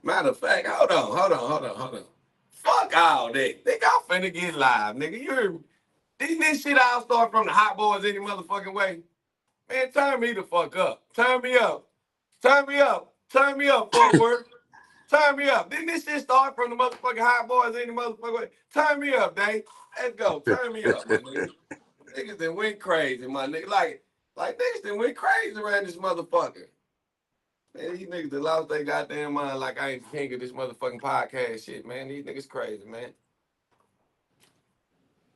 Matter of fact, hold on. Fuck all that. Nigga, I'm finna get live, nigga. This shit all start from the hot boys any motherfucking way. Man, turn me the fuck up. Turn me up. Turn me up. Turn me up, forward. Turn me up. Didn't this shit start from the motherfucking hot boys any motherfucking way? Turn me up, Dave. Let's go. Turn me up, my nigga. Niggas done went crazy, my nigga. Like niggas done went crazy around this motherfucker. Man, these niggas that lost their goddamn mind like I ain't the king of this motherfucking podcast shit, man. These niggas crazy, man.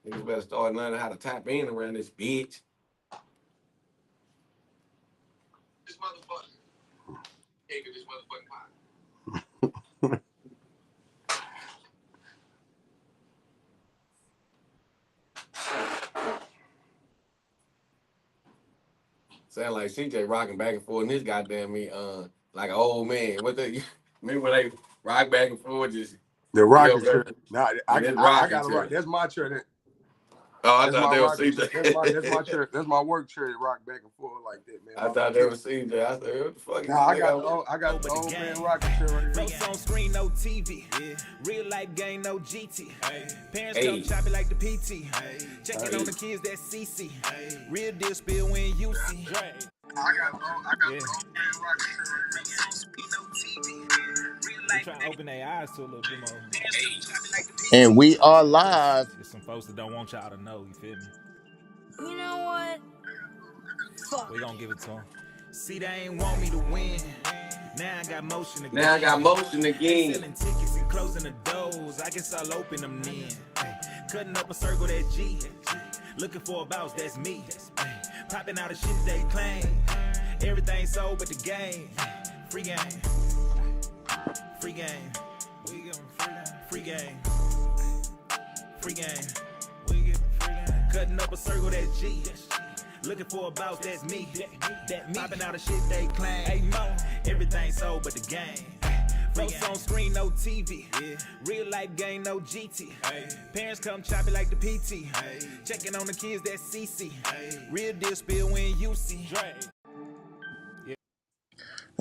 Niggas better start learning how to tap in around this bitch. This motherfucker. King of this motherfucking podcast. Sound like CJ rocking back and forth in his goddamn me, like an old man. What the remember when they rock back and forth just the rocking chair. Nah, I got a rock. chair. That's my chair. Oh, I That's thought my they were rocking CJ. chair. That's my chair. That's my work chair to rock back and forth like that, man. I thought they were CJ. I said, what the fuck is Nah, this nigga? I got the old man rocking chair right here. Folks on screen, no TV. Real life game, no GT. Parents come choppy like the PT. Checking on the kids, that's CC. Real deal spill when you see. I got the old man rocking They trying to open their eyes to a little bit more. And we are live. There's some folks that don't want y'all to know, you feel me? You know what? Fuck. We gonna give it to them. See, they ain't want me to win. Now I got motion again. Selling tickets and closing the doors. I guess I'll open them then. Cutting up a circle, that G. Looking for a bounce, that's me. Popping out of shit they claim. Everything sold but the game. Free game. Free game. We give them free game. Free game. We give them free game. Cutting up a circle, that G. Looking for a bounce, that's me. That me. Popping out of shit they claim. Everything sold but the game. Folks on screen, no TV. Real life game, no GT. Parents come choppy like the PT. Checking on the kids, that's CC. Real deal spill when you see.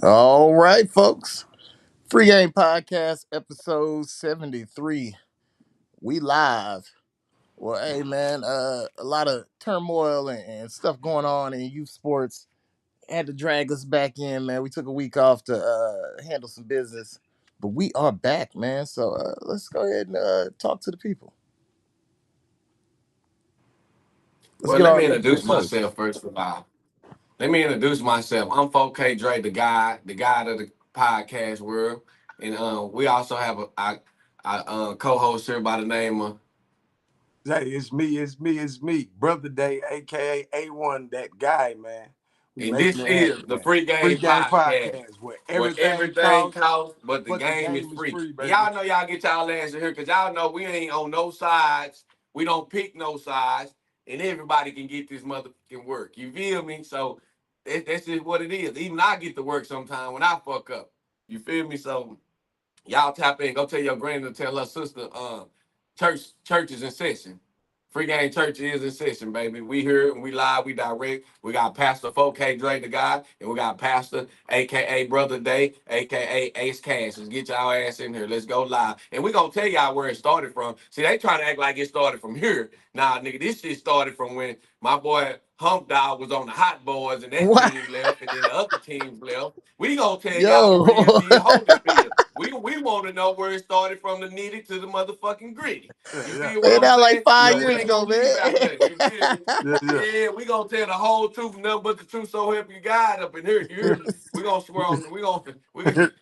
All right, folks. Free Game Podcast, episode 73. We live. Well, hey, man, a lot of turmoil and stuff going on in youth sports. Had to drag us back in, man. We took a week off to handle some business. But we are back, man. So let's go ahead and talk to the people. Well, let me introduce myself first of all. Let me introduce myself. I'm 4K Dre, the guy of the podcast world. And we also have a co-host here by the name of Hey, it's me, Brother Day, aka A1, that guy, man. And this is the Free Game Podcast, where everything costs, but the but game is free. baby. Y'all know y'all get y'all ass in here because y'all know we ain't on no sides. We don't pick no sides, and everybody can get this motherfucking work. You feel me? So that's just what it is. Even I get to work sometime when I fuck up. You feel me? So y'all tap in. Go tell your granny to tell her sister, church is in session. Free Game Church is in session, baby. We here and we live, we direct. We got Pastor 4K Dre, the guy, and we got Pastor, a.k.a. Brother Day, a.k.a. Ace Cash. Let's get y'all ass in here. Let's go live. And we going to tell y'all where it started from. See, they trying to act like it started from here. Nah, nigga, this shit started from when my boy Hump Dog was on the Hot Boys and that team left and then the other teams left. We going to tell y'all the real deal Holyfield. We want to know where it started from the nitty to the motherfucking gritty. You feel what I'm saying? Like 5 We years ain't ago, gonna leave out man. that. You feel me? Yeah, we gonna tell the whole truth, nothing but the truth. So help you God up in here. You hear me? We gonna swear on.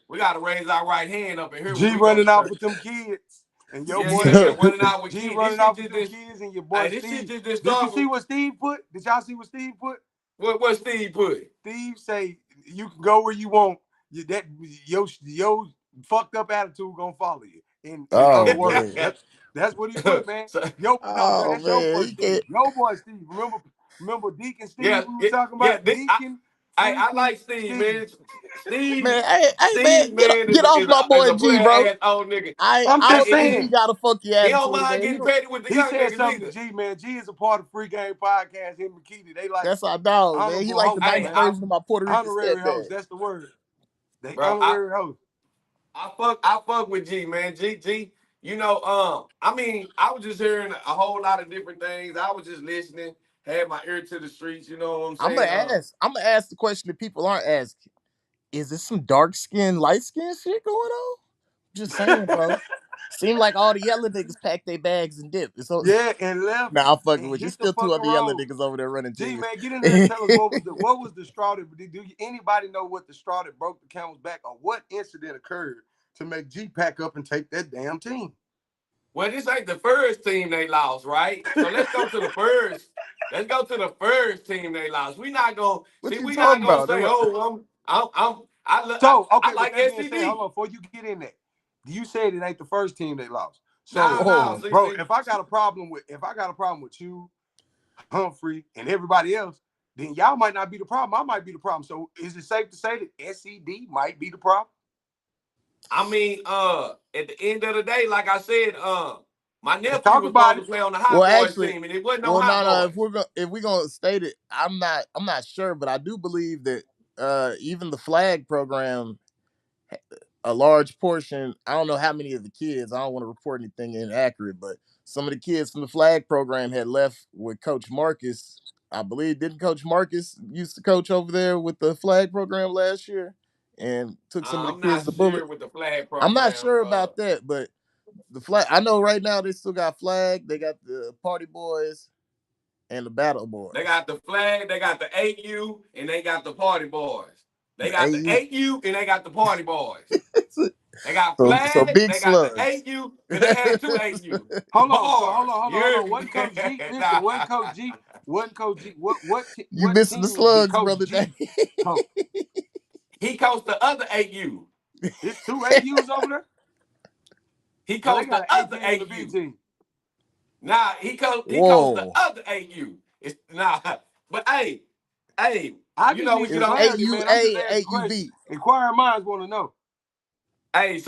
We gotta raise our right hand up in here. G running out with them kids, and your boy running out with G kids. running out with them kids, and your boy Hey, this Steve. shit just Did you started. see what Steve put? Did y'all see what Steve put? What Steve put? Steve say you can go where you want. Your fucked up attitude gonna follow you. In other words, that's what he put, man. That's your boy Steve. Your boy Steve. Remember Deacon Steve we were talking about? Deacon. I like Steve, man. Steve, man, man, man, get off my boy G, bro. Old nigga. I'm just saying. He got a funky attitude. He don't mind getting petty with the young niggas. He said something to G, man. G is a part of Free Game Podcast. Him and Keita, they like. That's our dog, man. He like the nice version of my Puerto Rican honorary stepdad. host. That's the word. They honorary host. I fuck with G, man. G. You know, I mean, I was just hearing a whole lot of different things. I was just listening, had my ear to the streets. You know what I'm saying? I'm gonna ask the question that people aren't asking. Is this some dark skin, light skin shit going on? Just saying, bro. Seem like all the yellow niggas pack their bags and dip. So Yeah, and left. nah, I'm fucking And with you. hit the Still two fucking other yellow road. niggas over there running G, teams. man, get in there and tell us what was the straw that anybody know what the straw that broke the camel's back, or what incident occurred to make G pack up and take that damn team? Well, this ain't the first team they lost, right? So let's go to the first. Let's go to the first team they lost. We not gonna What you we not talking gonna about? say, oh, Okay, I with like that being said, hold SCD. on, before you get in there, you said it ain't the first team they lost. So, Nah, bro, if I got a problem with you, Humphrey, and everybody else, then y'all might not be the problem. I might be the problem. So, is it safe to say that SED might be the problem? I mean, at the end of the day, like I said, my nephew was supposed to play on the Hot Boys team, and it wasn't no Hot Boys. If we're gonna state it, I'm not sure, but I do believe that even the flag program, a large portion, I don't know how many of the kids, I don't want to report anything inaccurate, but some of the kids from the flag program had left with Coach Marcus. I believe, didn't Coach Marcus used to coach over there with the flag program last year and took some of the I'm kids not to Bullet? sure with the flag I'm not program. sure about that, but the flag, I know right now they still got flag. They got the Party Boys and the Battle Boys. They got the flag, they got the AU, and they got the Party Boys. They The got AU. the AU and they got the Party Boys. They got so flag, big they got slugs. the AU, and they had two AU. Hold on. One Coach G, listen, one Coach G. You what missing the team slugs, Coach brother? G coach? He coached the other AU. It's two AUs over there. He coached the other AU. The B team. Nah, he coached the other AU. It's but hey, I just need some clarity, man. I'm just asking questions. Inquiring minds want to know. Hey,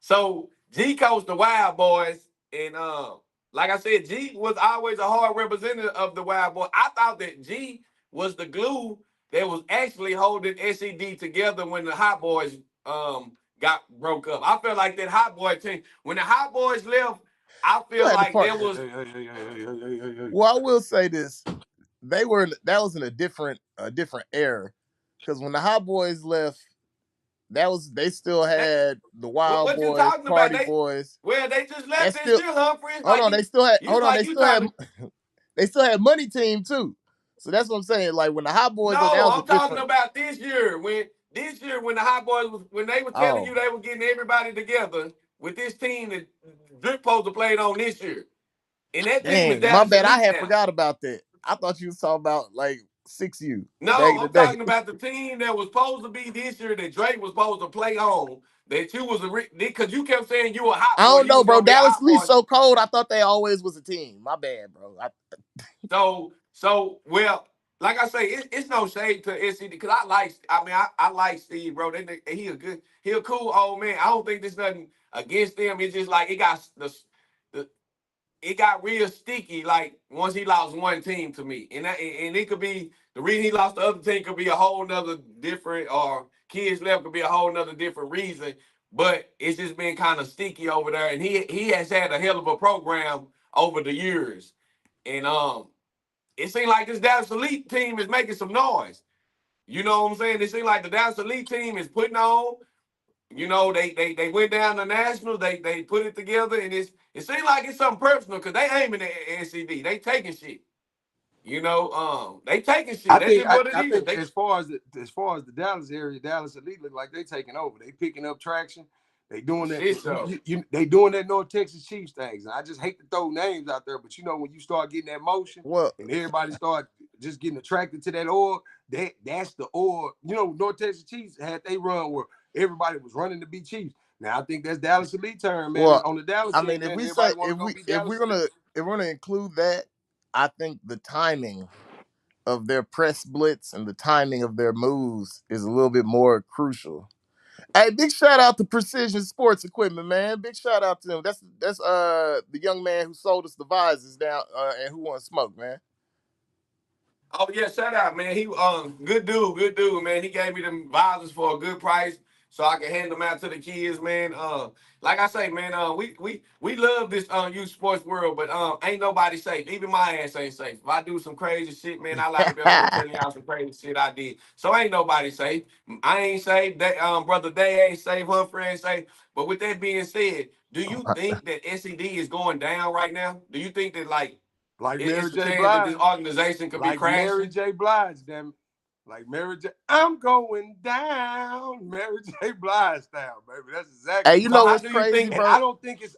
so G coached the Wild Boys, and like I said, G was always a hard representative of the Wild Boys. I thought that G was the glue that was actually holding SED together when the Hot Boys got broke up. I felt like that Hot Boy team, when the Hot Boys left, I feel like there was. Well, I will say this: that was in a different era, because when the Hot Boys left, they still had the Wild what Boys, you talking Party about? Boys. Well, they just left and still Humphrey. Hold on, they still had Money Team too. So that's what I'm saying. Like when the Hot Boys, no, I'm talking about this year when the Hot Boys when they were telling you they were getting everybody together with this team that Drip supposed to played on this year. And that team is my bad. I had forgot about that. I thought you was talking about like 6U. No, I'm talking about the team that was supposed to be this year that Drake was supposed to play on. That you was because you kept saying you were Hot Boy. I don't know, bro. Dallas Lee's so cold. I thought they always was a team. My bad, bro. So well, like I say, it's no shade to SED because I like Steve, bro. He a cool old man. I don't think there's nothing against them. It's just like it got real sticky. Like once he lost one team to me, and it could be the reason he lost the other team could be a whole nother different, or kids left could be a whole nother different reason. But it's just been kind of sticky over there, and he has had a hell of a program over the years, and it seems like this Dallas Elite team is making some noise. You know what I'm saying? It seems like the Dallas Elite team is putting on. You know, they went down to nationals. They put it together, and it seems like it's something personal because they aiming at NCD. They taking shit. You know, they taking shit. That's just what it is. I think as far as the Dallas area, Dallas Elite look like they taking over. They picking up traction. They doing that. They doing that North Texas Chiefs things. And I just hate to throw names out there, but you know when you start getting that motion and everybody start just getting attracted to that org, that's the org. You know, North Texas Chiefs had they run where everybody was running to be Chiefs. Now I think that's Dallas Elite turn, man. Well, on the Dallas team, man, if we're gonna include that, I think the timing of their press blitz and the timing of their moves is a little bit more crucial. Hey, big shout out to Precision Sports Equipment, man. Big shout out to them. That's the young man who sold us the visors down and who wants smoke, man. Oh yeah, shout out, man. He good dude, man. He gave me them visors for a good price. so I can hand them out to the kids, man. Like I say, man, we love this youth sports world, but ain't nobody safe. Even my ass ain't safe. If I do some crazy shit, man, I like to be on here telling y'all some crazy shit I did. So ain't nobody safe. I ain't safe. They, brother Day ain't safe. Humphrey ain't safe. But with that being said, do you think that SED is going down right now? Do you think that like Mary it's a J. chance that Blige, this organization could be like Mary crashing? J. Blige, damn it. Like Mary J. I'm going down, Mary J. Blige style, baby. That's exactly. Hey, you know what's crazy, bro? I don't think it's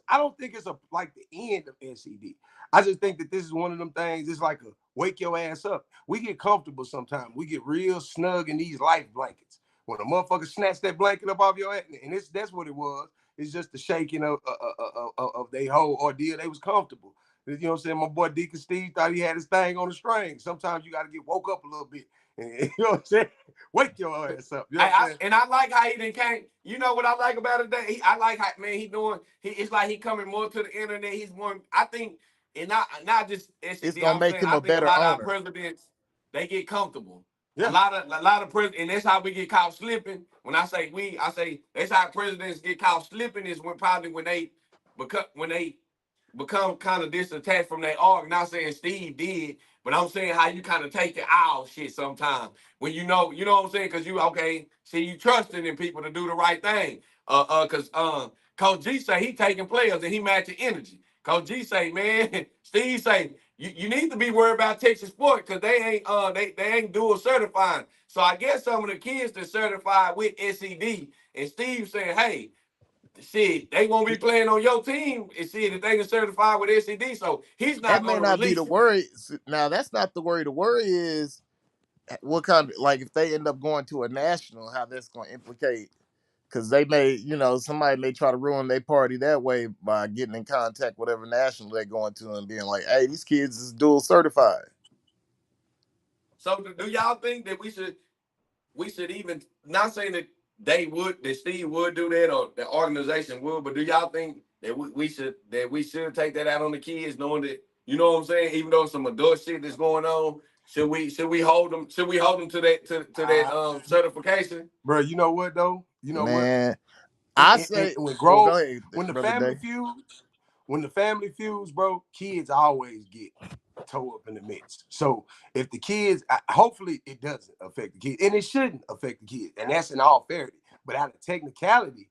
like the end of SED. I just think that this is one of them things. It's like a wake your ass up. We get comfortable sometimes. We get real snug in these life blankets. When a motherfucker snatch that blanket up off your head, and that's what it was. It's just the shaking of their whole ordeal. They was comfortable. You know what I'm saying? My boy Deacon Steve thought he had his thing on the string. Sometimes you got to get woke up a little bit. You know what I'm saying? Wake your ass up. You know what I'm saying? And I like how he didn't came. You know what I like about it? I like how, man, he doing. It's like he coming more to the internet. He's more. I think, and not just SED. It's gonna make him a better a lot owner. of our presidents, they get comfortable. Yeah. A lot of presidents, and that's how we get caught slipping. When I say we, I say that's how presidents get caught slipping is when they become kind of disattached from their org. Not saying Steve did, but I'm saying how you kind of take the owl shit sometimes. When you know what I'm saying? Because you trusting in people to do the right thing. Because Coach G say he taking players and he matching energy. Coach G say, man, Steve say, you need to be worried about Texas Sport because they ain't dual certifying. So I guess some of the kids that certified with SED and Steve saying, hey, shit, they won't be playing on your team and see that they can certify with SED. So he's not That may going to not be release the it. worry. Now that's not the worry. The worry is what kind of, like, if they end up going to a national, how that's going to implicate. Because they may, somebody may try to ruin their party that way by getting in contact with whatever national they're going to and being like, hey, these kids is dual certified. So do y'all think that we should even, not saying that that Steve would do that or the organization would, but do y'all think that we should take that out on the kids, knowing that, you know what I'm saying, even though some adult shit that's going on, should we hold them to that certification? Bro, you know what though? You know Man, what? I say when Grove, when the family feuds, bro, kids always get toe up in the midst. So if the kids, hopefully it doesn't affect the kids, and it shouldn't affect the kids, and that's in all fairness. But out of technicality,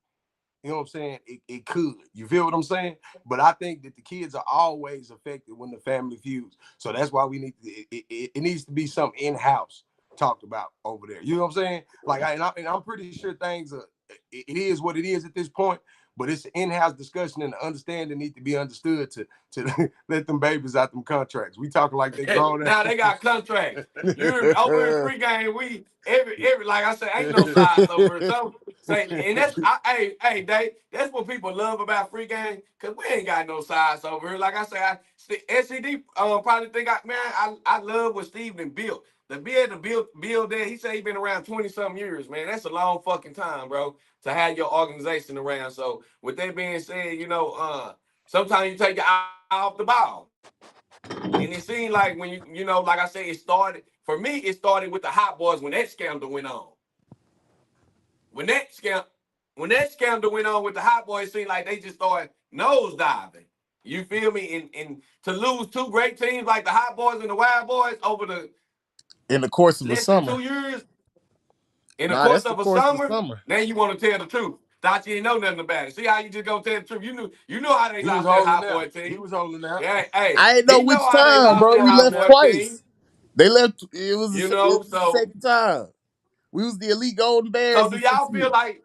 you know what I'm saying? It could. You feel what I'm saying? But I think that the kids are always affected when the family feuds. So that's why we need to, it needs to be something in-house talked about over there. You know what I'm saying? Like, I'm pretty sure things are, it is what it is at this point, but it's an in-house discussion and the understanding need to be understood to let them babies out them contracts. We talking like they grown. Now they got contracts. You're over in pregame. We every like I said, ain't no size over. So say, and that's hey Dave. That's what people love about free game because we ain't got no size over here. Like I said, SED probably think I love what Steven built. To be able to build that, he said he been around 20-something years, man. That's a long fucking time, bro, to have your organization around. So with that being said, sometimes you take your eye off the ball. And it seemed like when like I said, it started with the Hot Boys when that scandal went on. When that scandal went on with the Hot Boys, it seemed like they just started nosediving. You feel me? And to lose two great teams like the Hot Boys and the Wild Boys in the course of a summer. 2 years. In the course of a summer, now you want to tell the truth. Thought you didn't know nothing about it. See how you just gonna tell the truth? You know how they lost that Hot Boy team. He was holding out. Yeah, hey, I didn't know which time, bro. We left twice. They left. It was the second time. We was the elite Golden Bears. So do y'all feel like?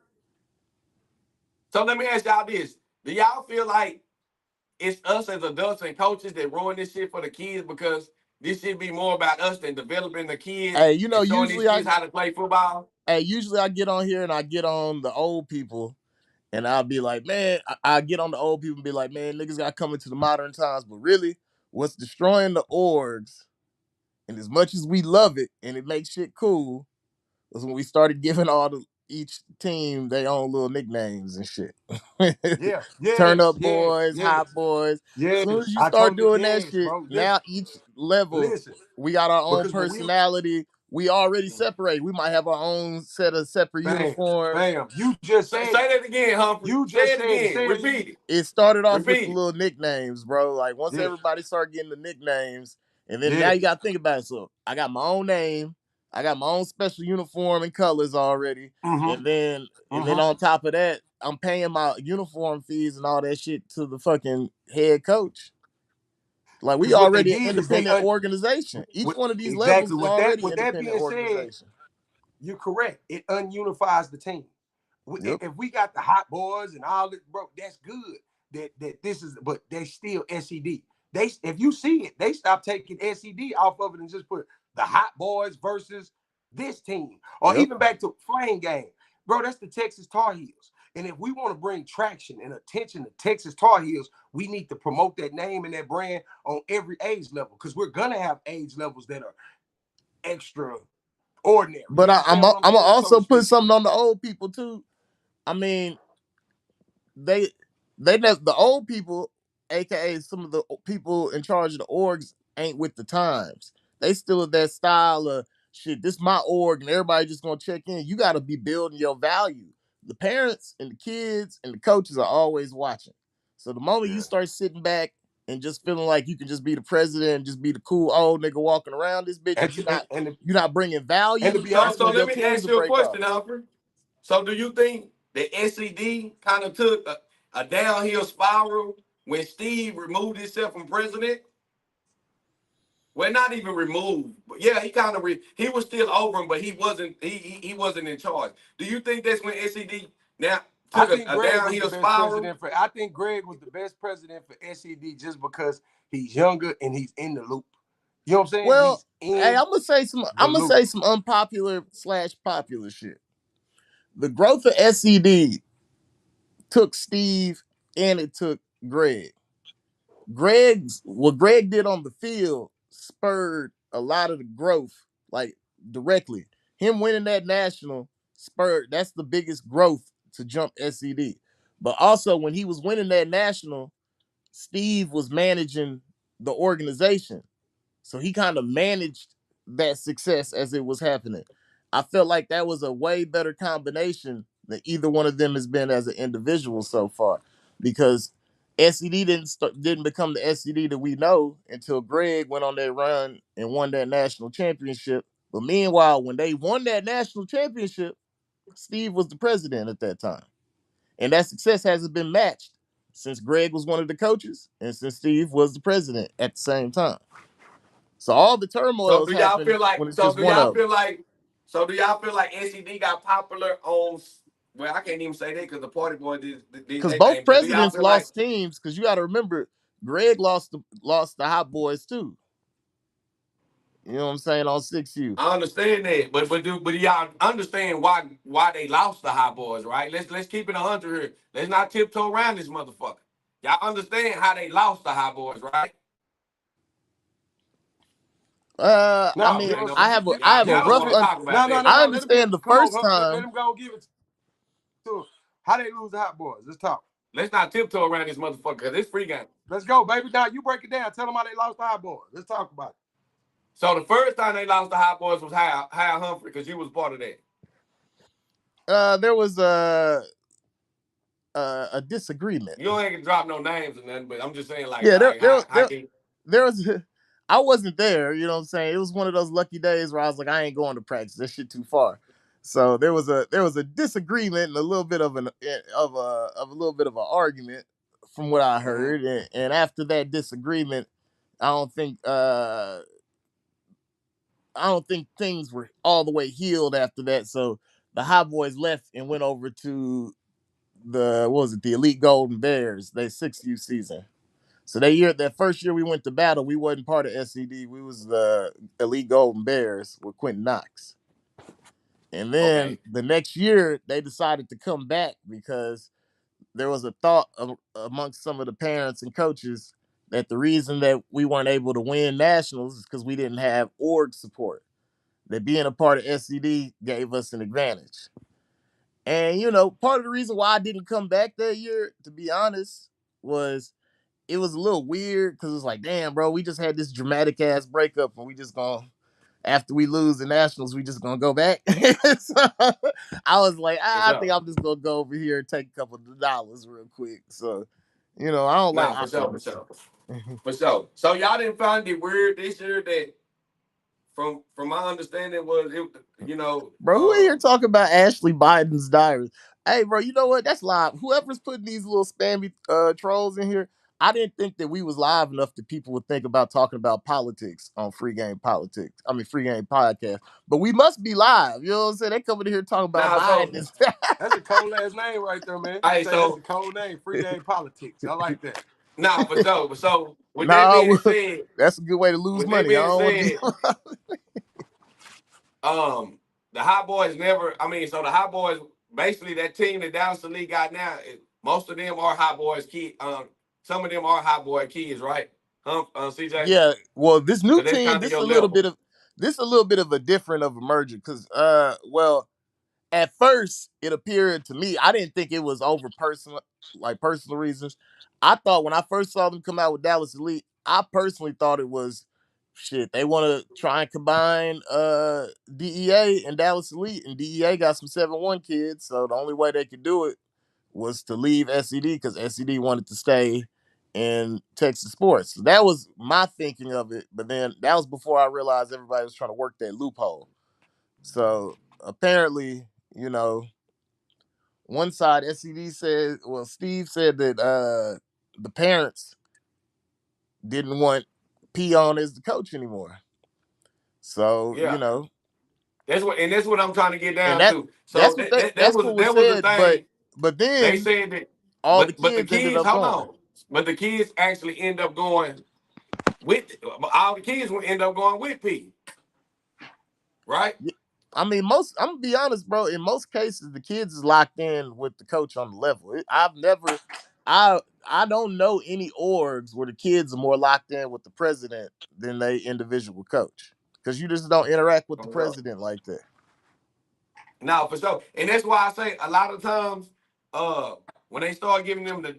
So let me ask y'all this: do y'all feel like it's us as adults and coaches that ruin this shit for the kids because this should be more about us than developing the kids? Hey, and showing these kids how to play football. Hey, usually I get on here and I get on the old people, and I'll be like, man, I get on the old people and be like, man, niggas got coming to the modern times, but really, what's destroying the orgs? And as much as we love it and it makes shit cool, was when we started giving each team their own little nicknames and shit. Yeah. Turn up boys, hot boys. Yeah. As soon as you start doing that shit, bro, now each level, we got our own personality. we already separated. We might have our own set of separate uniforms. Bam. You just said say that again, Humphrey. You just say it again. Repeat it. It started off with the little nicknames, bro. Like once everybody started getting the nicknames, and then now you got to think about it. So I got my own name, I got my own special uniform and colors already, and then on top of that, I'm paying my uniform fees and all that shit to the fucking head coach. Like we already an independent organization. Each one of these levels is already an independent organization. You're correct. It ununifies the team. If we got the hot boys and all this, bro, that's good. That this is, but they still SED. If you see it, they stop taking SED off of it and just put the hot boys versus this team, or even back to Flame game, bro. That's the Texas Tar Heels. And if we want to bring traction and attention to Texas Tar Heels, we need to promote that name and that brand on every age level, because we're gonna have age levels that are extraordinary. But I'm gonna also put something on the old people too. I mean, the old people, aka some of the people in charge of the orgs, ain't with the times. They still have that style of shit. This my org, and everybody just gonna check in. You got to be building your value. The parents and the kids and the coaches are always watching. So the moment you start sitting back and just feeling like you can just be the president and just be the cool old nigga walking around this bitch, you're not bringing value. So let me ask you a question, Alfred. So do you think the SED kind of took a downhill spiral when Steve removed himself from president? Well, not even removed, but yeah, he kind of he was still over him, but he wasn't in charge. Do you think that's when SED now took a downhill spiral? I think Greg was the best president for SED just because he's younger and he's in the loop. You know what I'm saying? Well, hey, I'm gonna say some unpopular / popular shit. The growth of SED took Steve and it took Greg. What Greg did on the field spurred a lot of the growth, like directly. Him winning that national spurred, that's the biggest growth to jump SED. But also when he was winning that national, Steve was managing the organization. So he kind of managed that success as it was happening. I felt like that was a way better combination than either one of them has been as an individual so far, because SED didn't become the SED that we know until Greg went on that run and won that national championship. But meanwhile, when they won that national championship, Steve was the president at that time. And that success hasn't been matched since Greg was one of the coaches and since Steve was the president at the same time. So all the turmoil. So do y'all feel like? So do y'all feel like SED got popular on? Well, I can't even say that because the Party Boy did. Because both presidents lost teams. Because you got to remember, Greg lost the Hot Boys too. You know what I'm saying, on 6U. I understand that, but y'all understand why they lost the Hot Boys, right? Let's keep it 100 here. Let's not tiptoe around this motherfucker. Y'all understand how they lost the Hot Boys, right? I have a rough. I understand the first time. Let him go give it to him. How they lose the Hot Boys? Let's talk. Let's not tiptoe around this motherfucker because it's free game. Let's go, baby. Now you break it down. Tell them how they lost the Hot Boys. Let's talk about it. So the first time they lost the Hot Boys was Hal Humphrey, because you was part of that. There was a disagreement. You ain't gonna drop no names or nothing, but I'm just saying, like, there was. I wasn't there, you know what I'm saying? It was one of those lucky days where I was like, I ain't going to practice. That shit too far. So there was a disagreement and a little bit of a little bit of an argument from what I heard. And after that disagreement, I don't think things were all the way healed after that. So the Hot Boys left and went over to the Elite Golden Bears, their 6U season. So that first year we went to battle, we wasn't part of SED. We was the Elite Golden Bears with Quentin Knox. And then the next year they decided to come back because there was a thought amongst some of the parents and coaches that the reason that we weren't able to win nationals is because we didn't have org support. That being a part of SED gave us an advantage. And, part of the reason why I didn't come back that year, to be honest, was it was a little weird because it was like, damn, bro, we just had this dramatic ass breakup and we just gonna after we lose the Nationals, we just gonna go back. So I was like, I think I'm just gonna go over here and take a couple of dollars real quick. So, I don't like for sure. Mm-hmm. For sure. So y'all didn't find it weird this year that, from my understanding, was it, bro, who in here talking about Ashley Biden's diaries? Hey, bro, you know what? That's live. Whoever's putting these little spammy trolls in here, I didn't think that we was live enough that people would think about talking about politics on Free Game Politics. I mean, Free Game Podcast. But we must be live. You know what I'm saying? They coming in here talking about Biden. That's a cold ass name right there, man. Hey, That's a cold name. Free Game Politics. I like that. Nah, for sure. So with that being said, that's a good way to lose money. With that being said, the Hot Boys never. I mean, so the Hot Boys, basically that team that Dallas Elite got now, most of them are Hot Boys kids. Some of them are Hot Boy kids, right? CJ. Yeah. Well, this new team, this is a little bit of a different of a merger because, well, at first it appeared to me, I didn't think it was over personal reasons. I thought when I first saw them come out with Dallas Elite, I personally thought it was shit. They want to try and combine DEA and Dallas Elite, and DEA got some 7-1 kids, so the only way they could do it was to leave SED because SED wanted to stay in Texas sports. So that was my thinking of it, but then that was before I realized everybody was trying to work that loophole. So apparently, one side SED said, well, Steve said that the parents didn't want Peon as the coach anymore. So, that's what I'm trying to get down to. So that's what was said, the thing. But then they said that the kids ended up hold going. on. But the kids actually end up going with all the kids will end up going with P. Right? I mean, I'm gonna be honest, bro. In most cases, the kids is locked in with the coach on the level. I don't know any orgs where the kids are more locked in with the president than they individual coach, because you just don't interact with the president like that. No, for sure, and that's why I say a lot of times, when they start giving them the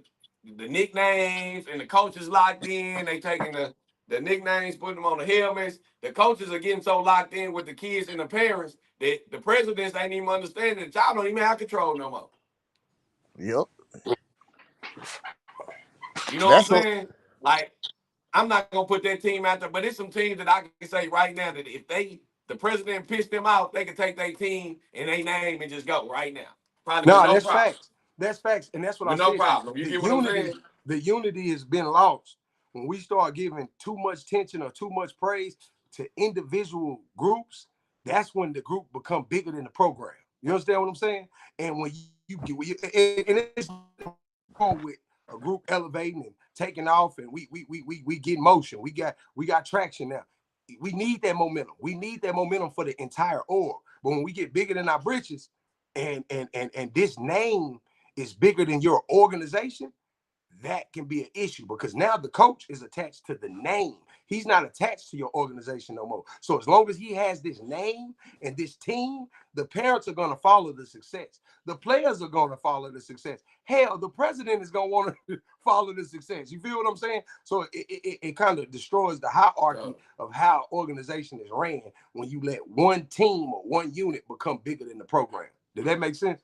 nicknames and the coaches locked in, they taking the nicknames, putting them on the helmets. The coaches are getting so locked in with the kids and the parents that the presidents ain't even understanding that y'all don't even have control no more. Yep. You know what I'm saying? Like, I'm not gonna put that team out there, but it's some teams that I can say right now that if the president pissed them out, they can take their team and their name and just go right now. Probably that's facts. That's facts, and that's what I said. No problem. You get what I'm saying? The unity has been lost when we start giving too much attention or too much praise to individual groups. That's when the group become bigger than the program. You understand what I'm saying? And when and it's with a group elevating and taking off, and we get motion. We got traction now. We need that momentum. We need that momentum for the entire org. But when we get bigger than our britches, and this name is bigger than your organization, that can be an issue, because now the coach is attached to the name. He's not attached to your organization no more. So as long as he has this name and this team, the parents are going to follow the success. The players are going to follow the success. Hell, the president is going to want to follow the success. You feel what I'm saying? So it kind of destroys the hierarchy of how organization is ran when you let one team or one unit become bigger than the program. Did that make sense?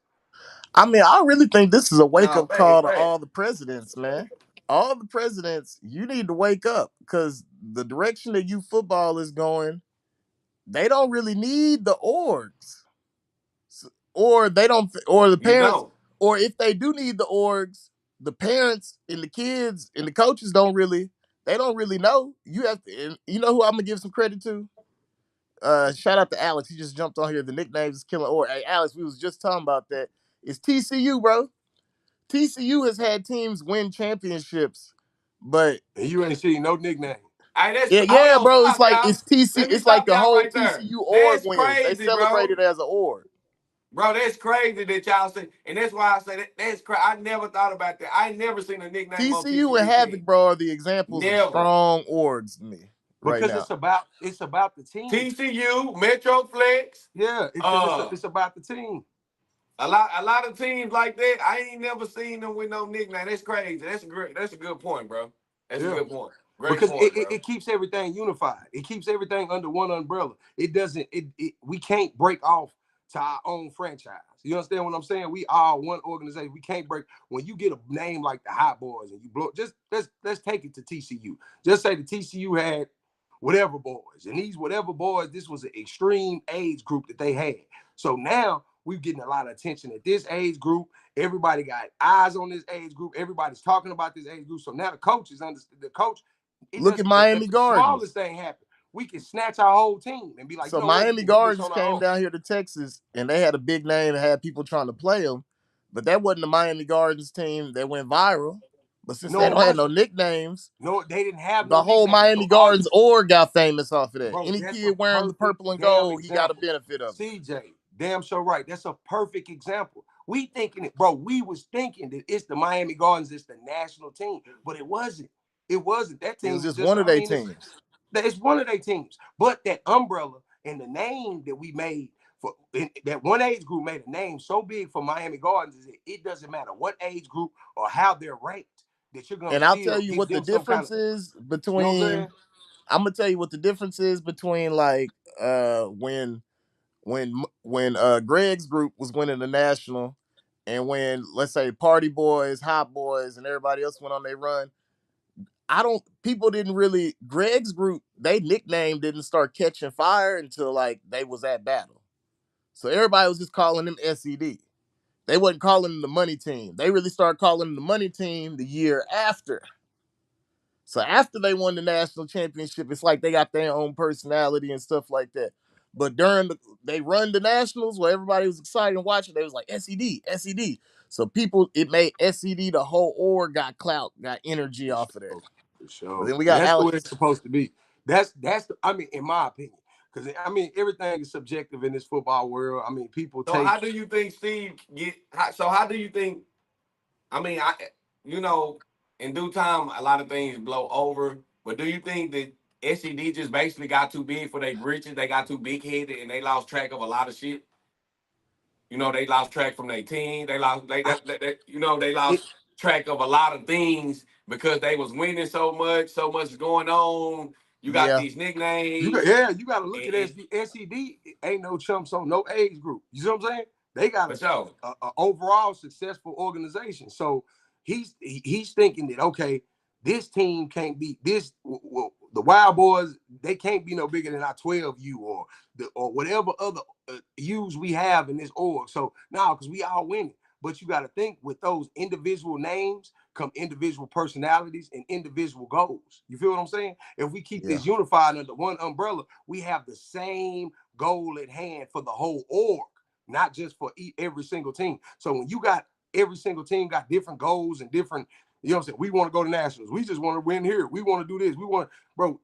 I mean, I really think this is a wake-up call to all the presidents, man. All the presidents, you need to wake up, because the direction that youth football is going, they don't really need the orgs. Or they don't, or the parents, or if they do need the orgs, the parents and the kids and the coaches don't really know. You have to, and you know who I'm going to give some credit to? Shout out to Alex. He just jumped on here. The nicknames is killing org. Hey, Alex, we was just talking about that. It's TCU, bro. TCU has had teams win championships, but you ain't seen no nickname. Yeah, bro. It's like it's TC. It's like the whole TCU org wins. They celebrate it as an org. Bro, that's crazy that y'all say, and that's why I say that's crazy. I never thought about that. I never seen a nickname. TCU and Havoc, bro, are the examples of strong orgs to me. Because it's about the team. TCU, Metroflex. Yeah, it's about the team. A lot of teams like that, I ain't never seen them with no nickname. That's crazy. That's a good point, bro. That's a good point. Because it keeps everything unified. It keeps everything under one umbrella. It doesn't. We can't break off to our own franchise. You understand what I'm saying? We are one organization. We can't break. When you get a name like the Hot Boys and you blow, just let's take it to TCU. Just say the TCU had whatever boys, and these whatever boys, this was an extreme age group that they had. So now we're getting a lot of attention at this age group. Everybody got eyes on this age group. Everybody's talking about this age group. So now the coach is the coach. Look at Miami Gardens. The smallest thing happen, we can snatch our whole team and be like, so Miami Gardens came down here to Texas, and they had a big name and had people trying to play them, but that wasn't the Miami Gardens team that went viral. But since they don't have no nicknames, no, they didn't have the whole Miami Gardens org got famous off of that. Bro, any kid wearing the purple and gold, he got a benefit of it. CJ, damn sure right. That's a perfect example. We thinking it, bro. We was thinking that it's the Miami Gardens, it's the national team, but it wasn't. It wasn't. That team was just one of their teams. It's one of their teams. But that umbrella and the name that we made for that one age group made a name so big for Miami Gardens is it doesn't matter what age group or how they're ranked. That you're gonna and I'll tell you what the difference is between. You know I'm gonna tell you what the difference is between like when Greg's group was winning the national, and when let's say Party Boys, Hot Boys, and everybody else went on their run. People didn't really, Greg's group, they nickname didn't start catching fire until like they was at battle. So everybody was just calling them SED. They wasn't calling them the money team. They really started calling them the money team the year after. So after they won the national championship, it's like they got their own personality and stuff like that. But they run the nationals where everybody was excited and watching, they was like SED. So it made SED, the whole org got clout, got energy off of that. For sure. But then we got that's what it's supposed to be. That's in my opinion. Because everything is subjective in this football world. People take. So how do you think Steve how do you think? In due time, a lot of things blow over. But do you think that SED just basically got too big for their britches? They got too big headed and they lost track of a lot of shit. They lost track from their team. They lost track of a lot of things because they was winning so much going on. You got these nicknames. You got to look at SED. Ain't no chumps on no age group. You know what I'm saying? They got a overall successful organization. So he's thinking that, okay, this team can't be this. The Wild Boys, they can't be no bigger than our 12U or whatever other U's we have in this org. So now, because we all winning. But you got to think with those individual names come individual personalities and individual goals. You feel what I'm saying? If we keep this unified under one umbrella, we have the same goal at hand for the whole org, not just for every single team. So when you got every single team got different goals and different, you know what I'm saying? We want to go to nationals. We just want to win here. We want to do this.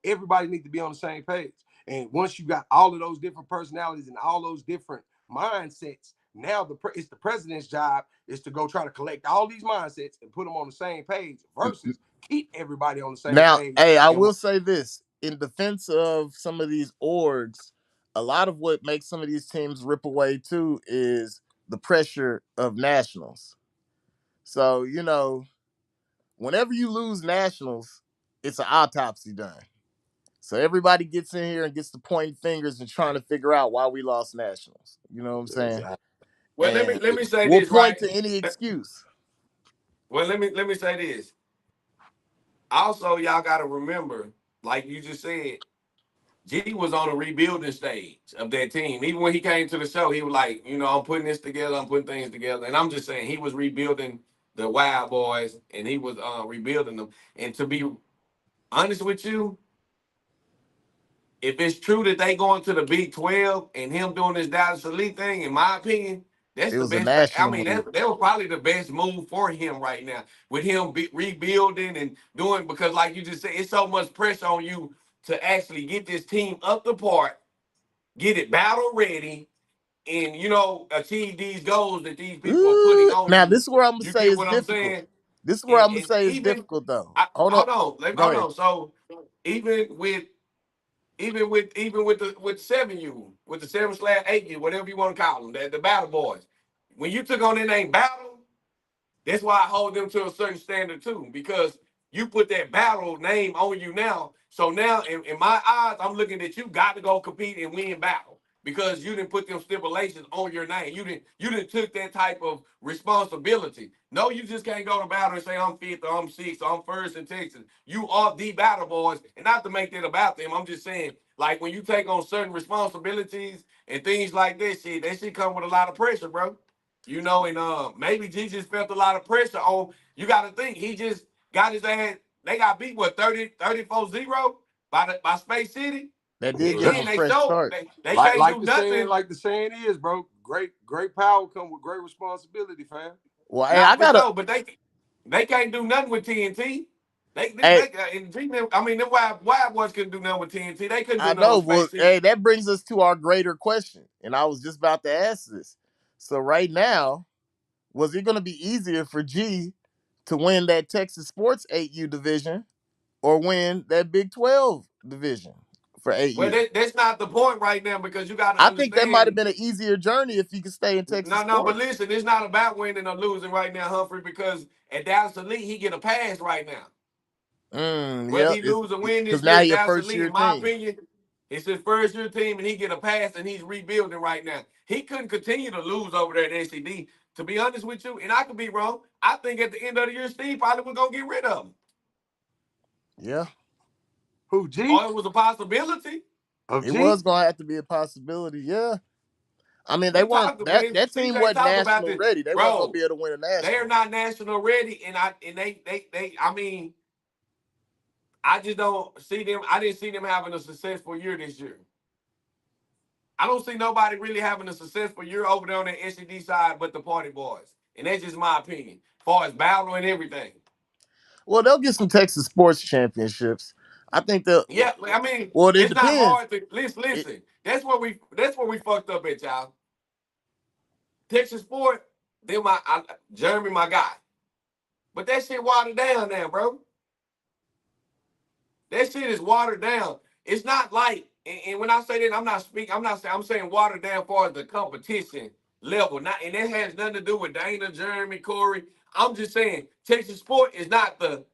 Everybody needs to be on the same page. And once you got all of those different personalities and all those different mindsets, now it's the president's job is to go try to collect all these mindsets and put them on the same page versus keep everybody on the same page. Hey, I will say this. In defense of some of these orgs, a lot of what makes some of these teams rip away too is the pressure of nationals. So, whenever you lose nationals, it's an autopsy done. So everybody gets in here and gets to pointing fingers and trying to figure out why we lost nationals. You know what I'm saying? Exactly. Well, let me say we'll this. We'll point to any excuse. Well, let me say this. Also, y'all got to remember, like you just said, G was on a rebuilding stage of that team. Even when he came to the show, he was like, I'm putting this together. I'm putting things together. And I'm just saying he was rebuilding the Wild Boys and he was rebuilding them. And to be honest with you, if it's true that they going to the Big 12 and him doing this Dallas Elite thing, in my opinion, that's the best. That was probably the best move for him right now, with him rebuilding and doing, because like you just said, it's so much pressure on you to actually get this team up the part, get it battle ready, and achieve these goals that these people are putting on. Now this is where I'm gonna say is difficult. This is where I'm gonna say is difficult though. Hold on. So even with the 7U, with the 7/8U, whatever you want to call them, the Battle Boys, when you took on their name Battle, that's why I hold them to a certain standard too, because you put that battle name on you now. So now, in my eyes, I'm looking at you got to go compete and win battle because you didn't put them stipulations on your name. You didn't took that type of responsibility. No, you just can't go to battle and say I'm fifth or I'm sixth or I'm first in Texas. You are the battle boys, and not to make that about them. I'm just saying, like when you take on certain responsibilities and things like that shit come with a lot of pressure, bro. You know, and maybe G just felt a lot of pressure on. You got to think he just got his ass. They got beat what 34-0 by Space City. That did And give them then a they fresh showed start. they can't do nothing. Like the saying is, bro. Great power come with great responsibility, fam. Well, hey, I gotta. But they can't do nothing with TNT. Them Wild Boys couldn't do nothing with TNT. They couldn't do I nothing know. with Space Well, City. hey, that brings us to our greater question, and I was just about to ask this. So right now, was it going to be easier for G to win that Texas Sports 8U division or win that Big 12 division for 8U? Well, that's not the point right now because you got to I think that might have understand. been an easier journey if he could stay in Texas No, but Sports. listen, it's not about winning or losing right now, Humphrey, because at Dallas Elite, he get a pass right now. Whether Yeah, he lose or win this because year, now you're Dallas first Elite, year in my team. opinion, it's his first year team, and he get a pass, and he's rebuilding right now. He couldn't continue to lose over there at SED. To be honest with you, and I could be wrong, I think at the end of the year, Steve probably was gonna get rid of him. Yeah. Who, G? Or it was a possibility. Of It G? was gonna have to be a possibility. Yeah. I mean, they weren't that team wasn't national ready. They weren't gonna be able to win a national. They're not national ready, and I mean, I just don't see them. I didn't see them having a successful year this year. I don't see nobody really having a successful year over there on the SED side but the Party Boys. And that's just my opinion, as far as battle and everything. Well, they'll get some Texas sports championships. I think they'll. Yeah, I mean, well, it it's depends. not hard to listen. That's where we fucked up at, y'all. Texas Sport, Jeremy, my guy. But that shit watered down now, bro. That shit is watered down. It's not like, and when I say that, I'm saying watered down as far as the competition level. And that has nothing to do with Dana, Jeremy, Corey. I'm just saying Texas Sport is not the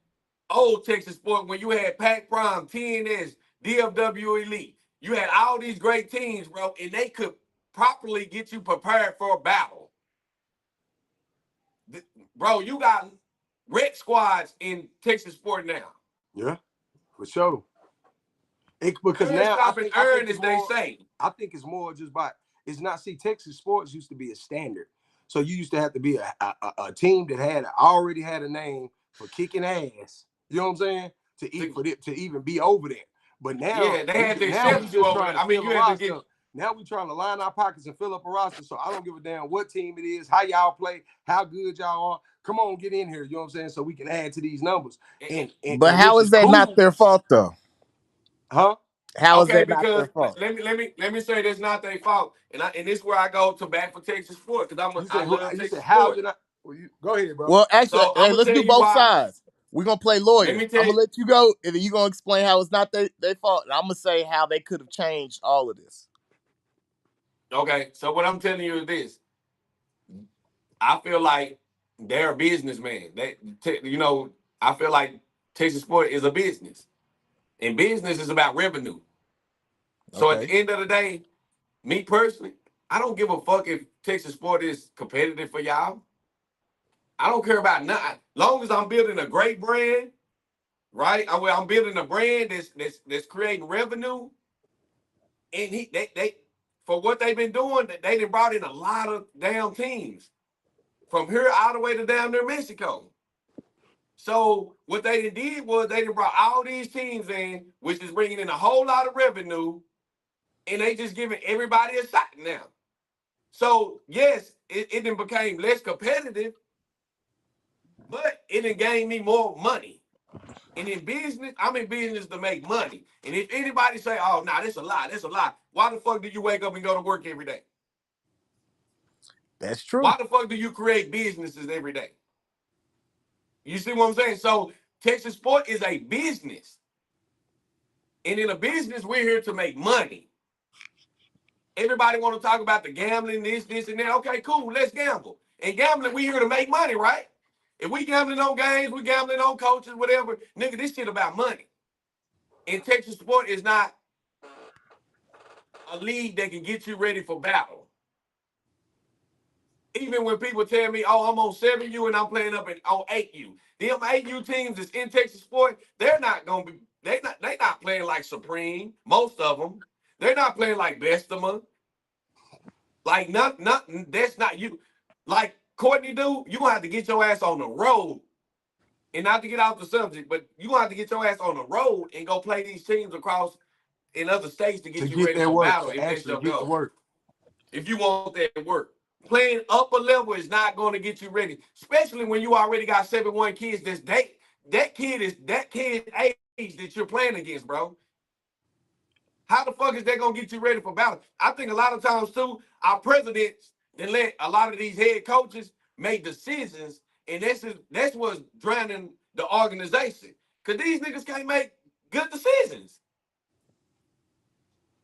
old Texas Sport when you had Pac Prime, TNS, DFW Elite. You had all these great teams, bro, and they could properly get you prepared for a battle. Bro, you got red squads in Texas Sport now. Yeah, for sure. Because now I think it's more just by it's not. See, Texas Sports used to be a standard, so you used to have to be a team that already had a name for kicking ass. You know what I'm saying? To even be over there. But now, they had to accept you over there. I mean, you had to get. Now we're trying to line our pockets and fill up a roster. So I don't give a damn what team it is, how y'all play, how good y'all are. Come on, get in here. You know what I'm saying? So we can add to these numbers. But how is that not their fault though? Huh? How is that not their fault? Let me say that's not their fault, and this is where I go to bat for Texas Sport because I love Texas Sport. Go ahead, bro. Well, actually, hey, let's do both sides. We're gonna play lawyer. I'm gonna let you go, and then you're gonna explain how it's not their fault, and I'm gonna say how they could have changed all of this. Okay, so what I'm telling you is this: I feel like they're a businessman. I feel like Texas Sport is a business. And business is about revenue. So at the end of the day, me personally, I don't give a fuck if Texas Sport is competitive for y'all. I don't care about nothing. Long as I'm building a great brand, right? I'm building a brand that's creating revenue. And they for what they've been doing, they done brought in a lot of damn teams from here all the way to down near Mexico. So what they did was they brought all these teams in, which is bringing in a whole lot of revenue, and they just giving everybody a shot now. So yes, it then became less competitive, but it then gained me more money. And in business, I'm in business to make money. And if anybody say, "Oh, nah, that's a lie," why the fuck do you wake up and go to work every day? That's true. Why the fuck do you create businesses every day? You see what I'm saying? So Texas Sport is a business. And in a business, we're here to make money. Everybody want to talk about the gambling, this, and that. Okay, cool, let's gamble. And gambling, we're here to make money, right? If we gambling on games, we gambling on coaches, whatever. Nigga, this shit about money. And Texas sport is not a league that can get you ready for battle. Even when people tell me, oh, I'm on 7U and I'm playing up on 8U. Them 8U teams that's in Texas sport, they're not playing like Supreme, most of them. They're not playing like Bestima. Like nothing, that's not you. Like Courtney do, you gonna have to get your ass on the road. And not to get off the subject, but you gonna have to get your ass on the road and go play these teams across in other states to get you ready for battle if that's your goal. If you want that work. Playing upper level is not going to get you ready, especially when you already got 7-1 kids. That kid's age that you're playing against, bro. How the fuck is that going to get you ready for battle? I think a lot of times, too, our presidents then let a lot of these head coaches make decisions, and that's what's drowning the organization. Because these niggas can't make good decisions.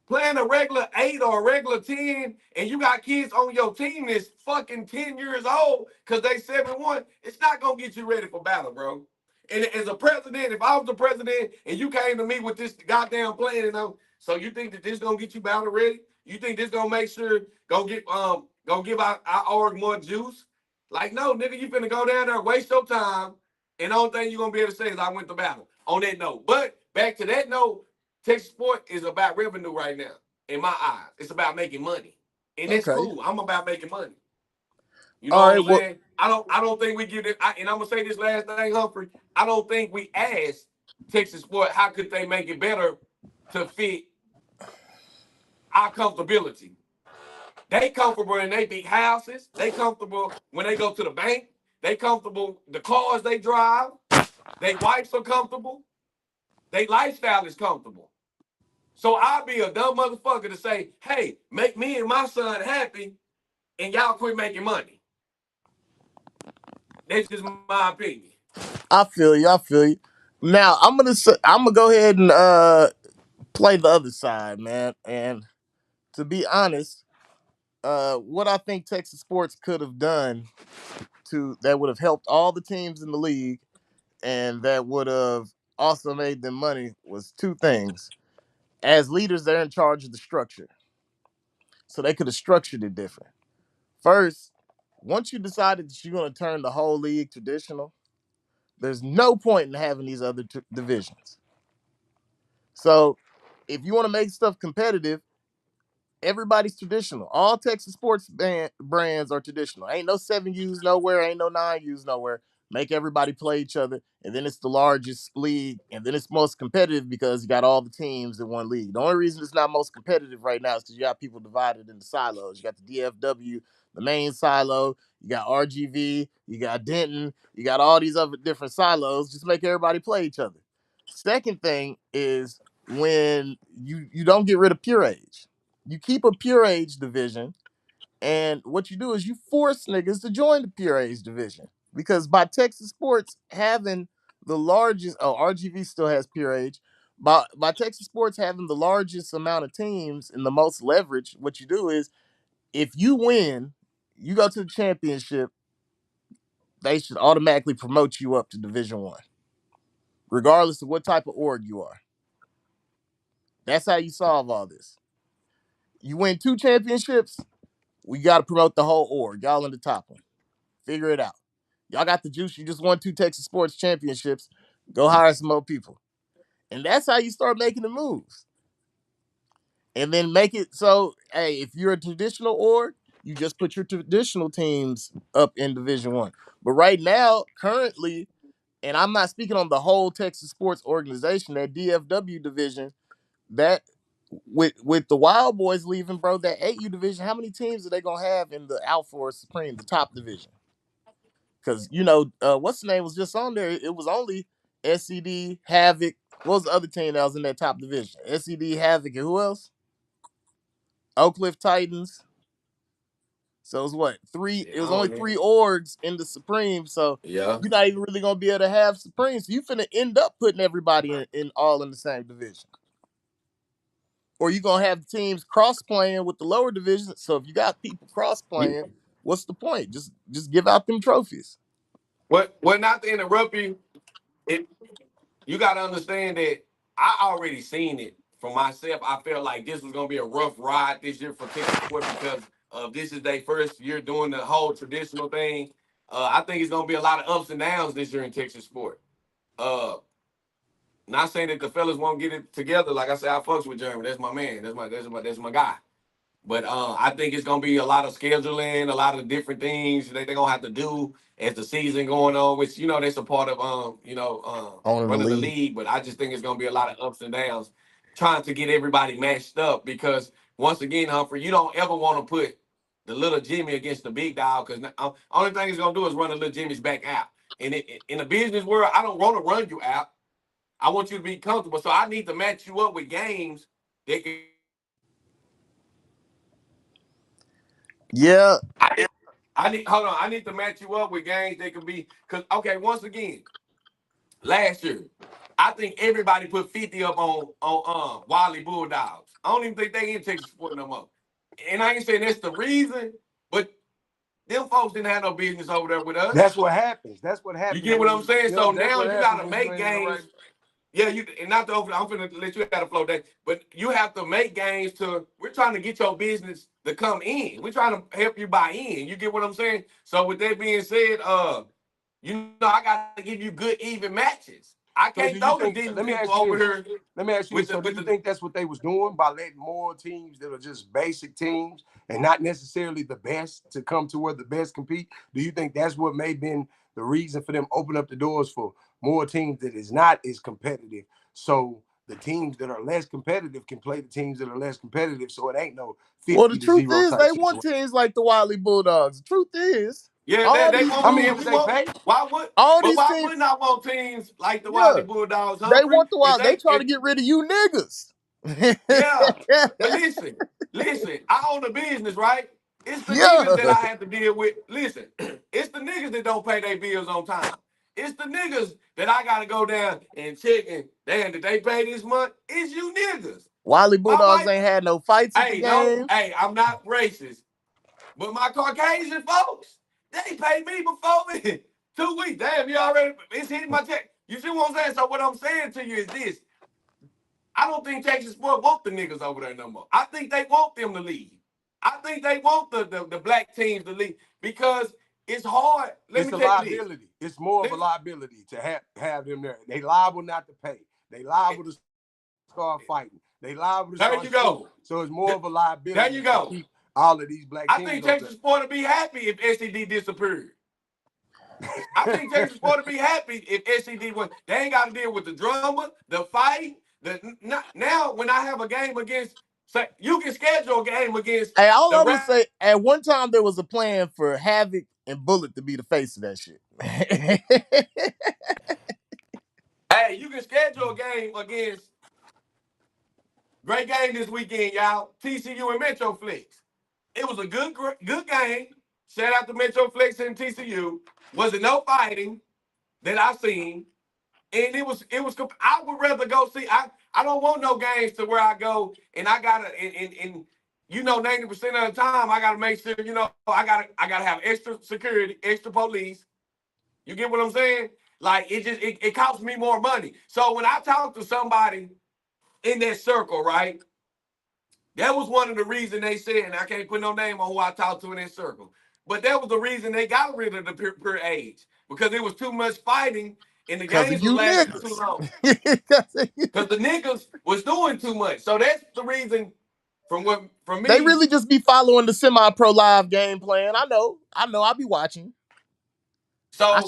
Playing a regular 8 or a regular 10, and you got kids on your team that's fucking 10 years old because they 7-1, it's not going to get you ready for battle, bro. And as a president, if I was the president and you came to me with this goddamn plan, so you think that this going to get you battle ready? You think this going to make sure, going to give our org more juice? Like, no, nigga, you finna go down there, waste your time, and the only thing you're going to be able to say is I went to battle on that note. But back to that note, Texas sport is about revenue right now, in my eyes. It's about making money. And that's cool. I'm about making money. You know what I'm saying? I don't think we give it, and I'm gonna say this last thing, Humphrey. I don't think we asked Texas sport how could they make it better to fit our comfortability. They comfortable in their big houses. They comfortable when they go to the bank. They comfortable the cars they drive. Their wives are comfortable. Their lifestyle is comfortable. So I'll be a dumb motherfucker to say, hey, make me and my son happy and y'all quit making money. That's just my opinion. I feel you. Now I'm gonna go ahead and play the other side, man. And to be honest, what I think Texas sports could have done that would have helped all the teams in the league and that would have also made them money was two things. As leaders, they're in charge of the structure. So they could have structured it different. First, once you decided that you're going to turn the whole league traditional, there's no point in having these other divisions. So if you want to make stuff competitive, everybody's traditional. All Texas sports brands are traditional. Ain't no 7Us nowhere. Ain't no 9Us nowhere. Make everybody play each other. And then it's the largest league. And then it's most competitive because you got all the teams in one league. The only reason it's not most competitive right now is because you got people divided into silos. You got the DFW, the main silo. You got RGV. You got Denton. You got all these other different silos. Just make everybody play each other. Second thing is when you don't get rid of pure age. You keep a pure age division, and what you do is you force niggas to join the pure age division. Because by Texas sports having the largest, RGV still has pure age. By Texas sports having the largest amount of teams and the most leverage, what you do is if you win, you go to the championship, they should automatically promote you up to Division I, regardless of what type of org you are. That's how you solve all this. You win 2 championships, we got to promote the whole org. Y'all in the top one. Figure it out. Y'all got the juice. You just won 2 Texas sports championships. Go hire some more people. And that's how you start making the moves. And then make it so, hey, if you're a traditional org, you just put your traditional teams up in Division I. But right now, currently, and I'm not speaking on the whole Texas sports organization, that DFW division, that with the Wild Boys leaving, bro, that 8U division, how many teams are they gonna have in the Alpha or Supreme, the top division? Because what's the name was just on there. It was only SCD, Havoc. What was the other team that was in that top division? SCD, Havoc, and who else? Oak Cliff Titans. So it was what? 3? It was only 3 orgs in the Supreme. So you're not even really gonna be able to have Supreme. So you finna end up putting everybody in all in the same division. Or you're going to have teams cross-playing with the lower divisions. So if you got people cross-playing, what's the point? Just give out them trophies. Well, not to interrupt you, you got to understand that I already seen it for myself. I felt like this was going to be a rough ride this year for Texas Sport because this is their first year doing the whole traditional thing. I think it's going to be a lot of ups and downs this year in Texas Sport. Not saying that the fellas won't get it together. Like I said, I fucks with Jeremy. That's my man. That's my guy. But I think it's gonna be a lot of scheduling, a lot of different things they're gonna have to do as the season going on, which that's a part of owning the running the league. league. But I just think it's gonna be a lot of ups and downs, trying to get everybody matched up because once again, Humphrey, you don't ever want to put the little Jimmy against the big dog because only thing it's gonna do is run the little Jimmy's back out. And in the business world, I don't want to run you out. I want you to be comfortable. So I need to match you up with games that can. Yeah. I need to match you up with games that can be once again, last year, I think everybody put 50 up on Wally Bulldogs. I don't even think they in Texas Sport no more. And I ain't saying that's the reason, but them folks didn't have no business over there with us. That's what happens. That's what happens. You get what I'm saying? So now you gotta make games. Right. Yeah, and not the over. I'm finna let you have the flow that, but you have to make games we're trying to get your business to come in. We're trying to help you buy in. You get what I'm saying? So with that being said, I got to give you good even matches. I can't throw the people over here. Let me ask you. So do you think that's what they was doing by letting more teams that are just basic teams and not necessarily the best to come to where the best compete? Do you think that's what may have been the reason for them open up the doors for more teams that is not as competitive? So the teams that are less competitive can play the teams that are less competitive. So it ain't no 50 well, the truth is they situation. want teams like the Wiley Bulldogs. The truth is. Yeah, they want. I mean, they pay. Why wouldn't I want teams like the Wiley Bulldogs? Humphrey? They want the Wild. They try to get rid of you niggas. Yeah, but listen. I own a business, right? It's the niggas that I have to deal with. Listen, it's the niggas that don't pay their bills on time. It's the niggas that I gotta go down and check and damn, did they pay this month? It's you niggas. Wiley Bulldogs ain't had no fights in the game. Hey, I'm not racist, but my Caucasian folks, they paid me before me 2 weeks. Damn, it's hitting my check. You see what I'm saying? So what I'm saying to you is this. I don't think Texas Sport want the niggas over there no more. I think they want them to leave. I think they want the black teams to leave because it's hard. It's a liability. It's more of a liability to have them there. They liable not to pay. They liable to start fighting. They liable to start. There you go. So it's more of a liability. There you go. To keep all of these black teams. I think Texas Sport would be happy if SED disappeared. I think Texas Sport would be happy if SED was. They ain't got to deal with the drama, the fight. Now, when I have a game against, say, you can schedule a game against. Hey, all I would say, at one time there was a plan for Havoc and Bullet to be the face of that shit. Hey, you can schedule a game against. Great game this weekend, y'all. TCU and Metroflex. It was a good game. Shout out to Metroflex and TCU. Wasn't no fighting that I've seen. And it was. I would rather go see. I don't want no games to where I go and I gotta and 90% of the time I gotta make sure I gotta have extra security, extra police. You get what I'm saying? Like it costs me more money. So when I talk to somebody in that circle, right? That was one of the reasons they said, and I can't put no name on who I talked to in that circle, but that was the reason they got rid of the pure age because it was too much fighting. And the games were lasting too long. Because the niggas was doing too much. So that's the reason from me. They really just be following the semi-pro live game plan. I know. I be watching. So I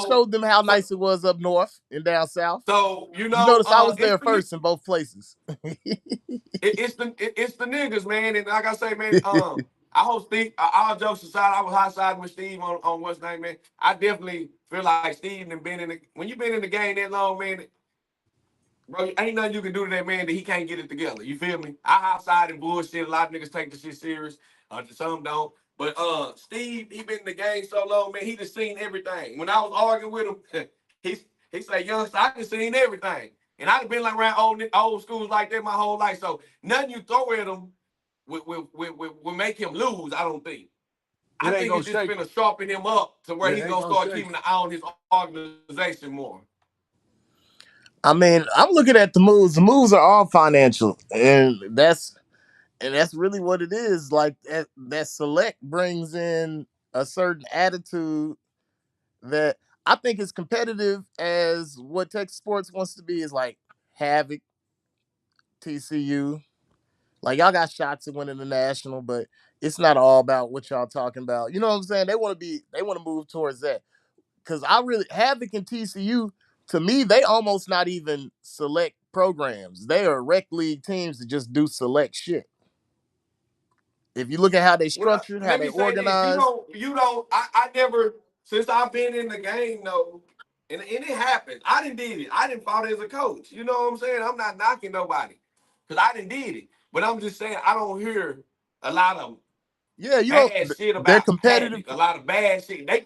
showed them how nice it was up north and down south. So you notice I was there first in both places. it's the niggas, man. And like I say, man, I hope Steve, all jokes aside, I was high siding with Steve on what's name, man. I definitely feel like Steve and when you've been in the game that long, man, bro, ain't nothing you can do to that man that he can't get it together. You feel me? I high side and bullshit. A lot of niggas take the shit serious. Some don't. But Steve, he been in the game so long, man, he just seen everything. When I was arguing with him, he said, youngster, I just seen everything. And I've been like around old schools like that my whole life. So nothing you throw at him will make him lose, I don't think. I think it's just going to sharpen him up to where he's going to start keeping an eye on his organization more. I mean, I'm looking at the moves. The moves are all financial, and that's really what it is. Like that Select brings in a certain attitude that I think is competitive as what Texas sports wants to be. Is like Havoc, TCU. Like y'all got shots at winning the national, but it's not all about what y'all talking about. You know what I'm saying? They want to move towards that. Because Havoc and TCU, to me, they almost not even select programs. They are rec league teams that just do select shit. If you look at how they structured, how they organized. I never, since I've been in the game, though, and it happened. I didn't did it. I didn't fought as a coach. You know what I'm saying? I'm not knocking nobody. Because I didn't did it. But I'm just saying, I don't hear a lot of bad shit about they're competitive. Havoc, a lot of bad shit. They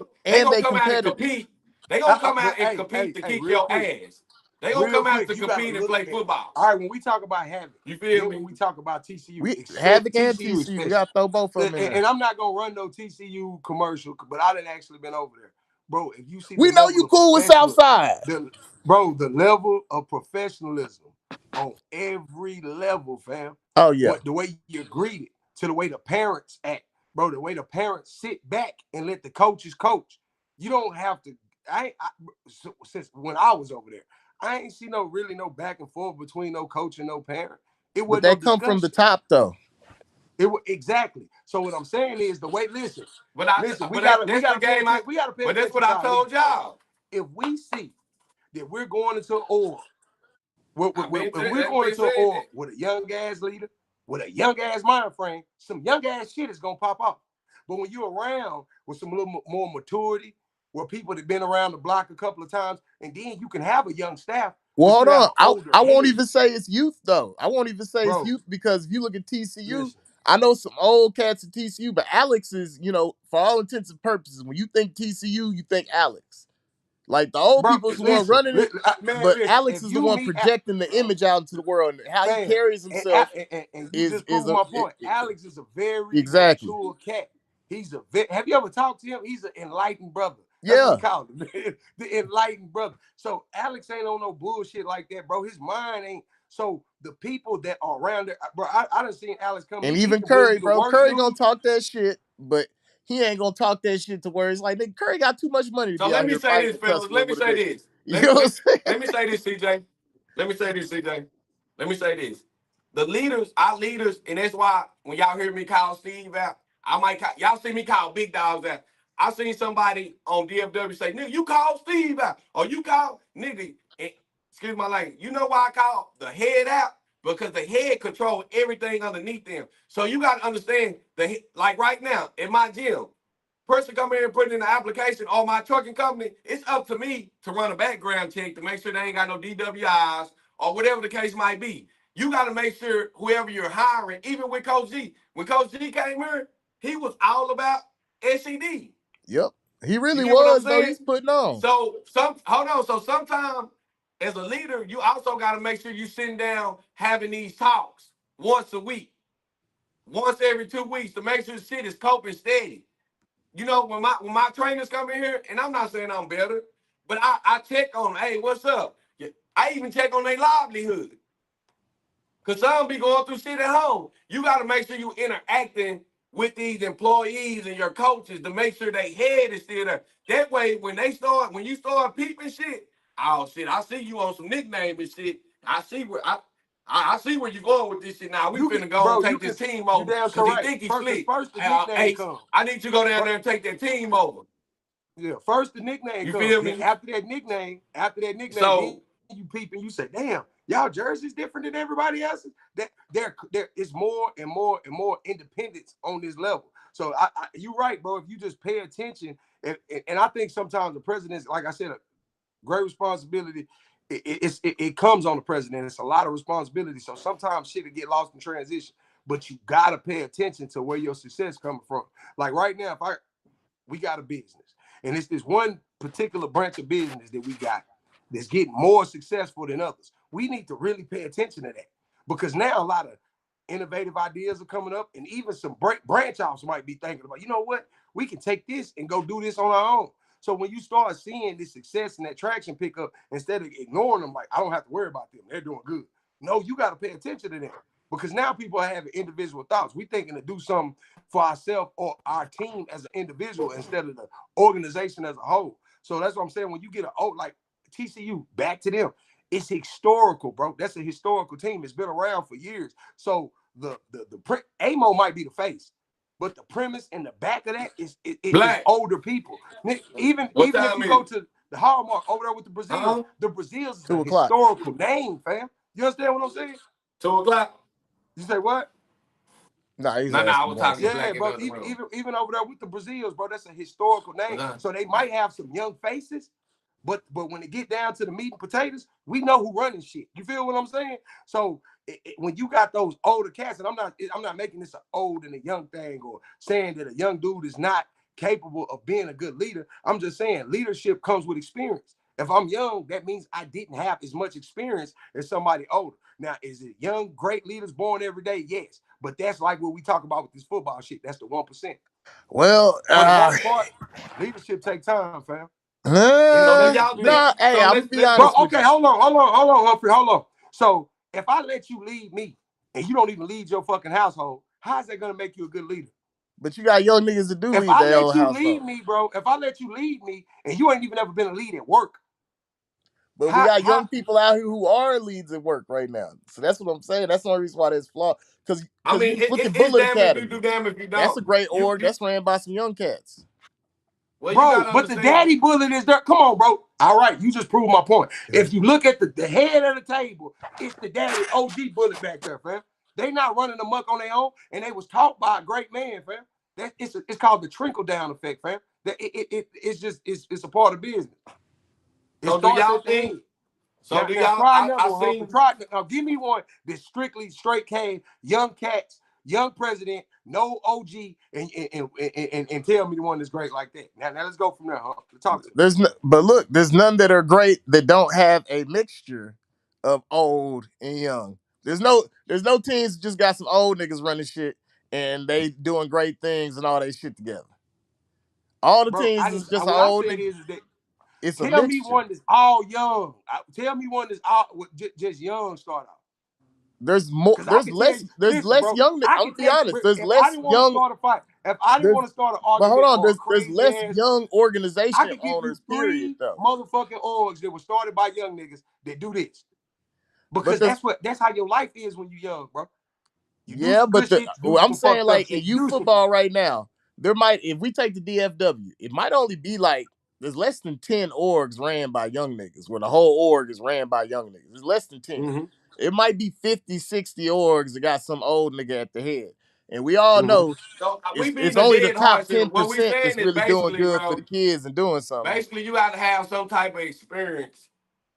gonna come out and compete. They gonna come out and compete to kick your ass. They gonna come out to compete and play football. All right, when we talk about Havoc, you feel me? When we talk about TCU, Havoc and TCU, you gotta throw both of them in there. And I'm not gonna run no TCU commercial, but I didn't actually been over there, bro. If you see, we know you cool with Southside, bro. The level of professionalism on every level, fam. Oh yeah, the way you're greeted, to the way the parents act, bro. The way the parents sit back and let the coaches coach. You don't have to. Since when I was over there, I ain't seen no back and forth between no coach and no parent. But they come from the top though. Exactly. So what I'm saying is the way. Listen, we got the game. But that's what I told y'all. If we see that we're going into war, we're going into war with a young ass leader, with a young ass mind frame, some young ass shit is gonna pop off. But when you're around with some little more maturity, where people that been around the block a couple of times, and then you can have a young staff. Well, hold on. I won't even say it's youth though. I won't even say it's youth because if you look at TCU, I know some old cats at TCU, but Alex is, for all intents and purposes, when you think TCU, you think Alex. Like the old people's the one running it, but Alex is the one projecting the image out into the world and how he carries himself. And you just proved my point. Alex is a very mature cat. Have you ever talked to him? He's an enlightened brother. That's what we call him, the enlightened brother. So Alex ain't on no bullshit like that, bro. His mind ain't. So the people that are around there, bro, I done seen Alex come. And even Curry, bro. Curry gonna talk that shit, but he ain't gonna talk that shit to where it's like, Curry got too much money to be out here fighting. So let me say this, fellas. Let me say this, CJ. Let me say this, CJ. Let me say this. The leaders, our leaders, and that's why when y'all hear me call Steve out, y'all see me call big dogs out. I seen somebody on DFW say, nigga, you call Steve out. Or you call, nigga, excuse my language. You know why I call the head out? Because the head controls everything underneath them. So you got to understand, like right now, in my gym, person come in and put in the application on my trucking company, it's up to me to run a background check to make sure they ain't got no DWIs or whatever the case might be. You got to make sure whoever you're hiring, even with Coach G, when Coach G came here, he was all about SED. Yep. He really was, though. He's putting on. So hold on. So sometimes as a leader, you also got to make sure you sitting down having these talks once a week, once every 2 weeks to make sure the shit is coping steady. When my trainers come in here, and I'm not saying I'm better, but I check on them. Hey, what's up? I even check on their livelihood. Because some be going through shit at home. You got to make sure you interacting with these employees and your coaches to make sure their head is still there. That way, when you start peeping shit, oh shit, I see you on some nickname and shit. I see where you're going with this shit now. We finna go and take this team over. Because he think he's slick. I need you to go down there and take that team over. Yeah, first the nickname you comes. Feel me? After that nickname, so you peep and you say, damn, y'all jerseys different than everybody else's. There is more and more and more independence on this level. So you're right, bro. If you just pay attention, and I think sometimes the president's, like I said, a great responsibility. It comes on the president. It's a lot of responsibility. So sometimes shit will get lost in transition. But you gotta pay attention to where your success coming from. Like right now, we got a business, and it's this one particular branch of business that we got that's getting more successful than others. We need to really pay attention to that, because now a lot of innovative ideas are coming up, and even some branch offs might be thinking about, you know what? we can take this and go do this on our own. So when you start seeing this success and that traction pick up, instead of ignoring them, like, I don't have to worry about them, they're doing good. No, you got to pay attention to them, because now people are having individual thoughts. We thinking to do something for ourselves or our team as an individual instead of the organization as a whole. So that's what I'm saying. When you get like TCU, back to them, it's historical, bro. That's a historical team. It's been around for years. So the AMO might be the face, but the premise and the back of that is older people. Even if you go to the Hallmark over there with the Brazils, the Brazils is a historical name, fam. You understand what I'm saying? 2 o'clock. You say what? No, I was talking. Yeah, bro. Even over there with the Brazils, bro, that's a historical name. So they might have some young faces, but when it get down to the meat and potatoes, we know who running shit. You feel what I'm saying? So when you got those older cats, and I'm not making this an old and a young thing or saying that a young dude is not capable of being a good leader. I'm just saying leadership comes with experience. If I'm young, that means I didn't have as much experience as somebody older. Now, is it young, great leaders born every day? Yes. But that's like what we talk about with this football shit. That's the 1%. Well, for the most part, leadership take time, fam. Hey, I'm gonna be honest. Bro, okay, hold on, Humphrey, hold on. So if I let you lead me and you don't even lead your fucking household, how's that gonna make you a good leader? But you got young niggas to do. If I let you lead me, bro, if I let you lead me and you ain't even ever been a lead at work. But we got young people out here who are leads at work right now. So that's what I'm saying. That's the only reason why there's flaw. Because I mean, look at Bullet Academy. If you do, damn if you don't. That's a great org. That's ran by some young cats. Well, bro, but the daddy bullet is there. Come on, bro. All right, you just proved my point. If you look at the head of the table, it's the daddy OG bullet back there, fam. They not running amok on their own, and they was taught by a great man, fam. It's called the trickle down effect, fam. It's a part of business. So do y'all think? So do y'all? Now give me one that's strictly straight cane, young cats, young president, no OG, and tell me the one that's great like that. Now let's go from there, huh? Let's talk to there's none that are great that don't have a mixture of old and young. There's no teams that just got some old niggas running shit and they doing great things and all that shit together. All the teams is just old niggas. Tell me one that's all young. Tell me one that's all just young start out. There's more. There's less. There's less young. I'm be honest. There's less young. If I didn't want to start an argument, but hold on. There's less young organization owners. Period. Though motherfucking orgs that were started by young niggas that do this, because that's how your life is when you're young, bro. I'm saying like in youth football right now, there might, if we take the DFW, it might only be like. There's less than 10 orgs ran by young niggas, where the whole org is ran by young niggas. There's less than 10. Mm-hmm. It might be 50, 60 orgs that got some old nigga at the head. And we all know it's only the top 10% that's really doing good for the kids and doing something. Basically, you got to have some type of experience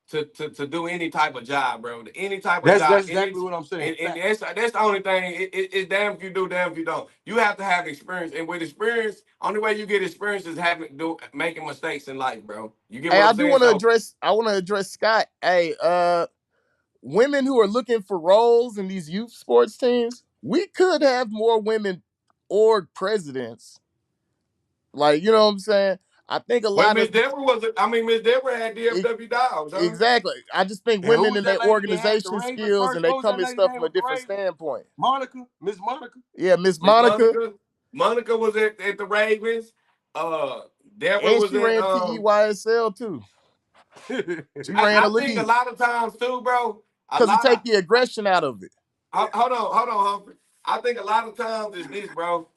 to do any type of job, bro. Any type of job. That's exactly what I'm saying. And that's the only thing. It's damn if you do, damn if you don't. You have to have experience. And with experience, only way you get experience is making mistakes in life, bro. You get what I'm saying? I want to address Scott. Hey, women who are looking for roles in these youth sports teams, we could have more women org presidents. Like, you know what I'm saying? I think Miss Deborah had DFW Dogs. Huh? Exactly. I just think women in their organization skills and they come at stuff from a different standpoint. Miss Monica. Yeah, Miss Monica. Monica was at the Ravens. Deborah and was she ran TEYSL too. She ran a league. I think a lot of times too, bro. Because you take the aggression out of it. Hold on, Humphrey. I think a lot of times it's this, bro.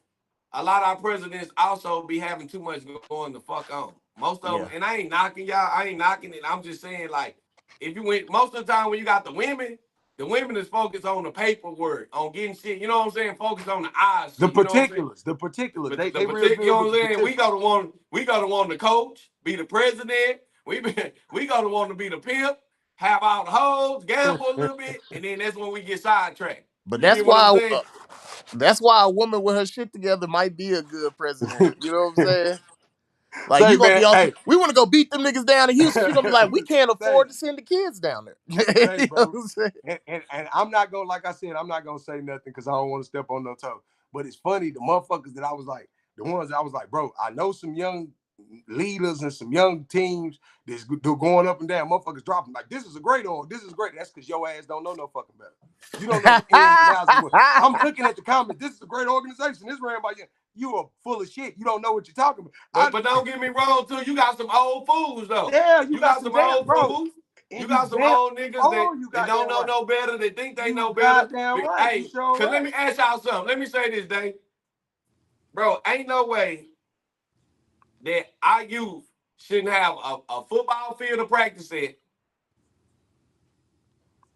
A lot of our presidents also be having too much going the fuck on. Most of them, and I ain't knocking y'all. I ain't knocking it. I'm just saying, like, if you went, most of the time when you got the women is focused on the paperwork, on getting shit. You know what I'm saying? Focused on the eyes. The particulars. The particulars. You know what I'm saying? We gotta want the coach, be the president. We gotta want to be the pimp, have all the hoes, gamble a little bit, and then that's when we get sidetracked. But that's why. That's why a woman with her shit together might be a good president. You know what I'm saying? Like, you gonna be on, we want to go beat them niggas down in Houston. You're gonna be like, we can't afford to send the kids down there. You know what I'm saying? And I'm not gonna, like I said, I'm not gonna say nothing because I don't want to step on no toe. But it's funny, the motherfuckers that I was like, the ones I was like, bro, I know some young leaders and some young teams that's going up and down. Motherfuckers dropping like, this is a great org. This is great. That's because your ass don't know no fucking better. You don't know the ins and outs of what. I'm looking at the comments. This is a great organization. This ran by you. You are full of shit. You don't know what you're talking about. But don't get me wrong, too. You got some old fools, though. Yeah, you got some old fools. You got some old niggas that don't know no better. They think they know better. Right. Hey, because let me ask y'all something. Let me say this, Dave. Bro, ain't no way that our youth shouldn't have a football field to practice at.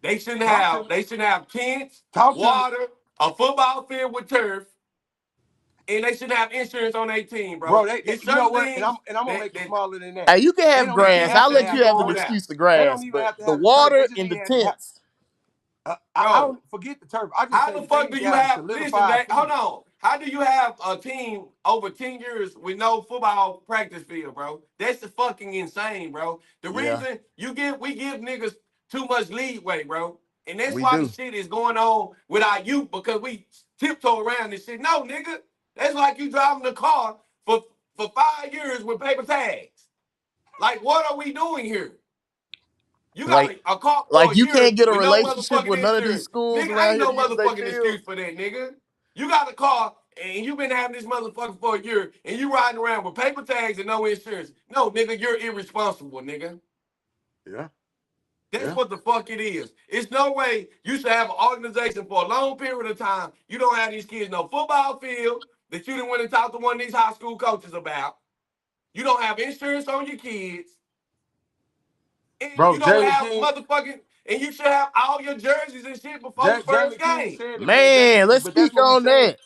They shouldn't have tents, water, a football field with turf, and they shouldn't have insurance on their team, bro. Bro, you know what? And I'm gonna make it smaller than that. Hey, you can have grass. I'll let you have an excuse to grass, but the water and the tents. I don't forget the turf. How the fuck do you have? Listen, hold on. How do you have a team over 10 years with no football practice field, bro? That's fucking insane, bro. The reason we give niggas too much leeway, bro. And that's why the shit is going on with our youth, because we tiptoe around this shit. No, nigga. That's like you driving a car for 5 years with paper tags. Like, what are we doing here? You got a car for like a you year can't get a with relationship no with none of these schools nigga, around ain't no here. motherfucking excuse for that, nigga. You got a car and you've been having this motherfucker for a year and you riding around with paper tags and no insurance. No, nigga, you're irresponsible, nigga. Yeah. That's what the fuck it is. It's no way you should have an organization for a long period of time. You don't have these kids no football field that you didn't went and talk to one of these high school coaches about. You don't have insurance on your kids. And bro, you don't have motherfucking, and you should have all your jerseys and shit before the first game. Man, let's speak on that.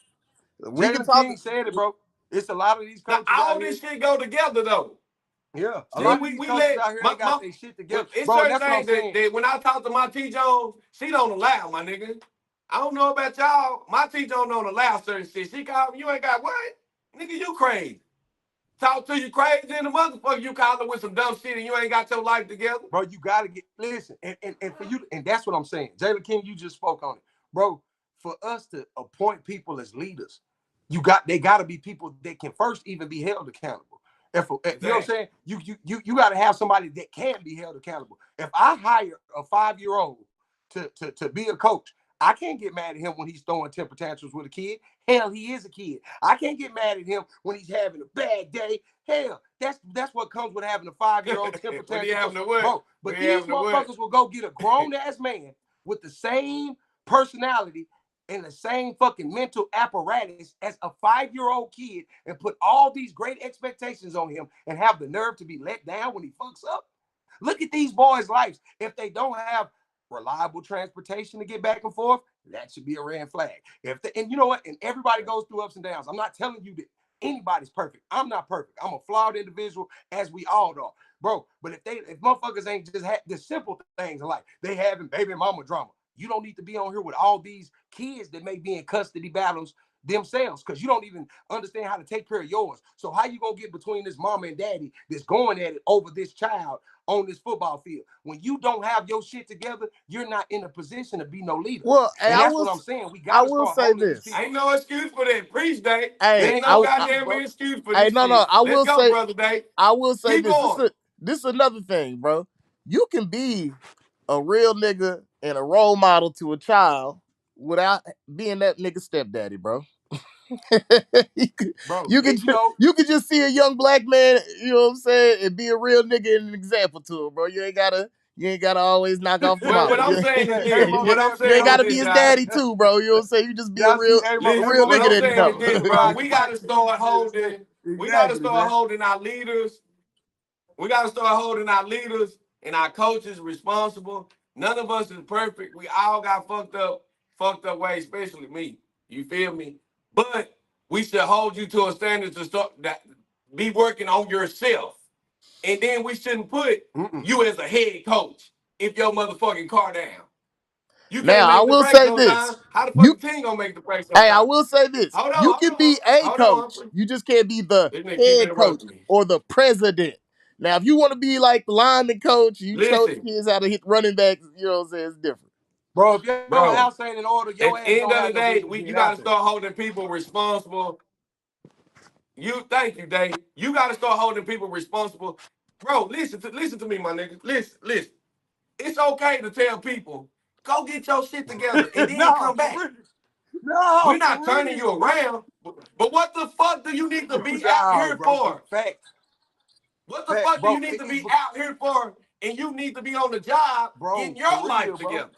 We can talk. King said it, bro. It's a lot of these coaches. Now, all this shit go together, though. Yeah, a lot of these coaches out here ain't got their shit together. It's certain things that when I talk to my T. Jones, she don't allow, my nigga. I don't know about y'all. My T. Jones don't allow certain shit. She called me, you ain't got what? Nigga, you crazy. Talk to you crazy in the motherfucker. You call her with some dumb shit and you ain't got your life together. Bro, you gotta listen, and for you, and that's what I'm saying. Jalen King, you just spoke on it. Bro, for us to appoint people as leaders, they gotta be people that can first even be held accountable. If you know what I'm saying, you gotta have somebody that can be held accountable. If I hire a 5-year-old to be a coach, I can't get mad at him when he's throwing temper tantrums with a kid. Hell, he is a kid. I can't get mad at him when he's having a bad day. Hell, that's what comes with having a 5-year-old temper tantrum. Bro, but these motherfuckers will go get a grown-ass man with the same personality and the same fucking mental apparatus as a 5-year-old kid and put all these great expectations on him and have the nerve to be let down when he fucks up. Look at these boys' lives. If they don't have reliable transportation to get back and forth, that should be a red flag. And you know what? And everybody goes through ups and downs. I'm not telling you that anybody's perfect. I'm not perfect. I'm a flawed individual, as we all are, bro. But if motherfuckers ain't just had the simple things in life, they having baby mama drama. You don't need to be on here with all these kids that may be in custody battles themselves, because you don't even understand how to take care of yours. So how you gonna get between this mama and daddy that's going at it over this child on this football field? When you don't have your shit together, you're not in a position to be no leader. Well, and that's what I'm saying. We gotta start holding this. Ain't no excuse for that. Preach, Dave. Hey, ain't no goddamn excuse for this. No. I will say, brother Dave. I will say this is another thing, bro. You can be a real nigga and a role model to a child without being that nigga stepdaddy, bro. You can just see a young black man, you know what I'm saying, and be a real nigga and an example to him, bro. You ain't gotta always knock off the What I'm saying is this. You ain't gotta be his daddy too, bro. You know what I'm saying? You just be a real nigga that know. Bro, we gotta start holding. We gotta start holding our leaders. We gotta start holding our leaders and our coaches responsible. None of us is perfect. We all got fucked up ways, especially me. You feel me? But we should hold you to a standard to start that be working on yourself. And then we shouldn't put you as a head coach if your motherfucking car down. You can't I will say this. How the fuck team gonna make the brakes on time? Hey, I will say this. You can be a coach. You just can't be the head coach or the president. Now, if you want to be like the lineman coach, you show the kids how to hit running backs, you know what I'm saying? It's different. Bro, if your house ain't in order, your at the end of the day, you gotta start holding people responsible. Thank you, Dave. You got to start holding people responsible. Bro, listen to me, my nigga. Listen. It's okay to tell people, go get your shit together and then come back. We're not turning you around. But what the fuck do you need to be out here for? Facts. What the fuck do you need to be out here for? And you need to be on the job getting your life together.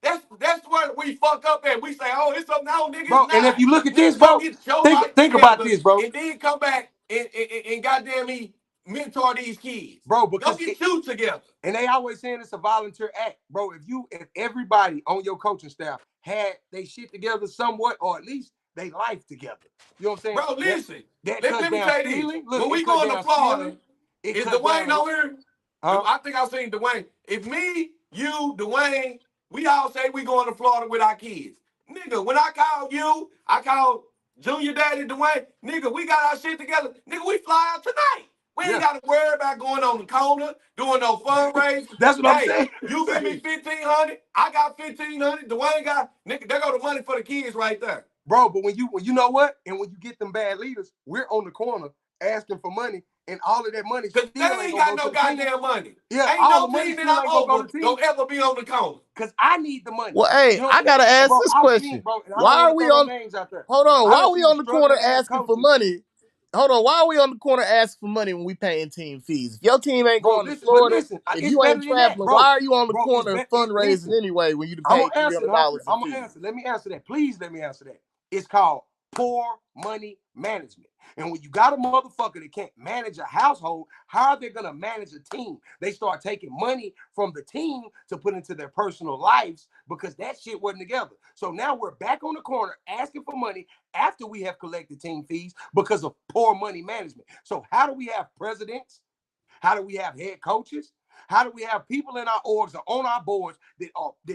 That's where we fuck up at. We say, oh, it's something. No, nigga, bro, it's not. And if you look at this, bro, get your think about this, bro. And then come back and goddamn me mentor these kids. Bro, because go get you together. And they always saying it's a volunteer act. Bro, if everybody on your coaching staff had they shit together somewhat, or at least they life together. You know what I'm saying? Bro, listen. Let me tell you this. When we going to Florida, is Dwayne on here? I think I've seen Dwayne. If me, you, Dwayne, we all say we going to Florida with our kids. Nigga, when I call you, I call Junior Daddy Dwayne, nigga, we got our shit together. Nigga, we fly out tonight. We ain't got to worry about going on the corner, doing no fundraising. That's what I'm saying. You give me $1,500, I got $1,500. Dwayne got, nigga, there go the money for the kids right there. Bro, but when you know what? And when you get them bad leaders, we're on the corner asking for money, and all of that money still ain't got no goddamn money. Yeah, ain't no team that I'm over don't ever be on the corner. Because I need the money. Well, hey, I gotta ask this question. Why are we on names out there? Hold on, why are we on the corner asking for money? Hold on, why are we on the corner asking for money when we paying team fees? If your team ain't going to Florida, if you ain't traveling, why are you on the corner fundraising anyway when you pay $300? I'm gonna answer. Let me answer that. Please let me answer that. It's called poor money management. And when you got a motherfucker that can't manage a household, how are they gonna manage a team? They start taking money from the team to put into their personal lives because that shit wasn't together. So now we're back on the corner asking for money after we have collected team fees because of poor money management. So how do we have presidents? How do we have head coaches? How do we have people in our orgs or on our boards that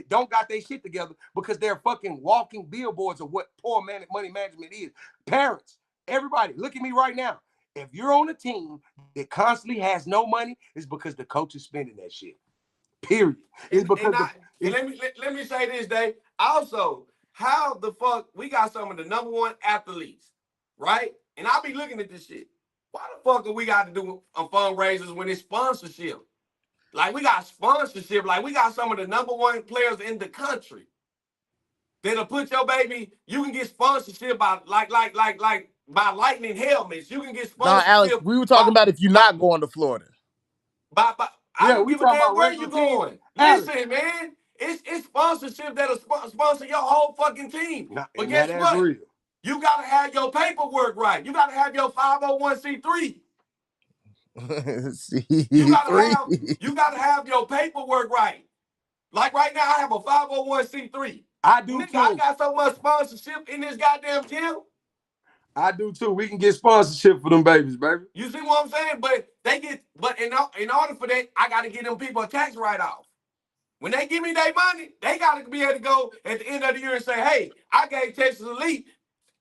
don't got their shit together because they're fucking walking billboards of what poor money management is? Parents, everybody, look at me right now. If you're on a team that constantly has no money, it's because the coach is spending that shit. Period. It's because let me say this, Dave. Also, how the fuck we got some of the #1 athletes, right? And I be looking at this shit. Why the fuck do we got to do fundraisers when it's sponsorship? Like we got sponsorship. Like we got some of the #1 players in the country that'll put your baby. You can get sponsorship by like by Lightning helmets. You can get sponsorship. No, Alex, we were talking about if you're not going to Florida. I don't give a damn where you going. Listen, man, it's sponsorship that'll sponsor your whole fucking team. But guess what? Real. You gotta have your paperwork right. You gotta have your 501c3. You gotta have your paperwork right. Like right now, I have a 501c3. I do too. I got so much sponsorship in this goddamn gym. I do too. We can get sponsorship for them babies, baby. You see what I'm saying? But in order for that, I gotta give them people a tax write-off. When they give me their money, they gotta be able to go at the end of the year and say, hey, I gave Texas Elite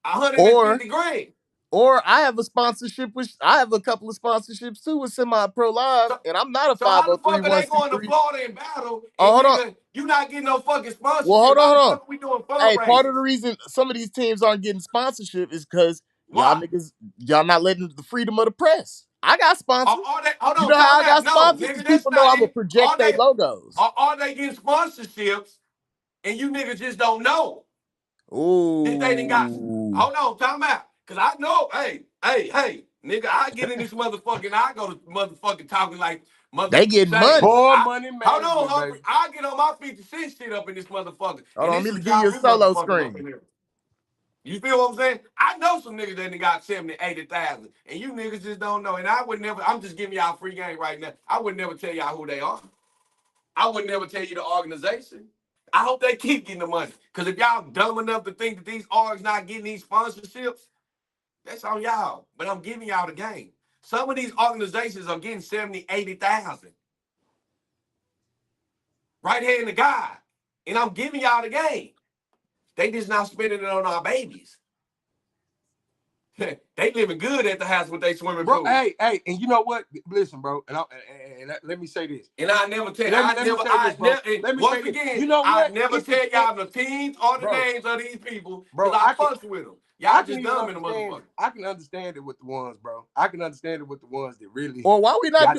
150 grand. Or I have a sponsorship I have a couple of sponsorships too with Semi-Pro Live, and I'm not a 503(c)(3). So how the fuck are they going to Florida and battle? Hold on. You not getting no fucking sponsorship. Well, hold on. We doing fundraising? Hey, part of the reason some of these teams aren't getting sponsorship is because y'all not letting the freedom of the press. I got sponsors. You know how I got sponsors? Because people know I'm going to project their logos. Are they getting sponsorships and you niggas just don't know? Ooh. If they done got, hold on, time out. Because I know, hey, nigga, I get in this motherfucking, I go to motherfucking talking like motherfucking. They getting money. More money, man. Hold on, I get on my 50 cent shit up in this motherfucker. Hold on, let me give you a solo screen. You feel what I'm saying? I know some niggas that got 70, 80,000, and you niggas just don't know. And I would never, I'm just giving y'all free game right now. I would never tell y'all who they are. I would never tell you the organization. I hope they keep getting the money. Because if y'all dumb enough to think that these orgs not getting these sponsorships, that's on y'all. But I'm giving y'all the game. Some of these organizations are getting 70, 80,000. Right here in the guide. And I'm giving y'all the game. They just not spending it on our babies. They living good at the house with their swimming bro, pool. Hey, and you know what? Listen, bro, and let me say this. And I never tell once again, you know I what? never tell y'all the teams or the names of these people because I fuss with them. Y'all just dumb in the motherfucker. I can understand it with the ones, bro. I can understand it with the ones that really. Well, why we not?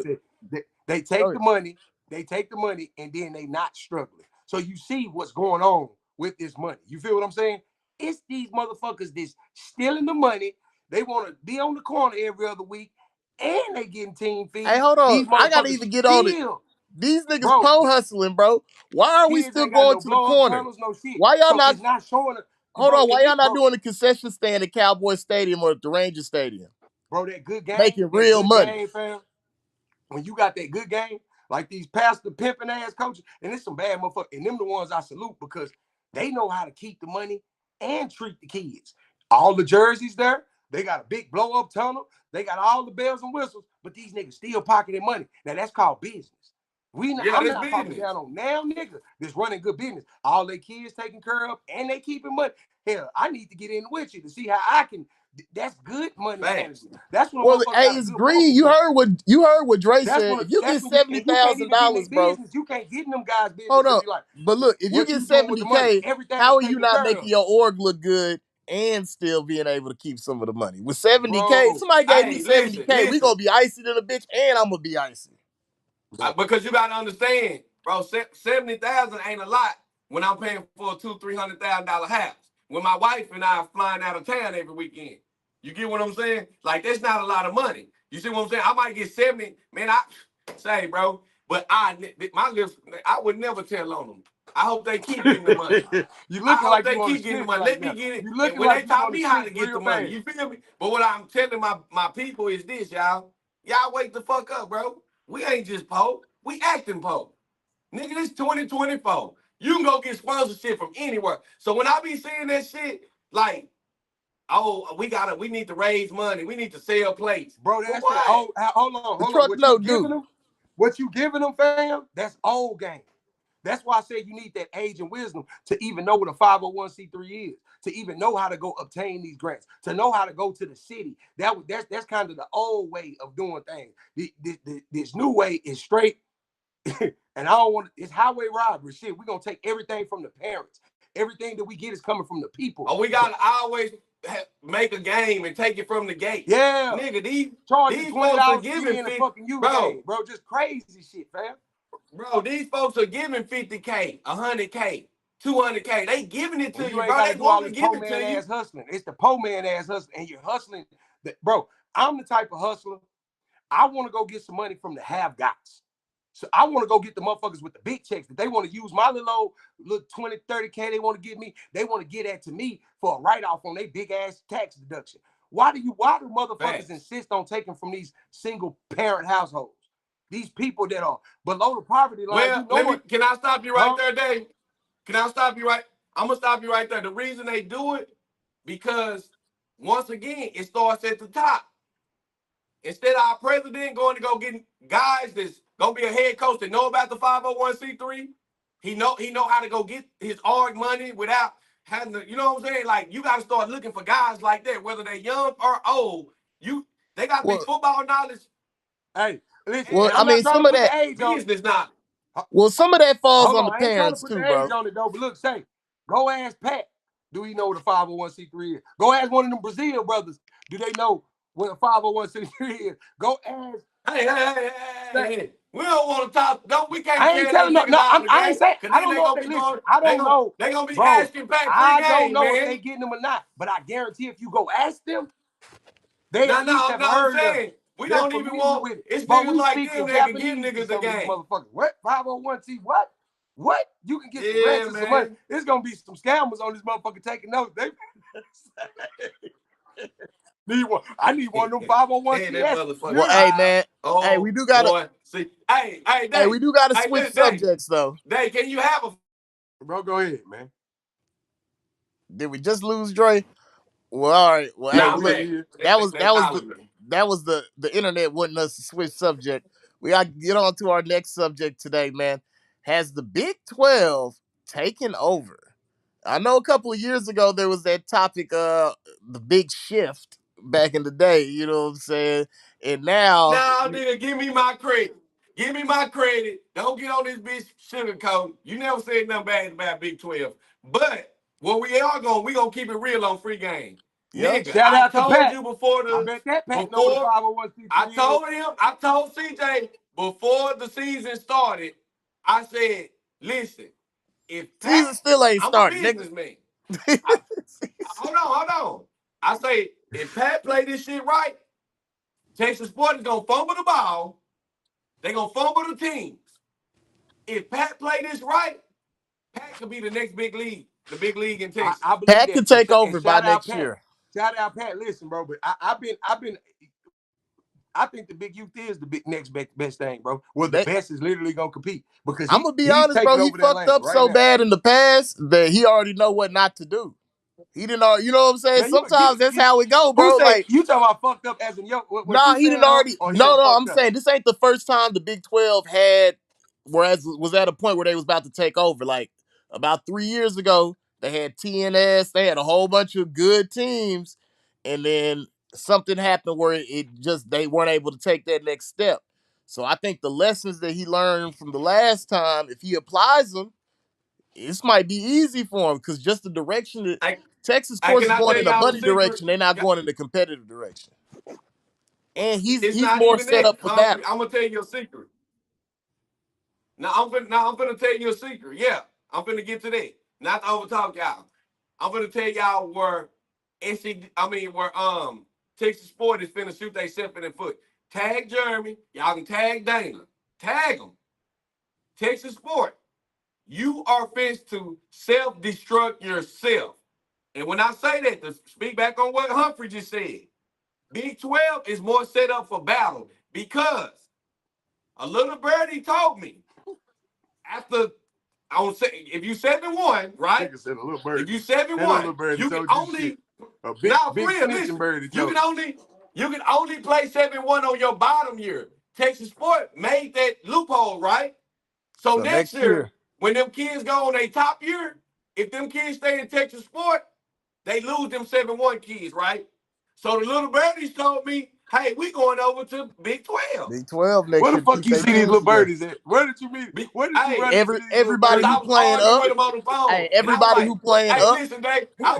They take the money. They take the money, and then they not struggling. So you see what's going on with this money. You feel what I'm saying? It's these motherfuckers that's stealing the money. They want to be on the corner every other week, and they getting team fees. Hey, hold on. I gotta even get on it. These niggas pole hustling, bro. Why are we still going to the corner? Why y'all not? Not showing it. Hold on. Why y'all not doing the concession stand at Cowboy Stadium or at the Ranger Stadium? Bro, that good game. Making real money. Game, fam. When you got that good game, like these pastor pimping ass coaches, and it's some bad motherfuckers, and them the ones I salute because they know how to keep the money and treat the kids. All the jerseys there, they got a big blow up tunnel, they got all the bells and whistles, but these niggas still pocketing money. Now that's called business. I'm not talking down on now nigga that's running good business. All their kids taken care of and they keeping money. Hell, I need to get in with you to see how I can. That's good money management. That's what. Well, hey, it's Green. You heard what Dre said. If you get $70,000, bro, you can't get in them guys business. Hold up, but look, if you get $70K, how are you not making your org look good and still being able to keep some of the money? With $70K, somebody gave me $70K. We gonna be icy than a bitch, and I'm gonna be icy. Because you gotta understand, bro, 70,000 ain't a lot when I'm paying for a $200,000-$300,000 house. When my wife and I are flying out of town every weekend. You get what I'm saying? Like, that's not a lot of money. You see what I'm saying? I might get 70, man, I say, bro, but my lips, I would never tell on them. I hope they keep getting the money. You look like they keep getting the money. Let me get it. And when they taught me how to get the money, you feel me? But what I'm telling my people is this, y'all. Y'all wake the fuck up, bro. We ain't just po. We acting po. Nigga, this 2024. You can go get sponsorship from anywhere. So when I be seeing that shit, like, oh, we need to raise money. We need to sell plates. Bro, that's hold on. What you giving them, fam? That's old game. That's why I said you need that age and wisdom to even know what a 501c3 is, to even know how to go obtain these grants, to know how to go to the city. That's kind of the old way of doing things. This new way is straight, and I don't want it's highway robbery. Shit, we're gonna take everything from the parents. Everything that we get is coming from the people. Oh, we gotta always make a game and take it from the gate. Yeah, nigga, these folks are giving bro, just crazy shit, fam. Bro, these folks are giving $50K, $100K, $200K. They giving it to you, bro. They want to give it to you. Hustling. It's the po man ass hustling, and you're hustling. Bro, I'm the type of hustler. I want to go get some money from the have-gots. So I want to go get the motherfuckers with the big checks that they want to use my little 20, 30K they want to give me. They want to get that to me for a write-off on their big ass tax deduction. Why do motherfuckers insist on taking from these single parent households? These people that are below the poverty line. Well, can I stop you right there, Dave? Can I stop you right? I'm gonna stop you right there. The reason they do it, because once again, it starts at the top. Instead of our president going to go get guys that's gonna be a head coach that know about the 501c3, he know how to go get his org money without having to, you know what I'm saying? Like, you gotta start looking for guys like that, whether they're young or old. They got big football knowledge. Hey, listen, well, I mean, some of that business not. Well, some of that falls on the parents too, bro. On it, though, but look, go ask Pat. Do he know what a 501c3 is? Go ask one of them Brazil brothers. Do they know what a 501c3 is? Go ask. Hey. We don't want to talk. No, we can't. I ain't telling them. No, I ain't saying. I don't know. I don't know. They're gonna be asking back. I don't know if they getting them or not. But I guarantee if you go ask them, they at least have heard them. We don't even want it. It's niggas like them that can give niggas the game. Motherfuckers. What? 501c what? What? You can get some grants and some money. There's gonna be some scammers on this motherfucker taking notes. I need one of them 501c. Well, hey man. Hey, we do gotta see. Hey, Dave, we do gotta switch subjects though. Dave, can you have a bro? Go ahead, man. Did we just lose Dre? Well, all right. Well, hey, look, that was the internet wanting us to switch subject. We got to get on to our next subject today, man. Has the Big 12 taken over? I know a couple of years ago there was that topic, the big shift, back in the day. You know what I'm saying? And now, nah, nigga, give me my credit. Give me my credit. Don't get on this bitch sugarcoat. You never said nothing bad about Big 12. But what we gonna keep it real on Free Game. yep. Nigga, Shout out I to told Pat. you before I bet that Pat know the 501c3 I told CJ before the season started, I said, listen, if Pat, season still ain't I'm a started, nigga. businessman. Hold on. I say, if Pat play this shit right, Texas Sports is gonna fumble the ball. They gonna fumble the teams. If Pat play this right, Pat could be the next big league, the big league in Texas. I believe Pat that. could take over by shout out next Pat. year. Shout out Pat. Listen, bro, but I think the Big Youth is the next best thing, bro. Well, the best is literally gonna compete because I'm gonna be honest, bro. He fucked up so bad in the past that he already know what not to do. He didn't know, you know what I'm saying? Man, Sometimes that's how it go, bro. Like you talking about fucked up as in nah, he didn't already. No, I'm saying this ain't the first time the Big 12 was at a point where they was about to take over. Like about 3 years ago, they had TNS, they had a whole bunch of good teams, and then something happened where they weren't able to take that next step. So I think the lessons that he learned from the last time, if he applies them, this might be easy for him because just the direction that Texas Sports is going in a money direction, they're not going in a competitive direction. And he's more set up for battle. I'm gonna tell you a secret. Now I'm gonna tell you a secret. Yeah, I'm gonna get to that. Not to overtalk y'all. I'm gonna tell y'all where Texas Sport is finna shoot themselves in the foot. Tag Jeremy. Y'all can tag Dana. Tag them. Texas Sport. You are fit to self-destruct yourself. And when I say that, to speak back on what Humphrey just said, Big 12 is more set up for battle because a little birdie told me after if you 7-1, right? Said a little birdie. If you 7-1, you can only you can only play 7-1 on your bottom year. Texas Sport made that loophole, right? So next year, when them kids go on their top year, if them kids stay in Texas Sport, they lose them 7-1 kids, right? So the little birdies told me, hey, we going over to Big 12. Big 12 next year. Where the fuck you see these little birdies at? Where did you meet? Where did you run everybody who playing up? With them on the phone. Hey, everybody who playing up. Hey, listen, Dave. I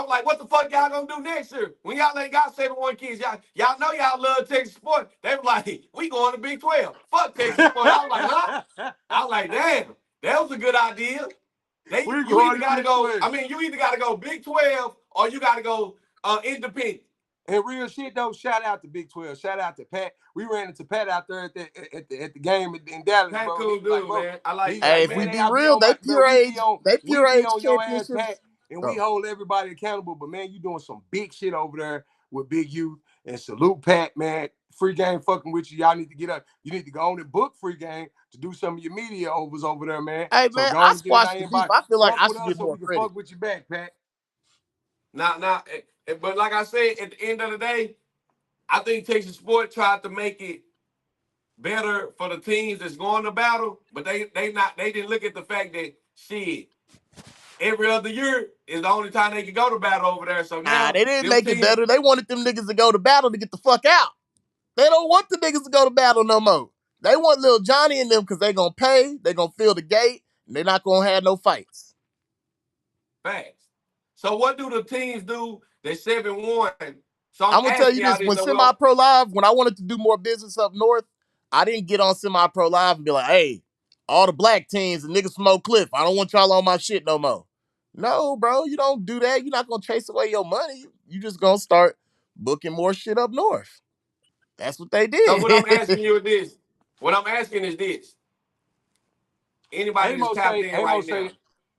was like, what the fuck y'all gonna do next year? When y'all ain't got 7-1 kids, y'all know y'all love Texas Sport. They were like, we going to Big 12. Fuck Texas Sport. I was like, huh? I was like, damn, that was a good idea. You either gotta go Big 12 or you gotta go independent. And real shit though, shout out to Big 12. Shout out to Pat. We ran into Pat out there at the game in Dallas. Pat bro. Cool dude, man. I like hey, if we be real, they pure age championships. Pat, and we hold everybody accountable. But man, you doing some big shit over there with Big Youth. And salute Pat, man. Free Game fucking with you. Y'all need to get up. You need to go on and book Free Game to do some of your media overs over there, man. Hey, man, I squashed the beef. I feel like I should get more credit. Fuck with your back, Pat. But like I said, at the end of the day, I think Texas Sport tried to make it better for the teams that's going to battle, but they didn't look at the fact that shit, every other year is the only time they can go to battle over there. So now they didn't make it better. They wanted them niggas to go to battle to get the fuck out. They don't want the niggas to go to battle no more. They want Lil Johnny and them because they gonna pay, they gonna fill the gate, and they're not gonna have no fights. Facts. So what do the teams do? They 7-1. So I'm gonna tell you this: when Semi-Pro Live, when I wanted to do more business up north, I didn't get on Semi-Pro Live and be like, "Hey, all the black teams and niggas from Oak Cliff, I don't want y'all on my shit no more." No, bro, you don't do that. You're not gonna chase away your money. You just gonna start booking more shit up north. That's what they did. So what I'm asking you is this. What I'm asking is this. Anybody that's tapped in right now.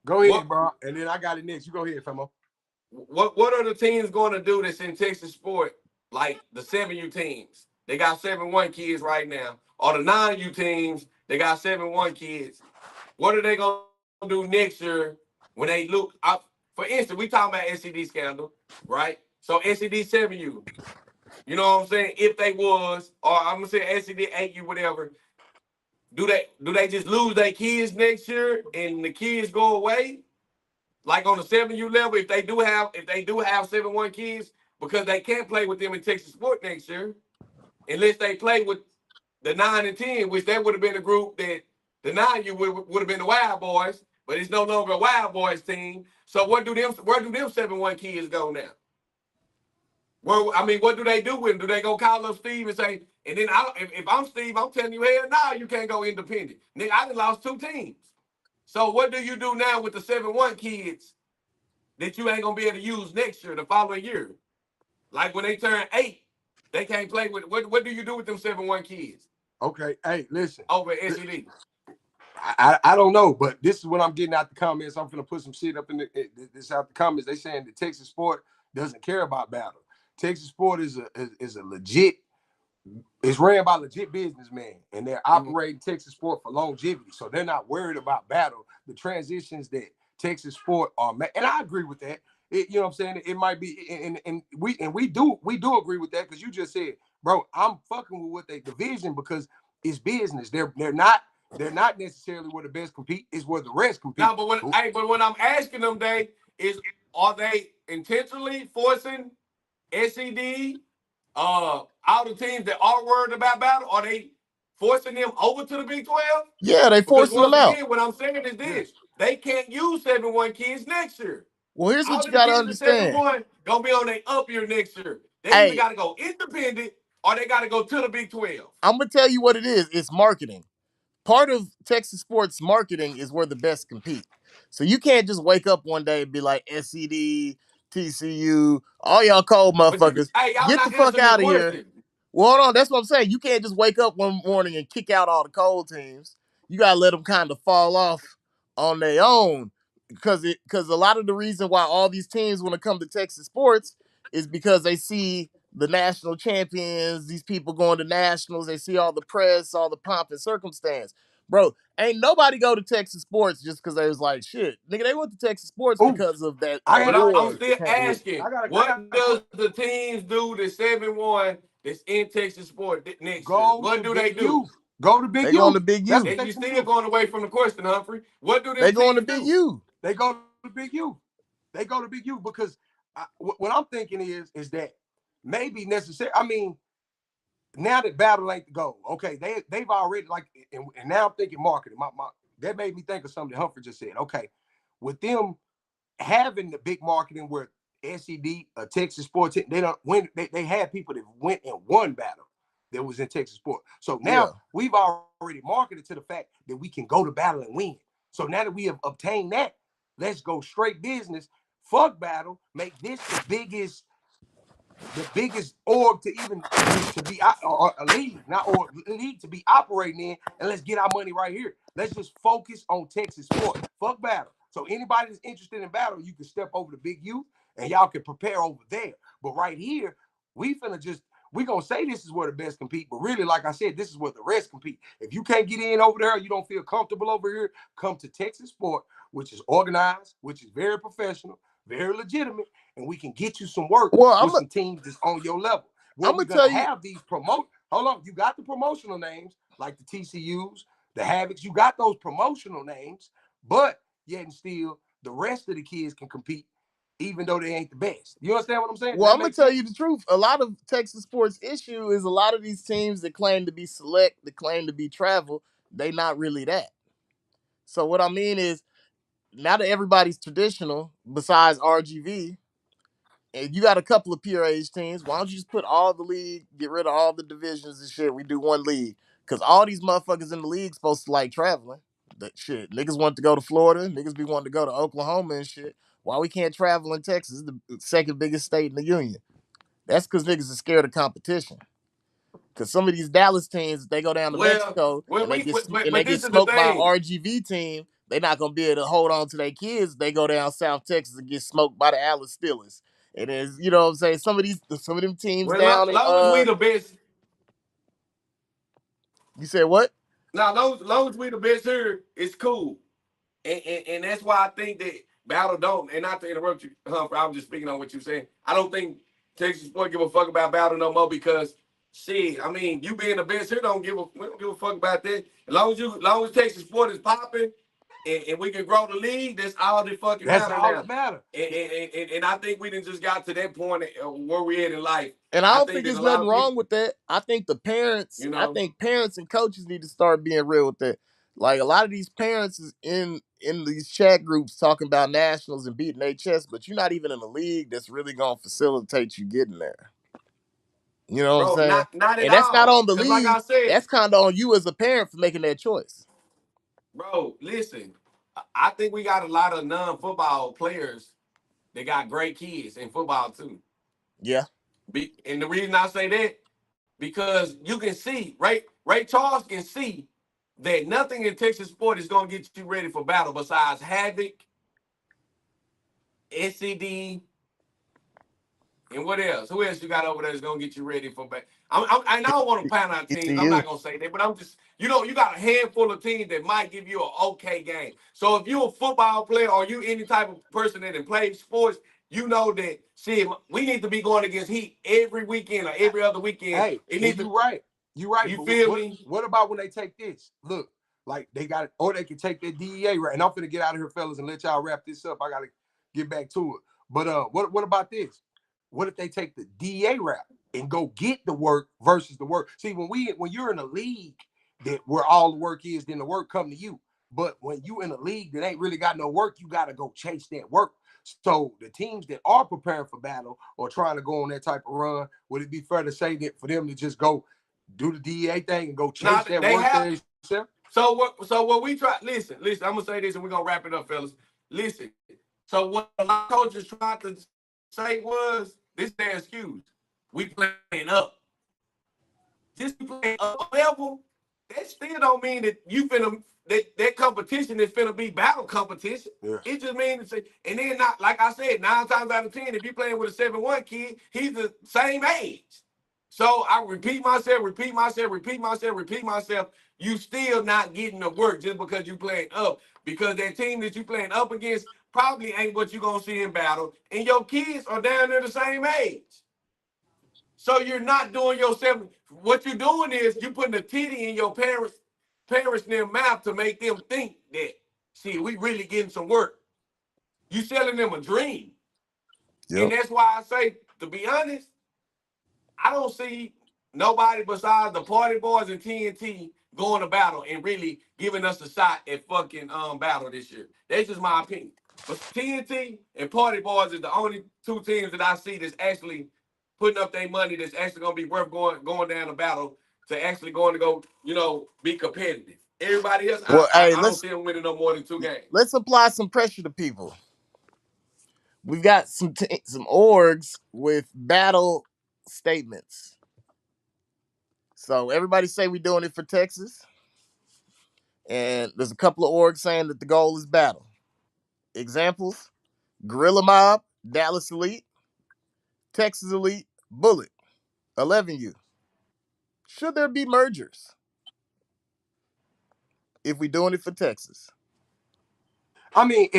Go ahead, bro. And then I got it next. You go ahead, Famo. What are the teams going to do that's in Texas Sport, like the 7U teams? They got 7-1 kids right now. Or the 9U teams, they got 7-1 kids. What are they going to do next year when they look up? For instance, we talking about SCD scandal, right? So SCD 7U, you know what I'm saying? If they was, or I'm going to say SCD 8U, whatever, do they just lose their kids next year and the kids go away? Like on the 7U level, if they do have 7-1 kids, because they can't play with them in Texas Sport next year unless they play with the 9 and 10, which that would have been a group that the 9U would have been the Wild Boys, but it's no longer a Wild Boys team. So where do them 7-1 kids go now? Well, I mean, what do they do with them? Do they go call up Steve and say, and then if I'm Steve, I'm telling you, hell no, you can't go independent. Nigga, I done lost 2 teams. So what do you do now with the 7-1 kids that you ain't gonna be able to use next year, the following year? Like when they turn 8, they can't play with. What do you do with them 7-1 kids? Okay, hey, listen. Over at SED. I don't know, but this is what I'm getting out the comments. I'm gonna put some shit up in this out the comments. They saying the Texas Sport doesn't care about battle. Texas Sport is a legit. It's ran by legit businessmen, and they're operating Texas Sport for longevity, so they're not worried about battle. The transitions that Texas Sport are, and I agree with that. You know what I'm saying? It might be, and we do agree with that because you just said, bro, I'm fucking with what they division because it's business. They're not necessarily where the best compete. Is where the rest compete. No, but when I'm asking them, are they intentionally forcing SED? All the teams that are worried about battle, are they forcing them over to the Big 12? Yeah, they forcing them out. Again, what I'm saying is this: they can't use 7-1 kids next year. Well, here's what you gotta understand: 7-1 gonna be on their up year next year. They either gotta go independent or they gotta go to the Big 12. I'm gonna tell you what it is. It's marketing. Part of Texas sports marketing is where the best compete. So you can't just wake up one day and be like SED, TCU, all y'all cold motherfuckers. Get the fuck out of here. Well, hold on. That's what I'm saying. You can't just wake up one morning and kick out all the cold teams. You gotta let them kind of fall off on their own. Because a lot of the reason why all these teams want to come to Texas sports is because they see the national champions, these people going to nationals, they see all the press, all the pomp and circumstance. Bro, ain't nobody go to Texas sports just because they was like, shit. Nigga, they went to Texas sports because of that. I'm still asking, what does the teams do to 7-1 that's in Texas sport next year? What do they do? Go to Big U. They going to Big U. You still going away from the question, Humphrey. What do they going to Big U? They go to Big U. They go to Big U because what I'm thinking is that maybe necessary. I mean, now that battle ain't the goal. Okay, they've already and now I'm thinking marketing. That made me think of something that Humphrey just said. Okay, with them having the big marketing where SED, Texas Sports, they don't win. They had people that went and won battle that was in Texas Sport. So now we've already marketed to the fact that we can go to battle and win. So now that we have obtained that, let's go straight business. Fuck battle. Make this the biggest org to even to be a league, league to be operating in, and let's get our money right here. Let's just focus on Texas sport. Fuck battle. So anybody that's interested in battle, you can step over to Big U and y'all can prepare over there. But right here, we gonna say this is where the best compete, but really, like I said, this is where the rest compete. If you can't get in over there, you don't feel comfortable over here, come to Texas Sport, which is organized, which is very professional, very legitimate, and we can get you some work with some teams that's on your level. I'm gonna tell you, have these hold on, you got the promotional names like the TCUs, the Havocs, you got those promotional names, but yet and still the rest of the kids can compete even though they ain't the best. You understand what I'm saying? Well, I'm going to tell you the truth. A lot of Texas sports issue is a lot of these teams that claim to be select, that claim to be travel, they not really that. So what I mean is, now that everybody's traditional, besides RGV, and you got a couple of pure age teams, why don't you just put all the league, get rid of all the divisions and shit, we do one league. Because all these motherfuckers in the league supposed to like traveling. That shit. Niggas want to go to Florida, niggas be wanting to go to Oklahoma and shit. Why we can't travel in Texas? It's the second biggest state in the union. That's because niggas are scared of competition. Because some of these Dallas teams, they go down to Mexico and they get smoked by an RGV team, they're not going to be able to hold on to their kids. They go down South Texas and get smoked by the Alice Steelers. It is, you know what I'm saying? Some of them teams down long as we the best. You said what? Now, long as we the best here, it's cool. And that's why I think that battle don't, and not to interrupt you, Humphrey, I'm just speaking on what you're saying. I don't think Texas Sport give a fuck about battle no more because, shit, I mean, you being the best here we don't give a fuck about that. As long as Texas Sport is popping and we can grow the league, that's all that fucking matter now. That's all that matter. And I think we done just got to that point where we're at in life. And I don't think there's nothing wrong with that. I think the parents, I think parents and coaches need to start being real with that. Like a lot of these parents is in these chat groups talking about nationals and beating their chest, but you're not even in a league that's really gonna facilitate you getting there. You know what I'm saying? Not at and that's all. Not on the league. Like I said, that's kind of on you as a parent for making that choice. Bro, listen, I think we got a lot of non-football players that got great kids in football too. Yeah. And the reason I say that, because you can see, Ray Charles can see that nothing in Texas sport is going to get you ready for battle besides Havoc, SCD, and what else? Who else you got over there that's going to get you ready for battle? I don't want to pound out teams. I'm not going to say that, but I'm just, you got a handful of teams that might give you an okay game. So if you're a football player or you any type of person that plays sports, you know that, we need to be going against Heat every weekend or every other weekend. Hey, you're right. You're right. You feel me? What about when they take this? Look, like they got it, or they can take their DEA right. And I'm finna get out of here, fellas, and let y'all wrap this up. I gotta get back to it. But what about this? What if they take the DEA route and go get the work versus the work? See, when you're in a league that where all the work is, then the work come to you. But when you in a league that ain't really got no work, you gotta go chase that work. So the teams that are preparing for battle or trying to go on that type of run, would it be fair to say that for them to just go do the DEA thing and go chase that work themselves? So what we try, listen, I'm gonna say this and we're gonna wrap it up, fellas. Listen. So what a lot of coaches tried to say was this their excuse. We playing up. Just playing up level, that still don't mean that you finna that competition is finna be battle competition. Yeah. It just means and then not like I said, 9 times out of 10, if you're playing with a 7-1 kid, he's the same age. So I repeat myself. You still not getting the work just because you playing up. Because that team that you playing up against probably ain't what you gonna see in battle. And your kids are down there the same age. So you're not doing yourself. What you're doing is you putting a titty in your parents in their mouth to make them think that, we really getting some work. You selling them a dream. Yep. And that's why I say, to be honest, I don't see nobody besides the Party Boys and TNT going to battle and really giving us a shot at fucking battle this year. That's just my opinion. But TNT and Party Boys is the only 2 teams that I see that's actually putting up their money that's actually going to be worth going down to battle to actually going to go, be competitive. Everybody else, I don't see them winning no more than 2 games. Let's apply some pressure to people. We've got some orgs with battle statements. So everybody say we're doing it for Texas. And there's a couple of orgs saying that the goal is battle. Examples: Gorilla Mob, Dallas Elite, Texas Elite, Bullet, 11U. Should there be mergers if we're doing it for Texas? I mean,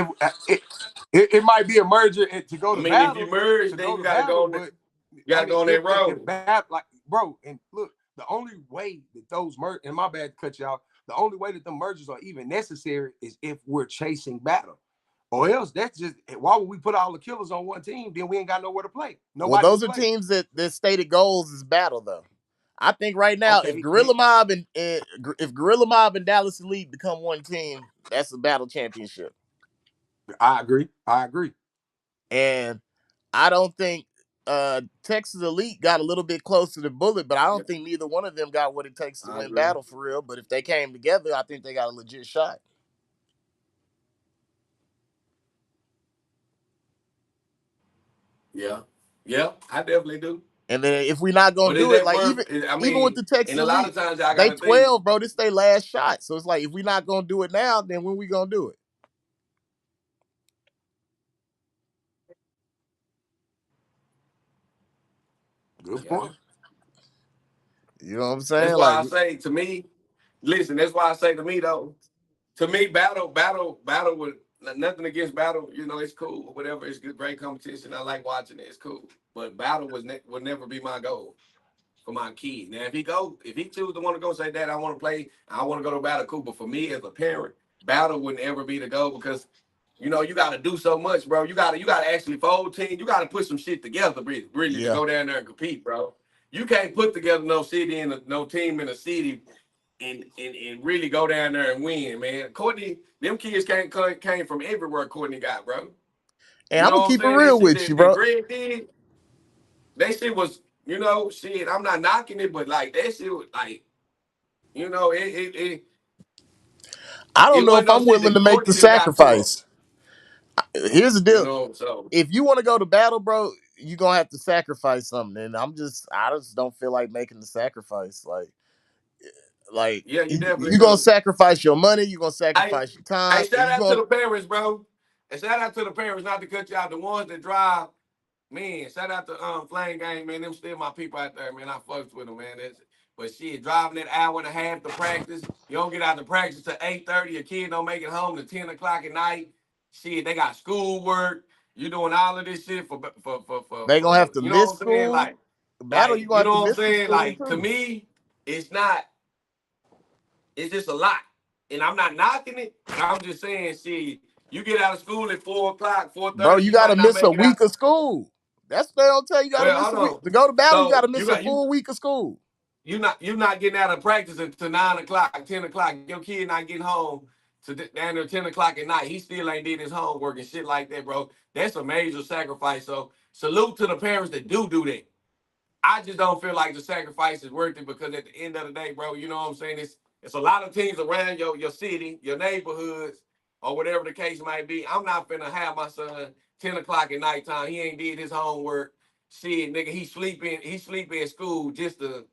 it might be a merger to go to battle. If you merge, then you gotta go. You gotta go on that road. Like, bro, and look, the only way that those merge, and my bad to cut you off, the only way that the mergers are even necessary is if we're chasing battle. Or else that's just, why would we put all the killers on one team? Then we ain't got nowhere to play. Well, those are teams that stated goals is battle, though. I think right now, if Gorilla Mob and Dallas Elite become one team, that's a battle championship. I agree. And I don't think Texas Elite got a little bit closer to Bullet, but I don't think neither one of them got what it takes to win battle for real. But if they came together, I think they got a legit shot. Yeah, I definitely do. And then if we're not gonna do it, like even with the Texas Elite, a lot of times they 12, bro. This their last shot. So it's like if we're not gonna do it now, then when we gonna do it? Good point. You know what I'm saying? That's why I say to me, listen, that's why I say to me though, to me, battle with nothing against battle, it's cool or whatever. It's good, great competition. I like watching it. It's cool. But battle would never be my goal for my kid. Now, if he chooses to want to go say, Dad, I want to play, I want to go to battle, cool. But for me as a parent, Battle wouldn't ever be the goal because you got to do so much, bro. You got to actually fold team. You got to put some shit together, really, to go down there and compete, bro. You can't put together no team in a city and really go down there and win, man. Courtney, them kids came from everywhere. Courtney got, bro. And I'm gonna keep it real with you, That bro. Greg did, that shit was, shit. I'm not knocking it, but like that shit was like, it I don't know wasn't if no I'm shit willing that to make the Courtney done got to him. sacrifice. Here's the deal. So if you want to go to battle, bro, you're gonna have to sacrifice something. And I just don't feel like making the sacrifice. Like yeah, you definitely you're gonna do. sacrifice your money, you're gonna sacrifice your time, Hey, and shout out to the parents, bro. And shout out to the parents, not to cut you out. The ones that drive, man. Shout out to Flame Gang, man. Them still my people out there, man. I fucks with them, man. But shit, driving that hour and a half to practice, you don't get out to practice till 8:30. Your kid don't make it home till 10 o'clock at night. Shit, they got schoolwork. You doing all of this shit for they gonna have to you know miss what I'm saying? school. Battle, you gonna You have know to what I'm miss some saying? school Like, to too. me, it's just a lot. And I'm not knocking it, but I'm just saying, see, you get out of school at 4 o'clock, 4:30. Bro, you gotta miss a week of school. That's what they don't tell you. You gotta miss a week. To go to battle, you gotta miss a full week of school. You're not getting out of practice until 9 o'clock, 10 o'clock. Your kid not getting home to down there 10 o'clock at night. He still ain't did his homework and shit like that, bro. That's a major sacrifice. So salute to the parents that do that. I just don't feel like the sacrifice is worth it because at the end of the day, bro, you know what I'm saying? It's a lot of teams around your city, your neighborhoods, or whatever the case might be. I'm not finna have my son 10 o'clock at nighttime. He ain't did his homework. Shit, nigga, he sleeping at school just to,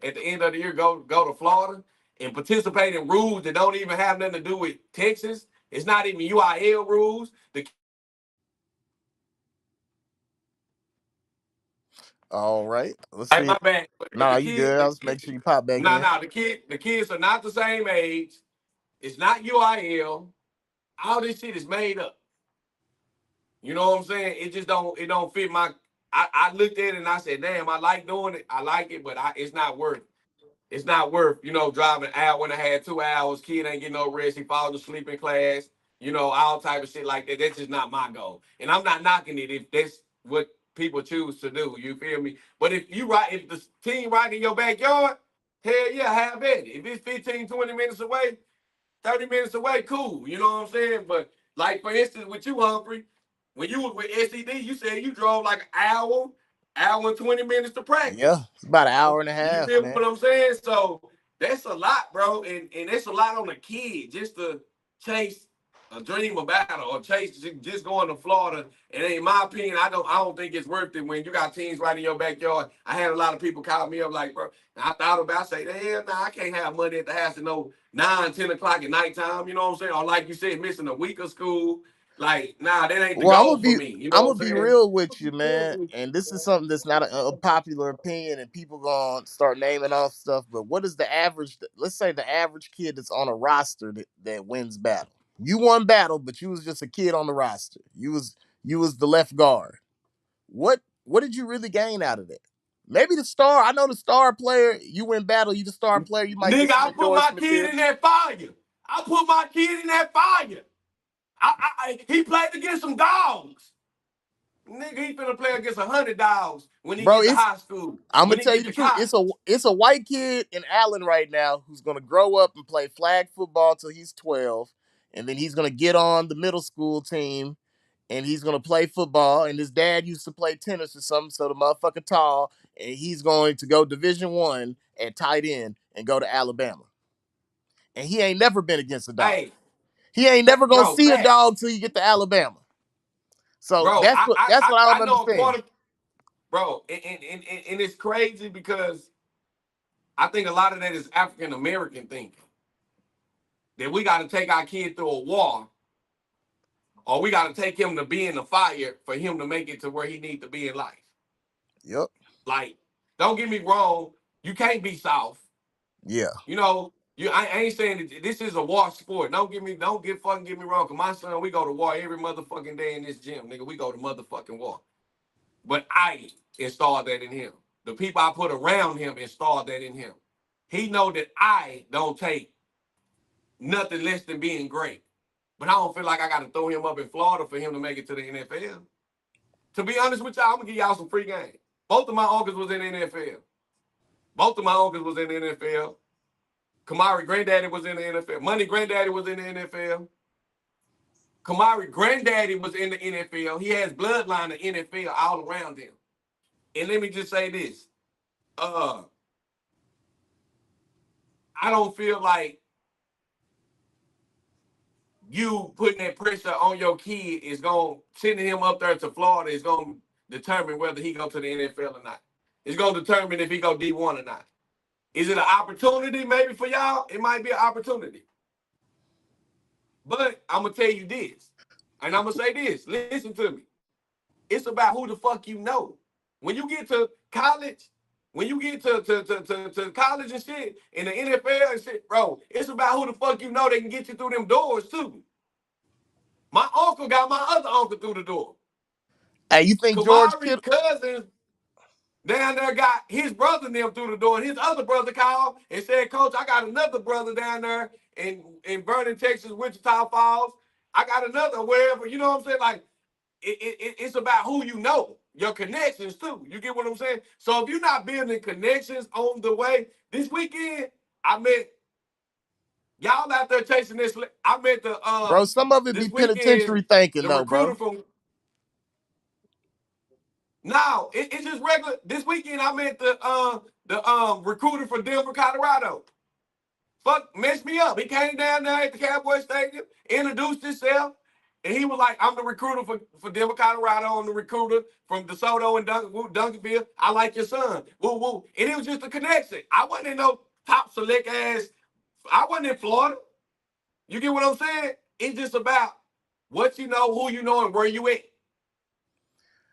at the end of the year, go to Florida and participate in rules that don't even have nothing to do with Texas. It's not even UIL rules. All right. Let's see. My bad. Nah, you good. I'll just make sure you pop back in. The kids are not the same age. It's not UIL. All this shit is made up. You know what I'm saying? It don't fit my. I looked at it and I said, damn, I like doing it. I like it, but it's not worth. It's not worth, driving an hour and a half, 2 hours. Kid ain't getting no rest. He falls asleep in class. All type of shit like that. That's just not my goal. And I'm not knocking it if that's what people choose to do. You feel me? But if the team right in your backyard, hell yeah, have at it. If it's 15, 20 minutes away, 30 minutes away, cool. You know what I'm saying? But like for instance, with you, Humphrey, when you was with SED, you said you drove like an hour and 20 minutes to practice. Yeah, it's about an hour and a half. You feel what I'm saying? So that's a lot, bro. And that's a lot on a kid just to chase a dream of battle or chase just going to Florida. And in my opinion, I don't think it's worth it when you got teams right in your backyard. I had a lot of people call me up like, bro, I thought about saying, hell nah, I can't have money at the house at 9, 10 o'clock at nighttime. You know what I'm saying? Or like you said, missing a week of school. Like, nah, that ain't the goal for me. You know I'm gonna be real with you, man. And this is something that's not a popular opinion, and people gonna start naming off stuff. But what is the average? Let's say the average kid that's on a roster that wins battle. You won battle, but you was just a kid on the roster. You was the left guard. What did you really gain out of that? Maybe the star. I know the star player. You win battle. You the star player. You might get some I put my kid in that fire. He played against some dogs. Nigga, he finna play against 100 dogs when he gets to high school. I'm gonna tell you the truth. It's a white kid in Allen right now who's gonna grow up and play flag football till he's 12, and then he's gonna get on the middle school team, and he's gonna play football. And his dad used to play tennis or something, so the motherfucker tall, and he's going to go Division I at tight end and go to Alabama. And he ain't never been against a dog. He ain't never gonna see a dog till you get to Alabama. So that's what I don't understand. Bro, and it's crazy because I think a lot of that is African American thinking. That we got to take our kid through a war, or we got to take him to be in the fire for him to make it to where he needs to be in life. Yep. Like, don't get me wrong, you can't be soft. Yeah. I ain't saying that this is a war sport. Don't get me wrong. Cause my son, we go to war every motherfucking day in this gym, nigga. We go to motherfucking war. But I installed that in him. The people I put around him installed that in him. He know that I don't take nothing less than being great. But I don't feel like I got to throw him up in Florida for him to make it to the NFL. To be honest with y'all, I'm going to give y'all some free game. Both of my uncles was in the NFL. Kamari granddaddy was in the NFL. Money granddaddy was in the NFL. Kamari granddaddy was in the NFL. He has bloodline in the NFL all around him. And let me just say this. I don't feel like you putting that pressure on your kid is going to sending him up there to Florida is going to determine whether he go to the NFL or not. It's going to determine if he go D1 or not. Is it an opportunity maybe for y'all? It might be an opportunity. But I'm going to tell you this, and I'm going to say this. Listen to me. It's about who the fuck you know. When you get to college, when you get to college and shit, in the NFL and shit, bro, it's about who the fuck you know that can get you through them doors, too. My uncle got my other uncle through the door. Hey, you think George Kittle? Cousins down there got his brother and them through the door, and his other brother called and said, Coach, I got another brother down there in Vernon, Texas, Wichita Falls. I got another wherever, you know what I'm saying? Like, it's about who you know, your connections too. You get what I'm saying? So if you're not building connections on the way, this weekend, I met y'all out there chasing this. I met the bro, some of it be penitentiary thinking though, bro. No, it's just regular. This weekend I met the recruiter for Denver, Colorado. Fuck, messed me up. He came down there at the Cowboy Stadium, introduced himself, and he was like, I'm the recruiter for Denver, Colorado. I'm the recruiter from DeSoto and Duncanville. I like your son. Woo, woo. And it was just a connection. I wasn't in no top select ass. I wasn't in Florida. You get what I'm saying? It's just about what you know, who you know, and where you at.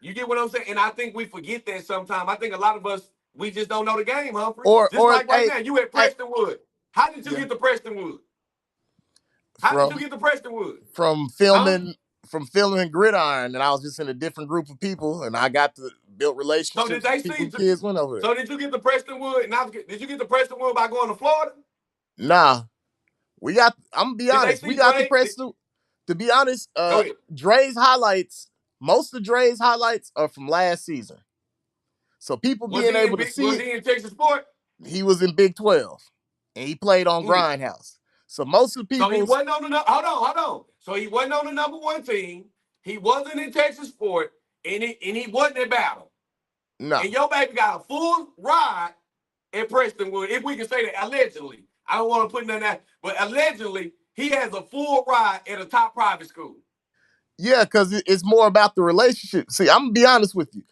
You get what I'm saying? And I think we forget that sometimes. I think a lot of us, we just don't know the game, Humphrey. Just like right now, you at Prestonwood. How did you get to Prestonwood? How did you get to Prestonwood? From filming Gridiron, and I was just in a different group of people, and I got to build relationships. So did they see kids went over there. So did you get to Prestonwood? Did you get to Prestonwood by going to Florida? Nah. I'm gonna be honest. We got to Preston. To be honest, Dre's highlights, most of Dre's highlights are from last season. So people being able to see was he in Texas Sport? He was in Big 12. And he played on Grindhouse. So most of the people. So he wasn't on the hold on. So he wasn't on the number one team. He wasn't in Texas Sport, and he wasn't in battle. No. And your baby got a full ride at Prestonwood, if we can say that allegedly. I don't want to put none of that, but allegedly he has a full ride at a top private school. Yeah, because it's more about the relationship. See, I'm gonna be honest with you.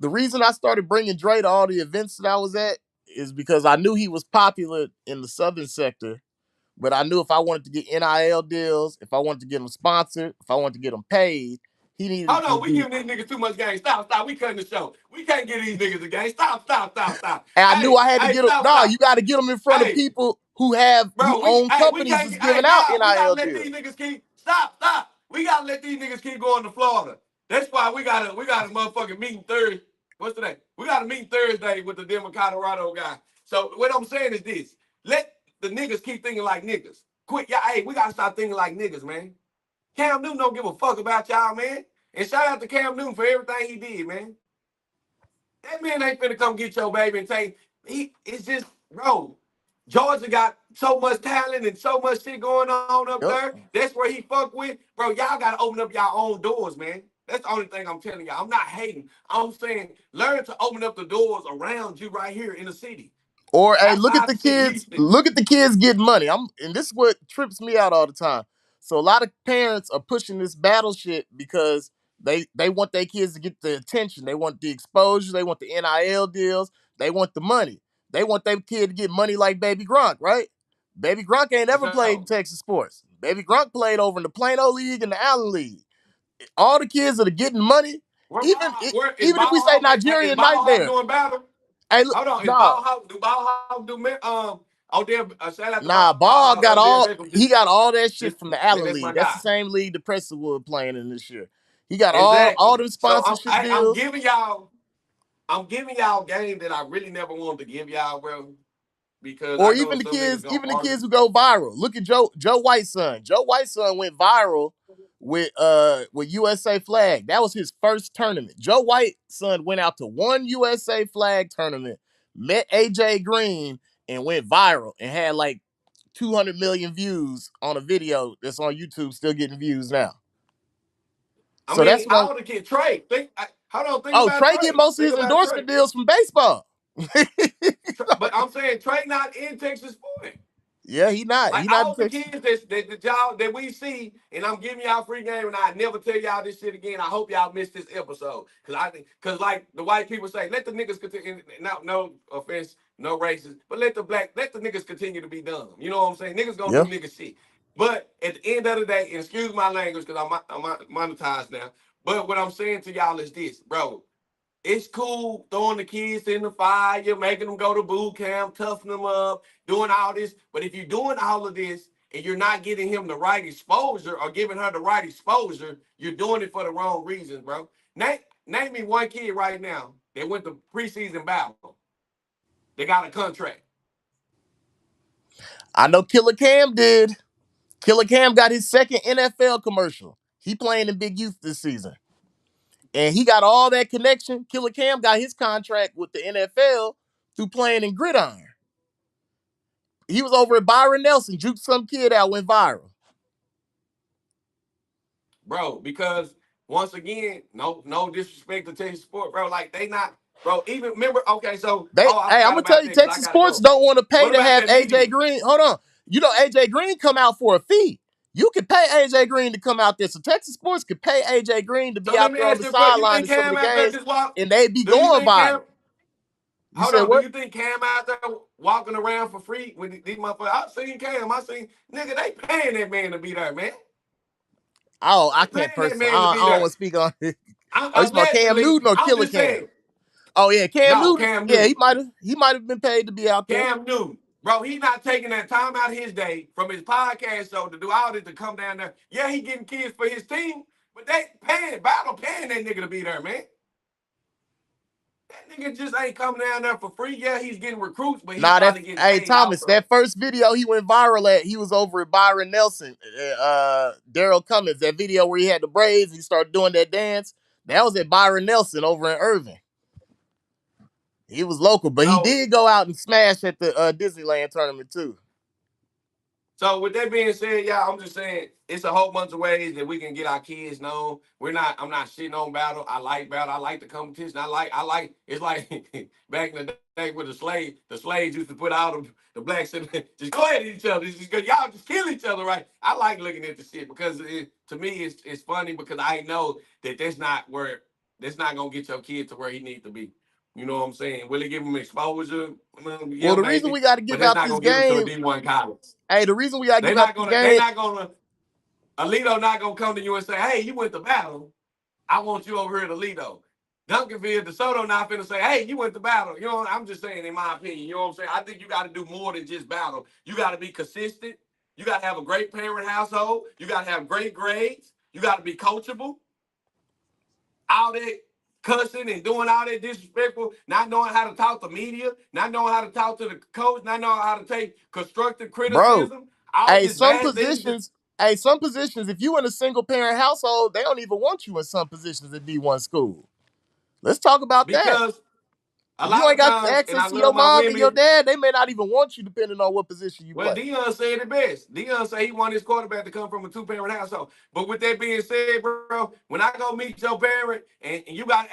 The reason I started bringing Dre to all the events that I was at is because I knew he was popular in the southern sector, but I knew if I wanted to get NIL deals, if I wanted to get him sponsored, if I wanted to get him paid, he needed. Hold on, we giving these niggas too much game. Stop. We cutting the show. We can't give these niggas a game. Stop. And I knew I had to get them. No, you got to get them in front of people who have who own companies that's giving out NIL deals. Stop. We gotta let these niggas keep going to Florida. That's why we got a motherfucking meeting Thursday. What's today? We got a meeting Thursday with the Denver, Colorado guy. So what I'm saying is this: let the niggas keep thinking like niggas. Quit, y'all. We gotta stop thinking like niggas, man. Cam Newton don't give a fuck about y'all, man. And shout out to Cam Newton for everything he did, man. That man ain't finna come get your baby and say, it's just, bro, Georgia got so much talent and so much shit going on up there. That's where he fuck with. Bro, y'all gotta open up y'all own doors, man. That's the only thing I'm telling y'all. I'm not hating. I'm saying learn to open up the doors around you right here in the city. Or hey, look at the kids. Look at the kids getting money. And this is what trips me out all the time. So a lot of parents are pushing this battle shit because they want their kids to get the attention. They want the exposure. They want the NIL deals. They want the money. They want their kid to get money like Baby Gronk, right? Baby Gronk ain't ever played in Texas sports. Baby Gronk played over in the Plano League and the Allen League. All the kids that are getting money, even if we say Nigerian Nightmare. Hey, look, hold on. Do Ballhawk do shout out to Ball got all he got all that shit from the Allen League. That's the same league the Prestonwood playing in this year. He got all them sponsorship deals. I'm giving y'all game that I really never wanted to give y'all, bro. because Or I know even the some niggas kids, gonna argue. who go viral. Look at Joe White's son. Joe White's son went viral with USA Flag. That was his first tournament. Joe White's son went out to one USA Flag tournament, met AJ Green, and went viral and had like 200 million views on a video that's on YouTube, still getting views now. I So mean, that's what all the kids. Trey, think about Trey get most of Think his about endorsement Trey. deals from baseball. But I'm saying Trey not in Texas Sports. Yeah, he not. Like He not in all the Texas. kids that we see, and I'm giving y'all free game, and I never tell y'all this shit again. I hope y'all missed this episode, cause like the white people say, let the niggas continue. No offense, no racist, but let the niggas continue to be dumb. You know what I'm saying? Niggas gonna do nigga shit. But at the end of the day, and excuse my language, cause I'm monetized now. But what I'm saying to y'all is this, bro. It's cool throwing the kids in the fire, making them go to boot camp, toughening them up, doing all this. But if you're doing all of this and you're not getting him the right exposure or giving her the right exposure, you're doing it for the wrong reasons, bro. Name me one kid right now that went to preseason battle. They got a contract. I know Killer Cam did. Killer Cam got his second NFL commercial. He playing in Big Youth this season. And he got all that connection. Killer Cam got his contract with the NFL through playing in Gridiron. He was over at Byron Nelson, juked some kid out, went viral. Bro, because once again, no disrespect to Texas Sport, bro. Like they not, bro. Even remember, okay, so I'm gonna tell you, Texas Sports don't want to pay to have AJ Green. Hold on, you know AJ Green come out for a fee. You can pay AJ Green to come out there. So Texas Sports could pay AJ Green to be out there on the sideline in some of the games, and they'd be going viral. Hold on, do you think Cam out there walking around for free with these motherfuckers? I've seen Cam. Nigga, they paying that man to be there, man. Oh, I can't personally. I don't want to speak on it. Oh, you about Cam Newton or Killer Cam? Oh yeah, Cam Newton. Cam Newton. Yeah, he might have been paid to be out there. Cam Newton. Bro, he not taking that time out of his day from his podcast show to do all this to come down there. Yeah, he getting kids for his team, but they paying that nigga to be there, man. That nigga just ain't coming down there for free. Yeah, he's getting recruits, but he's probably getting paid. Hey, Thomas, that first video he went viral at, he was over at Byron Nelson, Daryl Cummins. That video where he had the braids, he started doing that dance. That was at Byron Nelson over in Irving. He was local, but he did go out and smash at the Disneyland tournament too. So with that being said, y'all, I'm just saying it's a whole bunch of ways that we can get our kids known. I'm not shitting on battle. I like battle. I like the competition. I like it's like back in the day with the slaves used to put out the blacks and just go at each other. Y'all just kill each other, right? I like looking at the shit because to me it's funny because I know that that's not gonna get your kid to where he needs to be. You know what I'm saying? Will it give him exposure? Yeah, the reason we got to give out this game. Give him to a D1 college. Hey, the reason we got to give out this game. They're not gonna. Alito not gonna come to you and say, "Hey, you went to battle. I want you over here at Alito." Duncanville, DeSoto not finna say, "Hey, you went to battle." You know, I'm just saying, in my opinion. You know what I'm saying? I think you got to do more than just battle. You got to be consistent. You got to have a great parent household. You got to have great grades. You got to be coachable. All that cussing and doing all that disrespectful, not knowing how to talk to media, not knowing how to talk to the coach, not knowing how to take constructive criticism. Bro, some positions, if you in a single parent household, they don't even want you in some positions at D1 school. Let's talk about that. If you ain't got access to your mom and your dad, they may not even want you depending on what position you play. Well, Deion said it best. Deion said he wanted his quarterback to come from a two-parent household. But with that being said, bro, when I go meet your parent and you got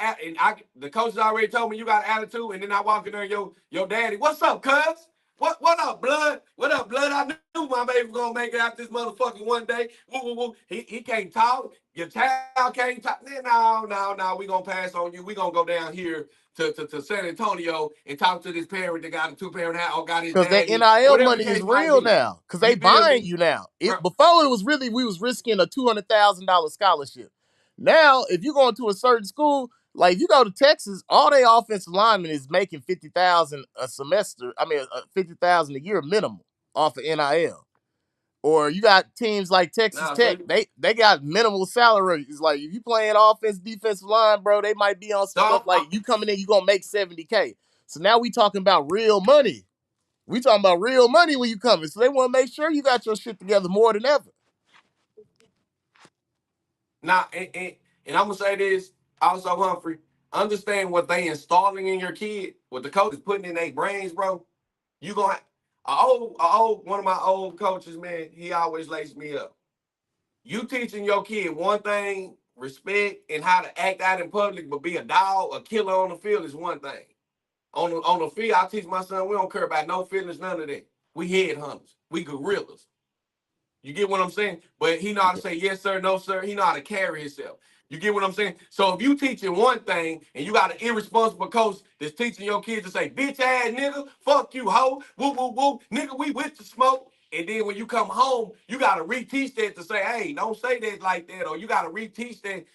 the coaches already told me you got attitude, and then I walk in there, your daddy, what's up, cuz? What up, blood? What up, blood? I knew my baby was gonna make it out this motherfucker one day. Woo, woo, woo. He can't talk. Your child can't talk. No. We gonna pass on you. We gonna go down here to San Antonio and talk to this parent that got a two-parent house or got his daddy. Because that NIL money is real now. Because they buying you now. Before it was really, we was risking a $200,000 scholarship. Now, if you go into a certain school, like if you go to Texas, all their offensive linemen is making $50,000 a semester. I mean, $50,000 a year minimum off of NIL. Or you got teams like Texas Tech, they got minimal salaries. Like if you playing offense, defensive line, bro, they might be on some stuff like you coming in, you gonna make $70K. So now we talking about real money. We talking about real money when you coming. So they want to make sure you got your shit together more than ever. Now, and I'm going to say this also, Humphrey. Understand what they installing in your kid, what the coach is putting in their brains, bro. You going to, one of my old coaches, man, he always lays me up. You teaching your kid one thing, respect and how to act out in public, but be a dog, a killer on the field is one thing. On the field, I teach my son, we don't care about no feelings, none of that. We headhunters. We gorillas. You get what I'm saying? But he know how to say yes, sir, no, sir. He know how to carry himself. You get what I'm saying? So if you teaching one thing and you got an irresponsible coach that's teaching your kids to say, bitch ass nigga, fuck you, hoe, woo, woo, woo, nigga, we with the smoke. And then when you come home, you got to reteach that to say, hey, don't say that like that. Or you got to reteach that,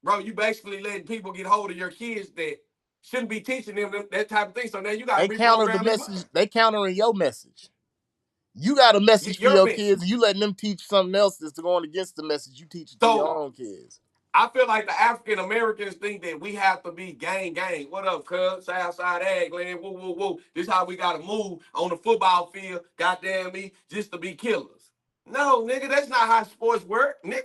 bro, you basically letting people get hold of your kids that shouldn't be teaching them that type of thing. So now you got to counter the message. They countering your message. You got a message for your kids, and you letting them teach something else that's going against the message you teach to your own kids. I feel like the African Americans think that we have to be gang. What up, cuz? Southside Ag Land, woo, woo, woo. This how we gotta move on the football field, goddamn me, just to be killers. No, nigga, that's not how sports work, nigga.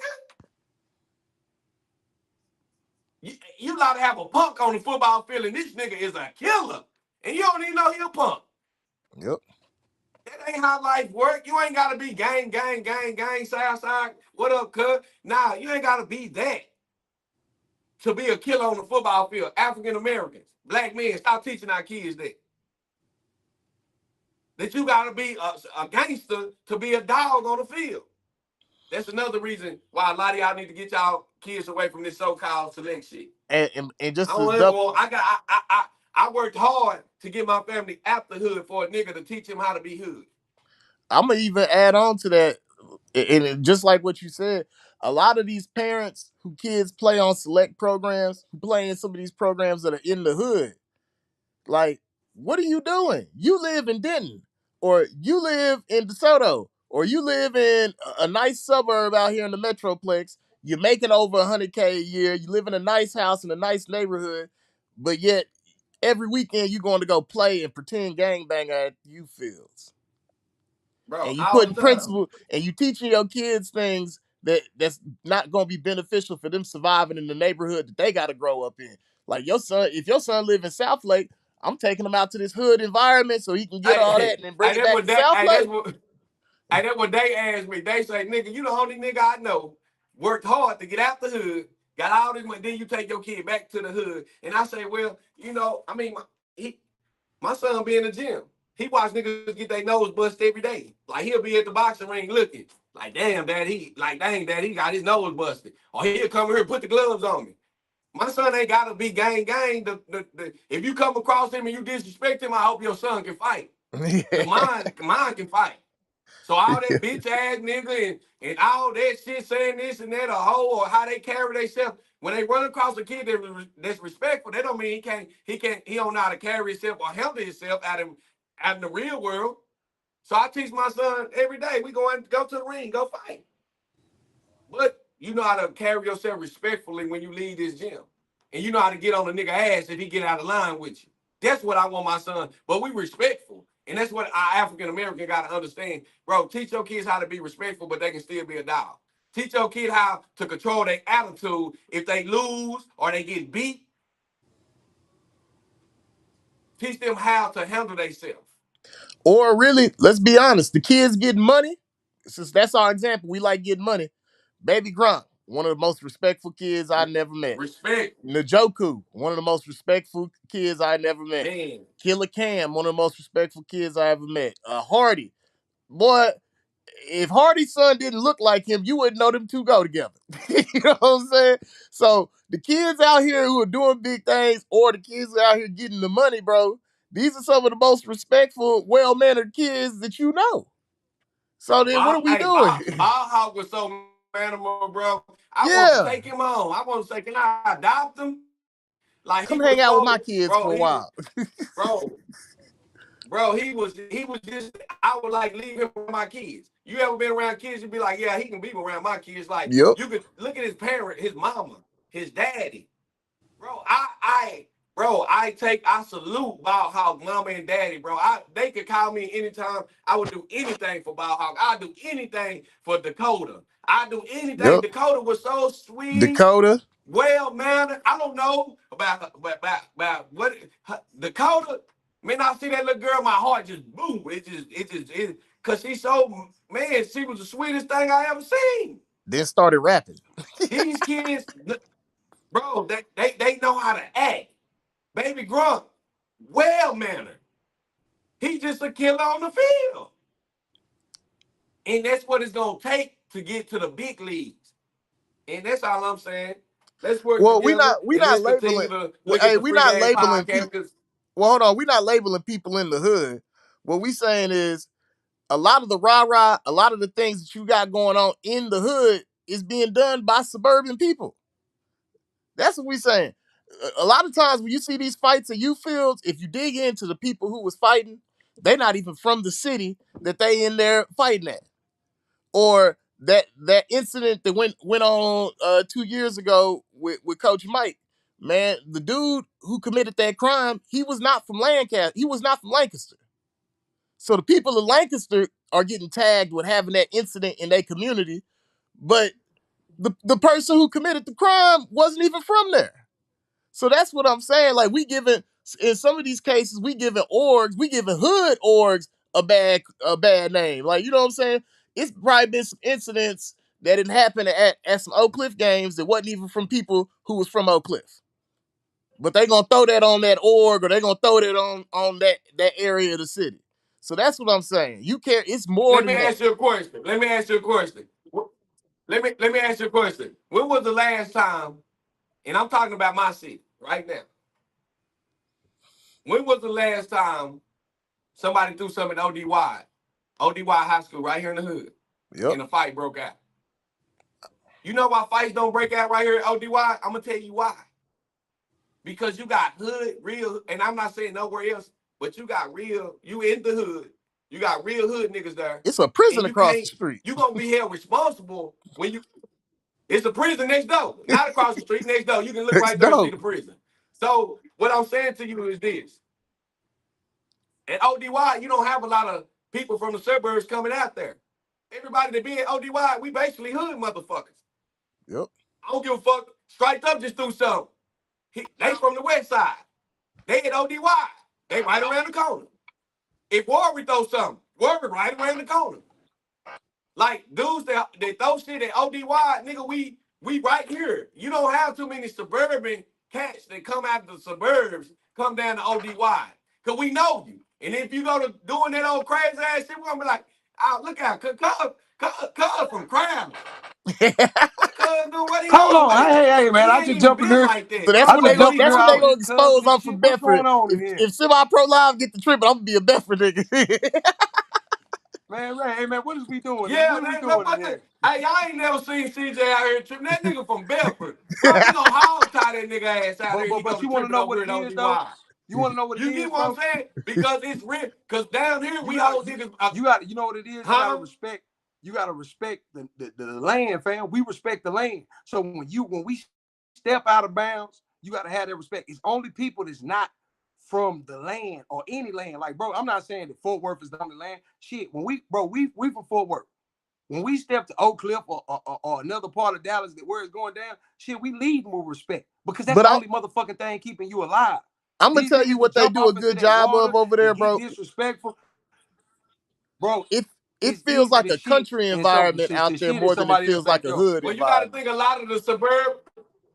You allowed to have a punk on the football field, and this nigga is a killer. And you don't even know he a punk. Yep. That ain't how life work. You ain't gotta be gang, Southside. What up, cuz? Nah, you ain't gotta be that to be a killer on the football field. African Americans, black men, stop teaching our kids that. That you gotta be a gangster to be a dog on the field. That's another reason why a lot of y'all need to get y'all kids away from this so-called select shit. And just I worked hard to get my family out the hood for a nigga to teach him how to be hood. I'm gonna even add on to that, and just like what you said, a lot of these parents who kids play on select programs, who play in some of these programs that are in the hood, like, what are you doing? You live in Denton, or you live in DeSoto, or you live in a nice suburb out here in the Metroplex. You're making over $100K a year. You live in a nice house in a nice neighborhood, but yet every weekend you're going to go play and pretend gangbanger at youth fields. Bro, and you putting principle, and you teaching your kids things that's not going to be beneficial for them surviving in the neighborhood that they got to grow up in. Like your son, if your son live in South Lake, I'm taking him out to this hood environment so he can get all that and then bring it back to South Lake. That's what they asked me. They say, nigga, you the only nigga I know worked hard to get out the hood, got all this money, then you take your kid back to the hood. And I say, well, you know, I mean, my son be in the gym. He watch niggas get their nose bust every day. Like, he'll be at the boxing ring looking. Like, damn, dang, he got his nose busted. Or he'll come here and put the gloves on me. My son ain't got to be gang. If you come across him and you disrespect him, I hope your son can fight. Mine can fight. So all that bitch ass nigga and all that shit saying this and that, a hoe, or how they carry themselves, when they run across a kid that's respectful, that don't mean he don't know how to carry himself or handle himself out in the real world. So I teach my son every day. We go to the ring, go fight. But you know how to carry yourself respectfully when you leave this gym. And you know how to get on a nigga ass if he get out of line with you. That's what I want my son. But we respectful. And that's what our African-American got to understand. Bro, teach your kids how to be respectful, but they can still be a dog. Teach your kid how to control their attitude if they lose or they get beat. Teach them how to handle themselves. Or really, let's be honest, the kids getting money, since that's our example, we like getting money. Baby Gronk, one of the most respectful kids I never met. Respect. Njoku, one of the most respectful kids I never met. Man. Killer Cam, one of the most respectful kids I ever met. Hardy, boy, if Hardy's son didn't look like him, you wouldn't know them two go together. You know what I'm saying? So the kids out here who are doing big things, or the kids out here getting the money, bro, these are some of the most respectful, well-mannered kids that you know. So then what are we doing? Our Hawk was so animal, bro. I want to take him home. I want to say, can I adopt him? Like, come hang out with my kids for a while. Bro, he was just, I would like leave him with my kids. You ever been around kids, you'd be like, yeah, he can be around my kids. Like, yep. You could look at his parent, his mama, his daddy. Bro, Bro, I salute Ball Hawk, mama and daddy, bro. They could call me anytime. I would do anything for Ball Hawk. I'd do anything for Dakota. I'd do anything. Yep. Dakota was so sweet. Dakota. Well, man, I don't know about what Dakota. Man, I see that little girl, my heart just boom. Cause she's so, man, she was the sweetest thing I ever seen. Then started rapping. These kids, bro, they know how to act. Baby Grunt, well-mannered. He's just a killer on the field. And that's what it's going to take to get to the big leagues. And that's all I'm saying. Let's work together. We're not labeling. We're not labeling people. Well, hold on. We're not labeling people in the hood. What we saying is a lot of the rah-rah, a lot of the things that you got going on in the hood is being done by suburban people. That's what we're saying. A lot of times when you see these fights in youth fields, if you dig into the people who was fighting, they're not even from the city that they in there fighting at. Or that incident that went on 2 years ago with Coach Mike, man, the dude who committed that crime, he was not from Lancaster. He was not from Lancaster. So the people of Lancaster are getting tagged with having that incident in their community, but the person who committed the crime wasn't even from there. So that's what I'm saying. Like, we giving, in some of these cases, we giving hood orgs a bad name. Like, you know what I'm saying? It's probably been some incidents that didn't happen at some Oak Cliff games that wasn't even from people who was from Oak Cliff. But they gonna throw that on that org, or they gonna throw that on that area of the city. So that's what I'm saying. You care. It's more than that. Let me ask you a question. Let me ask you a question. When was the last time, and I'm talking about my city right now, when was the last time somebody threw something at ODY High School right here in the hood, and a fight broke out? You know why fights don't break out right here at ODY? I'm going to tell you why. Because you got hood, real, and I'm not saying nowhere else, but you got real, you in the hood, you got real hood niggas there. It's a prison across the street. You're going to be held responsible when you, it's a prison next door, not across the street, next door. You can look right there and see the prison. So what I'm saying to you is this. At ODY, you don't have a lot of people from the suburbs coming out there. Everybody that be at ODY, we basically hood motherfuckers. Yep. I don't give a fuck. Striped Up just threw something. They from the west side. They at ODY. They right around the corner. If Warwick throw something, Warwick right around the corner. Like, dudes that throw shit at ODY, nigga, we right here. You don't have too many suburban cats that come out of the suburbs, come down to ODY. Because we know you. And if you go to doing that old crazy ass shit, we're going to be like, oh, look out, cuz from crime. Hold on, hey, man, I just jump in here. Like that. So that's when they gonna expose I'm from Bedford. If Semi-Pro Live get the trip, I'm gonna be a Bedford nigga. Man, Ray, hey man, what is we doing? Yeah, what are we doing in here? Hey, I ain't never seen CJ out here tripping. That nigga from Bedford. Bro, we gonna hog tie that nigga ass out here. But you want to know what it is, though? You want to know what it is, You get what I'm saying? Because it's real. Because down here, we hold niggas. You know what it is? You gotta respect. You gotta respect the land, fam. We respect the land. So when we step out of bounds, you gotta have that respect. It's only people that's not from the land or any land. Like, bro, I'm not saying that Fort Worth is the only land. Shit, when we from Fort Worth. When we step to Oak Cliff or another part of Dallas that where it's going down, shit, we lead with respect. Because that's the only motherfucking thing keeping you alive. I'm gonna tell you what they do a good job of over there, bro. Disrespectful. Bro, it feels like a country environment out there more than it feels like a hood environment. Well, you got to think a lot of the suburb.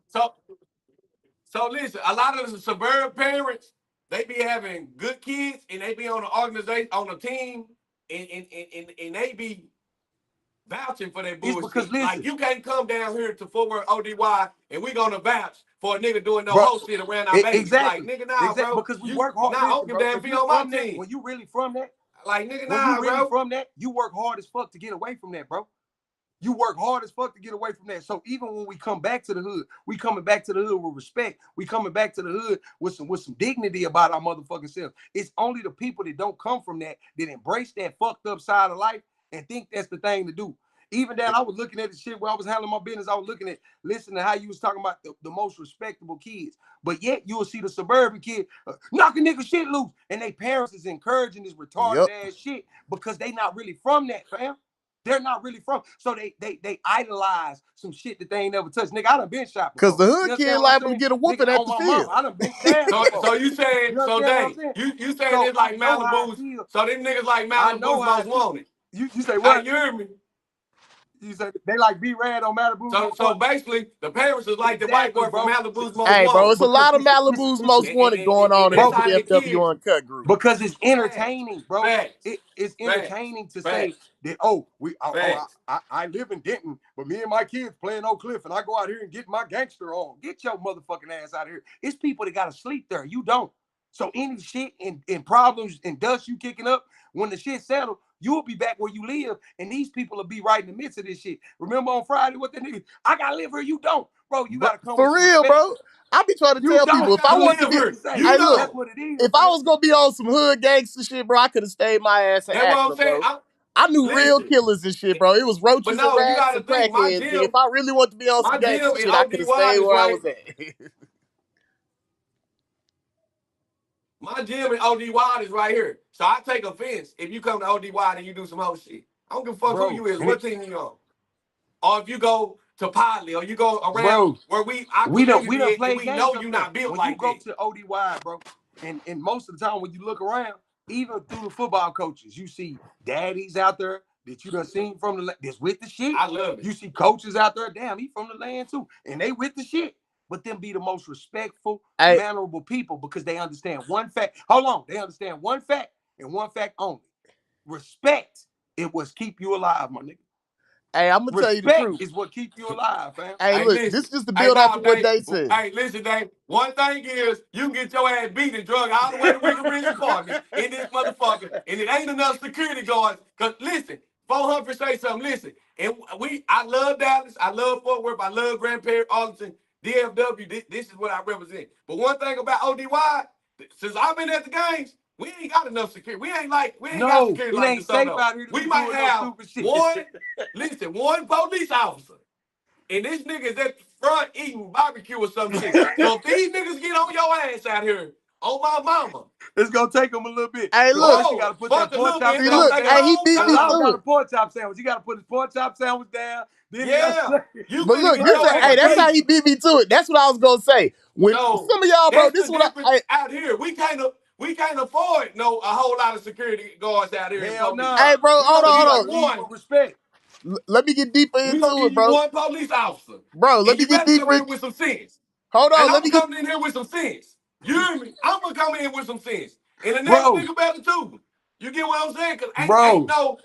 So listen, a lot of the suburb parents, they be having good kids and they be on an organization, on a team, and they be vouching for that bullshit. Because listen, like, you can't come down here to Fort Worth ODY and we gonna vouch for a nigga doing no whole shit around our babies. Exactly. Like, nigga, nah, bro. Because we work hard. Nah, don't give damn be on my team. When you really from that, like, nigga, nah, bro. From that, you work hard as fuck to get away from that, bro. You work hard as fuck to get away from that. So even when we come back to the hood, we coming back to the hood with respect. We coming back to the hood with some dignity about our motherfucking selves. It's only the people that don't come from that embrace that fucked up side of life and think that's the thing to do. Even then, I was looking at the shit where I was handling my business. I was listening to how you was talking about the most respectable kids. But yet you'll see the suburban kid knocking nigga shit loose. And they parents is encouraging this retarded ass shit because they not really from that, fam. They're not really from. So they idolize some shit that they ain't never touched. Nigga, I done been shot before. Because the hood kid liable to get a whooping at the field. I done been stabbed before. So you saying, so Dave, you saying it's like Malibu's, so them niggas like Malibu's most wanted. You say what? You hear me? You say they like B-Rad on Malibu. So basically, the parents is like the white boy from Malibu's most wanted. Hey, bro, it's a lot of Malibu's most wanted going on in the FW Uncut group. Because it's entertaining, bro. It's entertaining to say that, I live in Denton, but me and my kids playing Oak Cliff, and I go out here and get my gangster on. Get your motherfucking ass out of here. It's people that gotta sleep there. You don't. So any shit and problems and dust you kicking up, when the shit settled, you'll be back where you live, and these people will be right in the midst of this shit. Remember on Friday what the nigga? I gotta live here. You don't, bro. You gotta come for real, bro. I be trying to tell people if I want to be, hey, look, that's what it is, if I was gonna be on some hood gangster shit, bro, I could have stayed my ass in Akron, bro. I knew real killers and shit, bro. It was roaches and rats and crackheads. If I really want to be on some gangster shit, I could have stayed where I was at. My gym in OD Wild is right here. So I take offense if you come to OD Wild and you do some whole shit. I don't give a fuck who you is, what team you on. Or if you go to Podley or you go around where we don't play we know you not built when like that. When you go to OD Wild, bro, and most of the time when you look around, even through the football coaches, you see daddies out there that you done seen from the that's with the shit. I love it. You see coaches out there, damn, he from the land too, and they with the shit. But them be the most respectful, mannerable people because they understand one fact. Hold on. They understand one fact and one fact only. Respect is what keep you alive, my nigga. Hey, I'm going to tell you the truth. Respect is what keep you alive, fam. Hey, look, listen, this is just the build off of what they said. Hey, listen, Dave. One thing is, you can get your ass beat and drugged all the way to River Ridge Apartment in this motherfucker, and it ain't enough security guards. Because, listen, 400 say something, listen. And I love Dallas. I love Fort Worth. I love Grand Prairie, Arlington. DFW, this is what I represent. But one thing about ODY, since I've been at the games, we ain't got enough security. We ain't got security like DeSoto. We might have one police officer, and this nigga is at the front eating barbecue or some shit. So if these niggas get on your ass out here, oh my mama, it's gonna take them a little bit. Hey, look, you gotta put that pork chop sandwich. Look, hey, he beat me to it. Pork chop sandwich. You gotta put his pork chop sandwich down. Then but look, hey, that's how he beat me to it. That's what I was gonna say. When some of y'all, bro, this is what out here. We can't afford a whole lot of security guards out here. Hell no. Hey, bro, hold on. Respect. Let me get deeper into it, bro. One police officer, bro. Let me get deeper with some sense. Hold on, let me come in here with some sense. You hear me? I'm gonna come in with some sense, and the next nigga better too. You get what I'm saying? Cause ain't no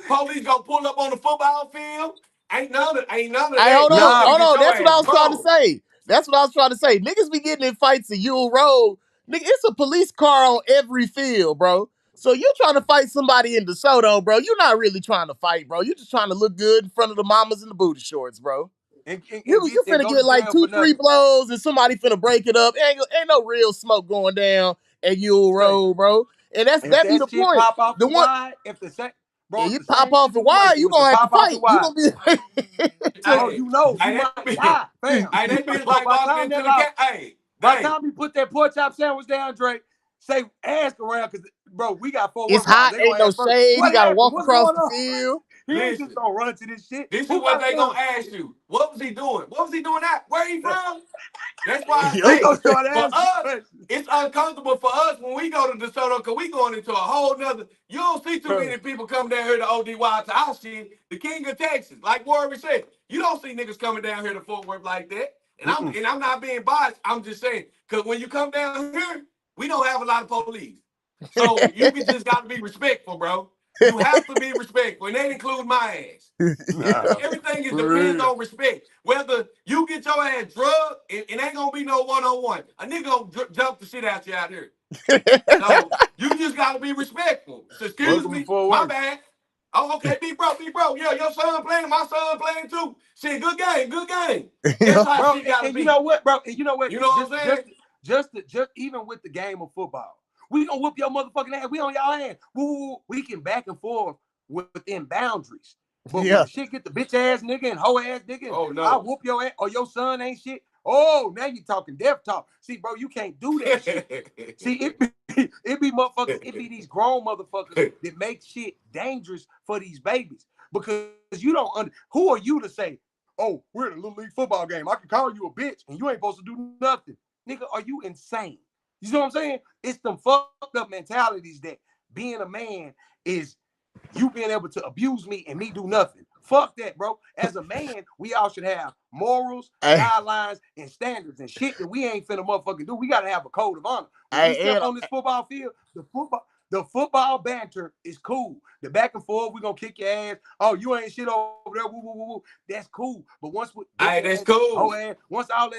police gonna pull up on the football field. Ain't none of that. Hey, hold on. That's what I was trying to say. That's what I was trying to say. Niggas be getting in fights at Ewell Road. Nigga, it's a police car on every field, bro. So you're trying to fight somebody in DeSoto, bro. You're not really trying to fight, bro. You're just trying to look good in front of the mamas in the booty shorts, bro. You finna get like 2-3 blows and somebody finna break it up. Ain't no real smoke going down at Ewell Road, bro. And that be the point. Pop off the wide, if the same, bro, you pop off the wide, you gonna have to fight. You gonna be. You might die. Bam. Hey, they be like walking into the gate. Hey, by the time you put that pork chop sandwich down, Drake, say ask around because bro, we got 4 It's hot, ain't no shade. You gotta walk across the field. He ain't just gonna run to this shit. This is what they gonna ask you. What was he doing? What was he doing that? Where he from? That's why I say, for us, it's uncomfortable for us when we go to DeSoto because we going into a whole nother. You don't see too many people come down here to ODY to our shit, the king of Texas. Like Warren said, you don't see niggas coming down here to Fort Worth like that. And I'm not being biased. I'm just saying because when you come down here, we don't have a lot of police. So you just got to be respectful, bro. You have to be respectful, and that includes my ass. Everything depends on respect. Whether you get your ass drugged, it ain't gonna be no one-on-one. A nigga gonna jump the shit out you out here. So you just gotta be respectful. So, excuse me, my bad. Oh, okay, be bro. Yeah, your son playing, my son playing too. Shit, good game. That's how shit gotta be. You know what, bro? You know what I'm saying? Just even with the game of football. We gonna whoop your motherfucking ass. We on y'all ass. We can back and forth within boundaries. But when the shit get the bitch ass nigga and hoe ass nigga, and Oh, no. I whoop your ass or your son ain't shit. Oh, now you talking death talk. See, bro, you can't do that shit. See, it be motherfuckers, it be these grown motherfuckers that make shit dangerous for these babies. Because you don't who are you to say, oh, we're in a little league football game. I can call you a bitch and you ain't supposed to do nothing. Nigga, are you insane? You know what I'm saying? It's them fucked up mentalities that being a man is you being able to abuse me and me do nothing. Fuck that, bro. As a man, we all should have morals, guidelines, and standards and shit that we ain't finna motherfucking do. We gotta have a code of honor. When we step on this football field, the football banter is cool. The back and forth, we gonna kick your ass. Oh, you ain't shit over there. Woo, woo, woo, woo. That's cool. But once that's cool. Once all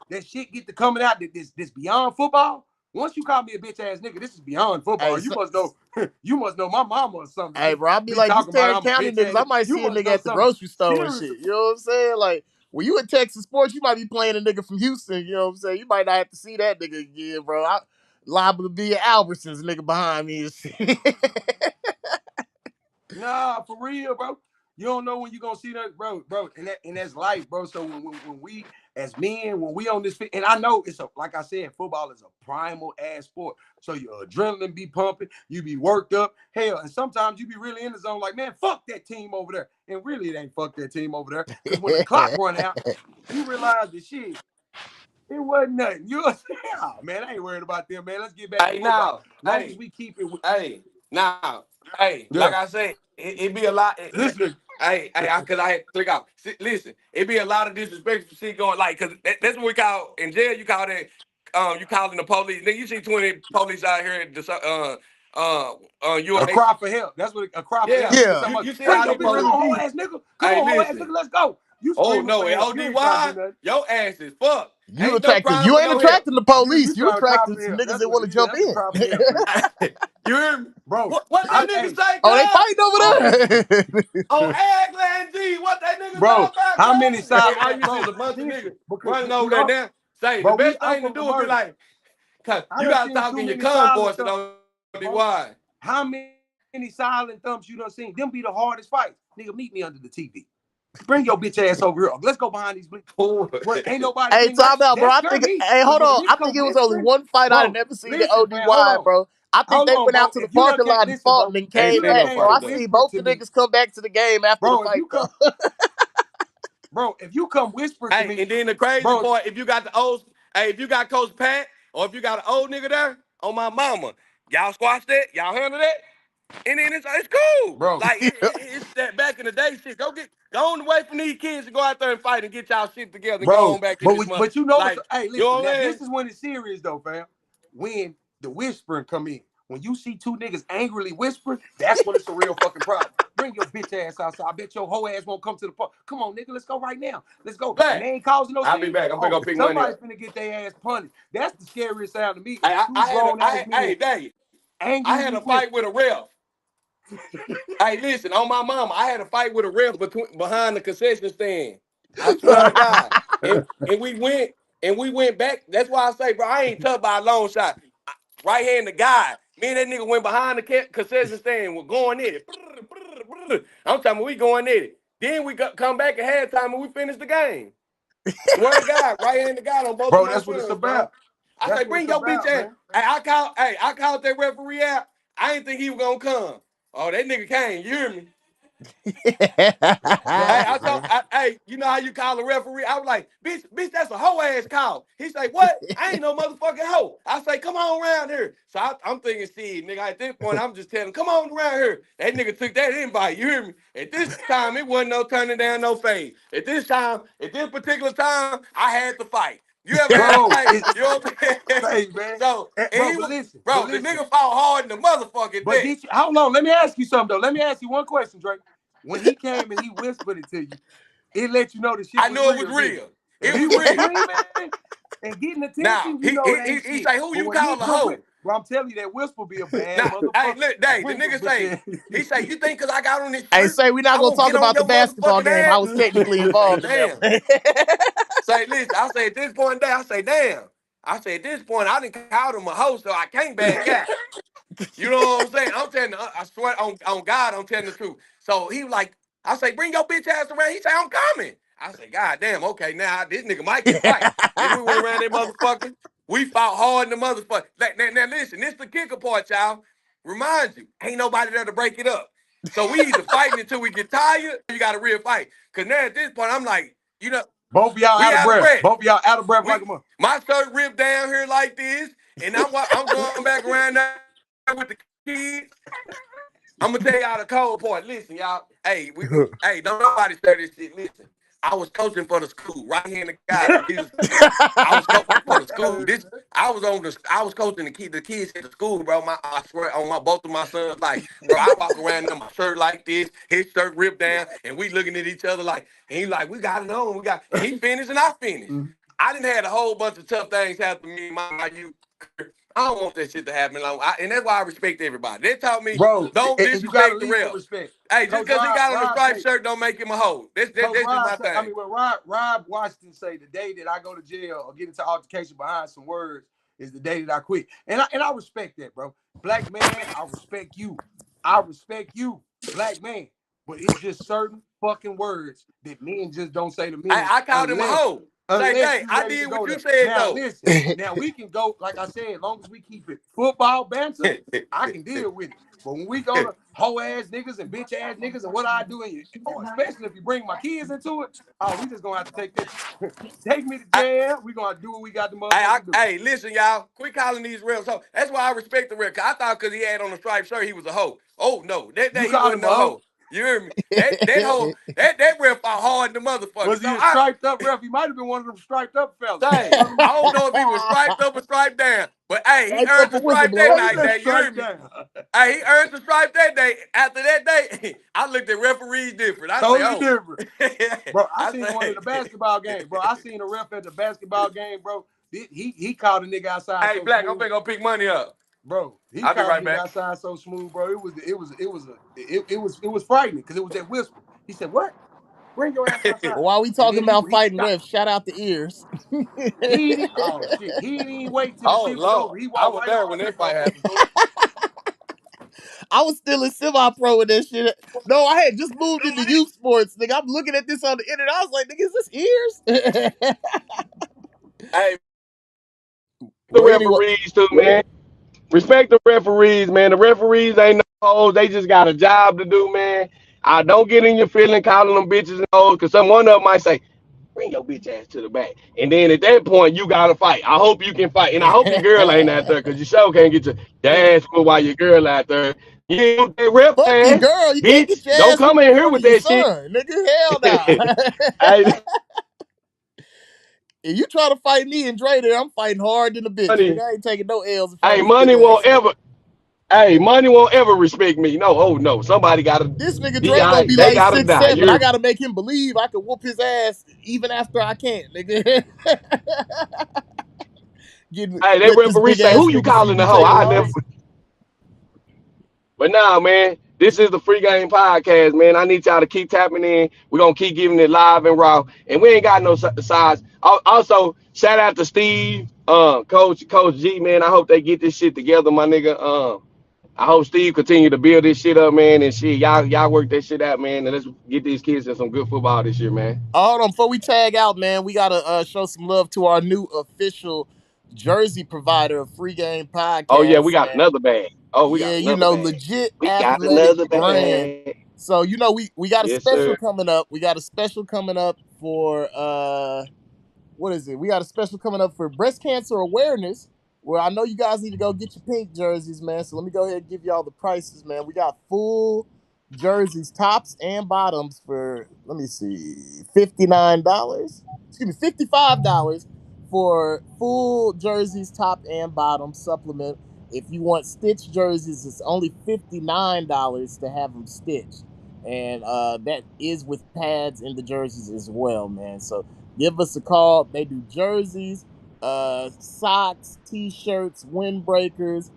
that shit get to coming out, this beyond football. Once you call me a bitch ass nigga, this is beyond football. You must know. You must know my mama or something. Hey, bro, I be like, these Tarrant County niggas, I might see a nigga at the grocery store and shit. You know what I'm saying? Like, when you in Texas sports, you might be playing a nigga from Houston. You know what I'm saying? You might not have to see that nigga again, bro. I liable to be Albertsons nigga behind me and shit. Nah, for real, bro. You don't know when you gonna see that, bro. And that's life, bro. So when we as men, when we on this fit, and I know it's like I said, football is a primal ass sport. So your adrenaline be pumping, you be worked up, hell, and sometimes you be really in the zone, like, man, fuck that team over there. And really it ain't fuck that team over there. Because when the clock run out, you realize the shit. It wasn't nothing. You know what I'm saying? Oh, man, I ain't worried about them, man. Let's get back to football. Long as we keep it. Like I said, it be a lot. Listen, because I had to click out. Listen, it be a lot of disrespectful shit going, like, because that's what we call, in jail, you call that, you calling the police. Then you see 20 police out here, a cry for help. That's what a cry for help. Yeah. You see how they really whole ass nigga. Come on, whole ass nigga, let's go. You no, at ODY, your ass is fucked. You ain't attracting the police. You attracting some niggas that want to jump in. You hear me? Bro, what that nigga say? Oh, they fighting over there. On Agland G, what that nigga bro, talk about? How many sides? I used to see a bunch of niggas running over there now. Say, the best thing to do would be like, cause you gotta talk in your calm voice and ODY. How many silent thumps you done seen? Them be the hardest fights. Nigga, meet me under the TV. Bring your bitch ass over here. Let's go behind these bleachers. Ain't nobody. Hey, time out, bro. Hold on. I think it was only one fight I never seen at ODY, bro. I think they went out to the parking lot and fought and then came back, bro. I seen both the niggas come back to the game after the fight, though. Bro, if you come whisper to me. And then the crazy part, if you got if you got Coach Pat, or if you got an old nigga there, on my mama, y'all squash that, y'all handle that. And then it's cool, bro. Like it's that back in the day shit. Go on away from these kids to go out there and fight and get y'all shit together, bro. And go on back to this month. But you know, like, hey, listen, this is when it's serious though, fam. When the whispering come in, when you see two niggas angrily whispering, that's when it's a real fucking problem. Bring your bitch ass outside. I bet your whole ass won't come to the park. Come on, nigga, let's go right now. Let's go. And they ain't causing no I'll be back. I'm gonna go pick money up. Somebody's finna get their ass punished. That's the scariest sound to me. I had a fight with a ref. Hey, listen, on my mama, I had a fight with a ref behind the concession stand. I swear to God. And we went back. That's why I say, bro, I ain't tough by a long shot. Right hand the guy. Me and that nigga went behind the concession stand. We're going in it. I'm talking about we going in it. Then we come back at halftime and we finish the game. Swear to God, right hand the guy on both bro, of my that's what it's about. I say, bring your bitch ass. Hey, I called that referee out. I didn't think he was gonna come. Oh, that nigga came. You hear me? Hey, you know how you call a referee? I was like, bitch, that's a hoe ass call. He say, what? I ain't no motherfucking hoe. I say, come on around here. So I'm thinking, see, nigga, at this point, I'm just telling him, come on around here. That nigga took that invite. You hear me? At this time, it wasn't no turning down, no fade. At this particular time, I had to fight. You ever had to fight? You know what I'm saying? Man. So, the nigga fought hard in the motherfucking day. Hold on, let me ask you something, though. Let me ask you one question, Drake. When he came and he whispered it to you, it let you know the shit was real. I knew it was real. It was real. And getting attention, now, he say, who you call a hoe? Well, I'm telling you, that whisper be a bad motherfucker. Hey, look, Dave, the nigga say, he say, you think because I got on this shirt, hey, say, we're not going to talk about the basketball game. I was technically involved in that. Say, listen, I say, at this point in day, I say, damn. I say, at this point, I didn't call him a hoe, so I can't back out. You know what I'm saying? I'm telling I swear on God, I'm telling the truth. So he was like, I say, bring your bitch ass around. He say, I'm coming. I say, God damn, okay, now this nigga might can fight. Then we went around that motherfucker. We fought hard in the motherfucker. Now listen, this the kicker part, y'all. Remind you, ain't nobody there to break it up. So we either fighting until we get tired, or you got a real fight. Cause now at this point, I'm like, you know, both of y'all out of breath. Both of y'all out of breath like a mother. My shirt ripped down here like this, and I'm going back around there with the kids. I'm gonna tell y'all the cold part. Listen, y'all. Hey, hey, don't nobody say this shit. Listen, I was coaching for the school, right here in the guy. I was coaching for the school. I was coaching the kids at the school, bro. I swear on both of my sons, like, bro, I walk around in my shirt like this, his shirt ripped down, and we looking at each other like, and he like, we got it on, and he finished and I finished. I didn't have a whole bunch of tough things happen to me, my youth. I don't want that shit to happen. And that's why I respect everybody. They taught me, bro, don't disrespect the ref. Hey, just because he got on a striped shirt don't make him a hoe. That's just my thing. I mean, when Rob Washington say the day that I go to jail or get into altercation behind some words is the day that I quit. And I respect that, bro. Black man, I respect you. I respect you, black man. But it's just certain fucking words that men just don't say to men. I called him a hoe. Say, I did what you said, now, though. Listen, now we can go, like I said, as long as we keep it football banter, I can deal with it. But when we go to hoe ass niggas and bitch ass niggas and what I do, especially if you bring my kids into it, we just gonna have to take this. Take me to jail. We gonna do what we got to motherfuckers do. Hey, listen, y'all. Quit calling these refs. So that's why I respect the ref. I thought because he had on a striped shirt, he was a hoe. Oh no, that day he wasn't no hoe. You hear me? That hoe, that ref fought hard in the motherfucker. Was he a striped up ref? He might have been one of them striped up fellas. I don't know if he was striped up or striped down, but hey, he earned the stripe that night. You hear me? Hey, he earned the stripe that day. After that day, I looked at referees different. Totally different. Bro, I seen one at the basketball game. Bro, I seen a ref at the basketball game, bro. He called a nigga outside. Hey, Black, I'm gonna pick money up. Bro, he called a nigga outside so smooth, bro. It was frightening because it was that whisper. He said, "What? Bring your ass outside." While we talking about fighting refs, shout out the ears. He didn't even wait till the shit was over. He walked right there when that fight happened. I was still in semi-pro with that shit. No, I had just moved into youth sports. Nigga, I'm looking at this on the internet. I was like, nigga, is this ears? Hey, the referees too, man. Respect the referees, man. The referees ain't no hoes. They just got a job to do, man. I don't get in your feeling calling them bitches and hoes, because one of them might say, bring your bitch ass to the back. And then at that point, you got to fight. I hope you can fight. And I hope your girl ain't out there, because you sure can't get your ass put while your girl out there. You ain't rep fuck ass, your girl. You bitch. can't get your don't ass come in here with that shit. Nigga, hell nah. If you try to fight me and Dre there, I'm fighting hard than a bitch. Nigga, I ain't taking no L's. Money won't ever respect me. No, oh no. Somebody gotta. This nigga Dre gonna be like 6'7". I gotta make him believe I can whoop his ass even after I can't, nigga. Hey, they referee say, who you calling the hoe? I never. But nah, man, this is the Free Game Podcast, man. I need y'all to keep tapping in. We're going to keep giving it live and raw. And we ain't got no size. Also, shout out to Steve, Coach G, man. I hope they get this shit together, my nigga. I hope Steve continue to build this shit up, man. And shit, y'all work that shit out, man. And let's get these kids in some good football this year, man. Hold on, before we tag out, man, we got to show some love to our new official jersey provider of Free Game Podcast. Oh, yeah, we got another bag. Oh, we got another bag. Legit we athletic brand. So, we got a special sir. coming up. We got a special coming up for, what is it? We got a special coming up for breast cancer awareness, where I know you guys need to go get your pink jerseys, man. So let me go ahead and give y'all the prices, man. We got full jerseys, tops and bottoms for, let me see, $59. Excuse me, $55 for full jerseys, top and bottom supplement. If you want stitched jerseys, it's only $59 to have them stitched. And that is with pads in the jerseys as well, man. So give us a call. They do jerseys, socks, t-shirts, windbreakers,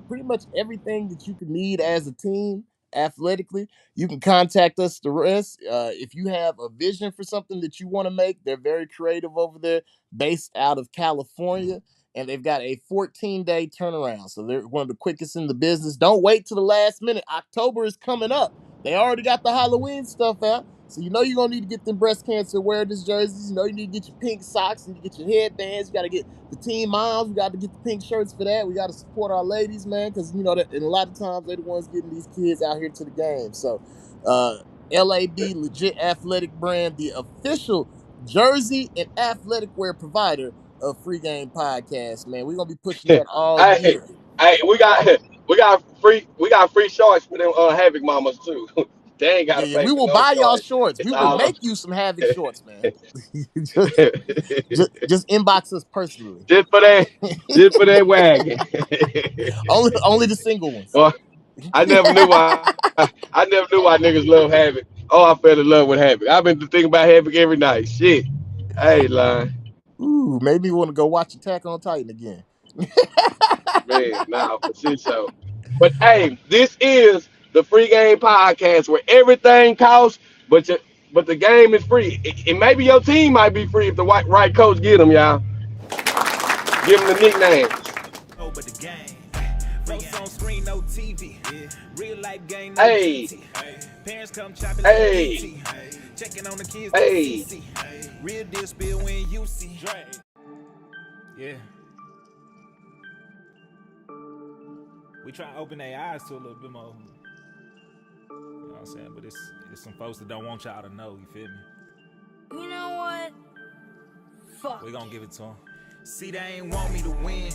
pretty much everything that you could need as a team athletically. You can contact us the rest. If you have a vision for something that you want to make, they're very creative over there, based out of California, and they've got a 14-day turnaround. So they're one of the quickest in the business. Don't wait till the last minute. October is coming up. They already got the Halloween stuff out. So you know you're going to need to get them breast cancer awareness jerseys. You know you need to get your pink socks and you get your headbands. You got to get the team moms. We got to get the pink shirts for that. We got to support our ladies, man, because, you know, that, and a lot of times they're the ones getting these kids out here to the game. So LAB, Legit Athletic Brand, the official jersey and athletic wear provider of Free Game Podcast, man. We're going to be pushing that all year. Hey, we got free shorts for them Havoc mamas too. They ain't gotta pay we for will no buy y'all shorts. shorts. It's We will all make you some Havoc shorts, man. just inbox us personally. just for that wagon. only the single ones. Well, I never knew why niggas love Havoc. Oh, I fell in love with Havoc. I've been thinking about Havoc every night. Shit. I ain't lying. Ooh, maybe you want to go watch Attack on Titan again. Man, nah, for shit show. But hey, this is the Free Game Podcast where everything costs, but the game is free. And maybe your team might be free if the right coach get them, y'all. Give them the nicknames. Oh, but the game. Folks on screen, no TV. Real life game, no Hey. GT. Parents come chopping Hey. checking on the kids. Hey. Real deal spill when you see. Yeah. We try to open their eyes to a little bit more. You know what I'm saying? But it's some folks that don't want y'all to know, you feel me? You know what? Fuck. We gonna give it to them. See, they ain't want me to win.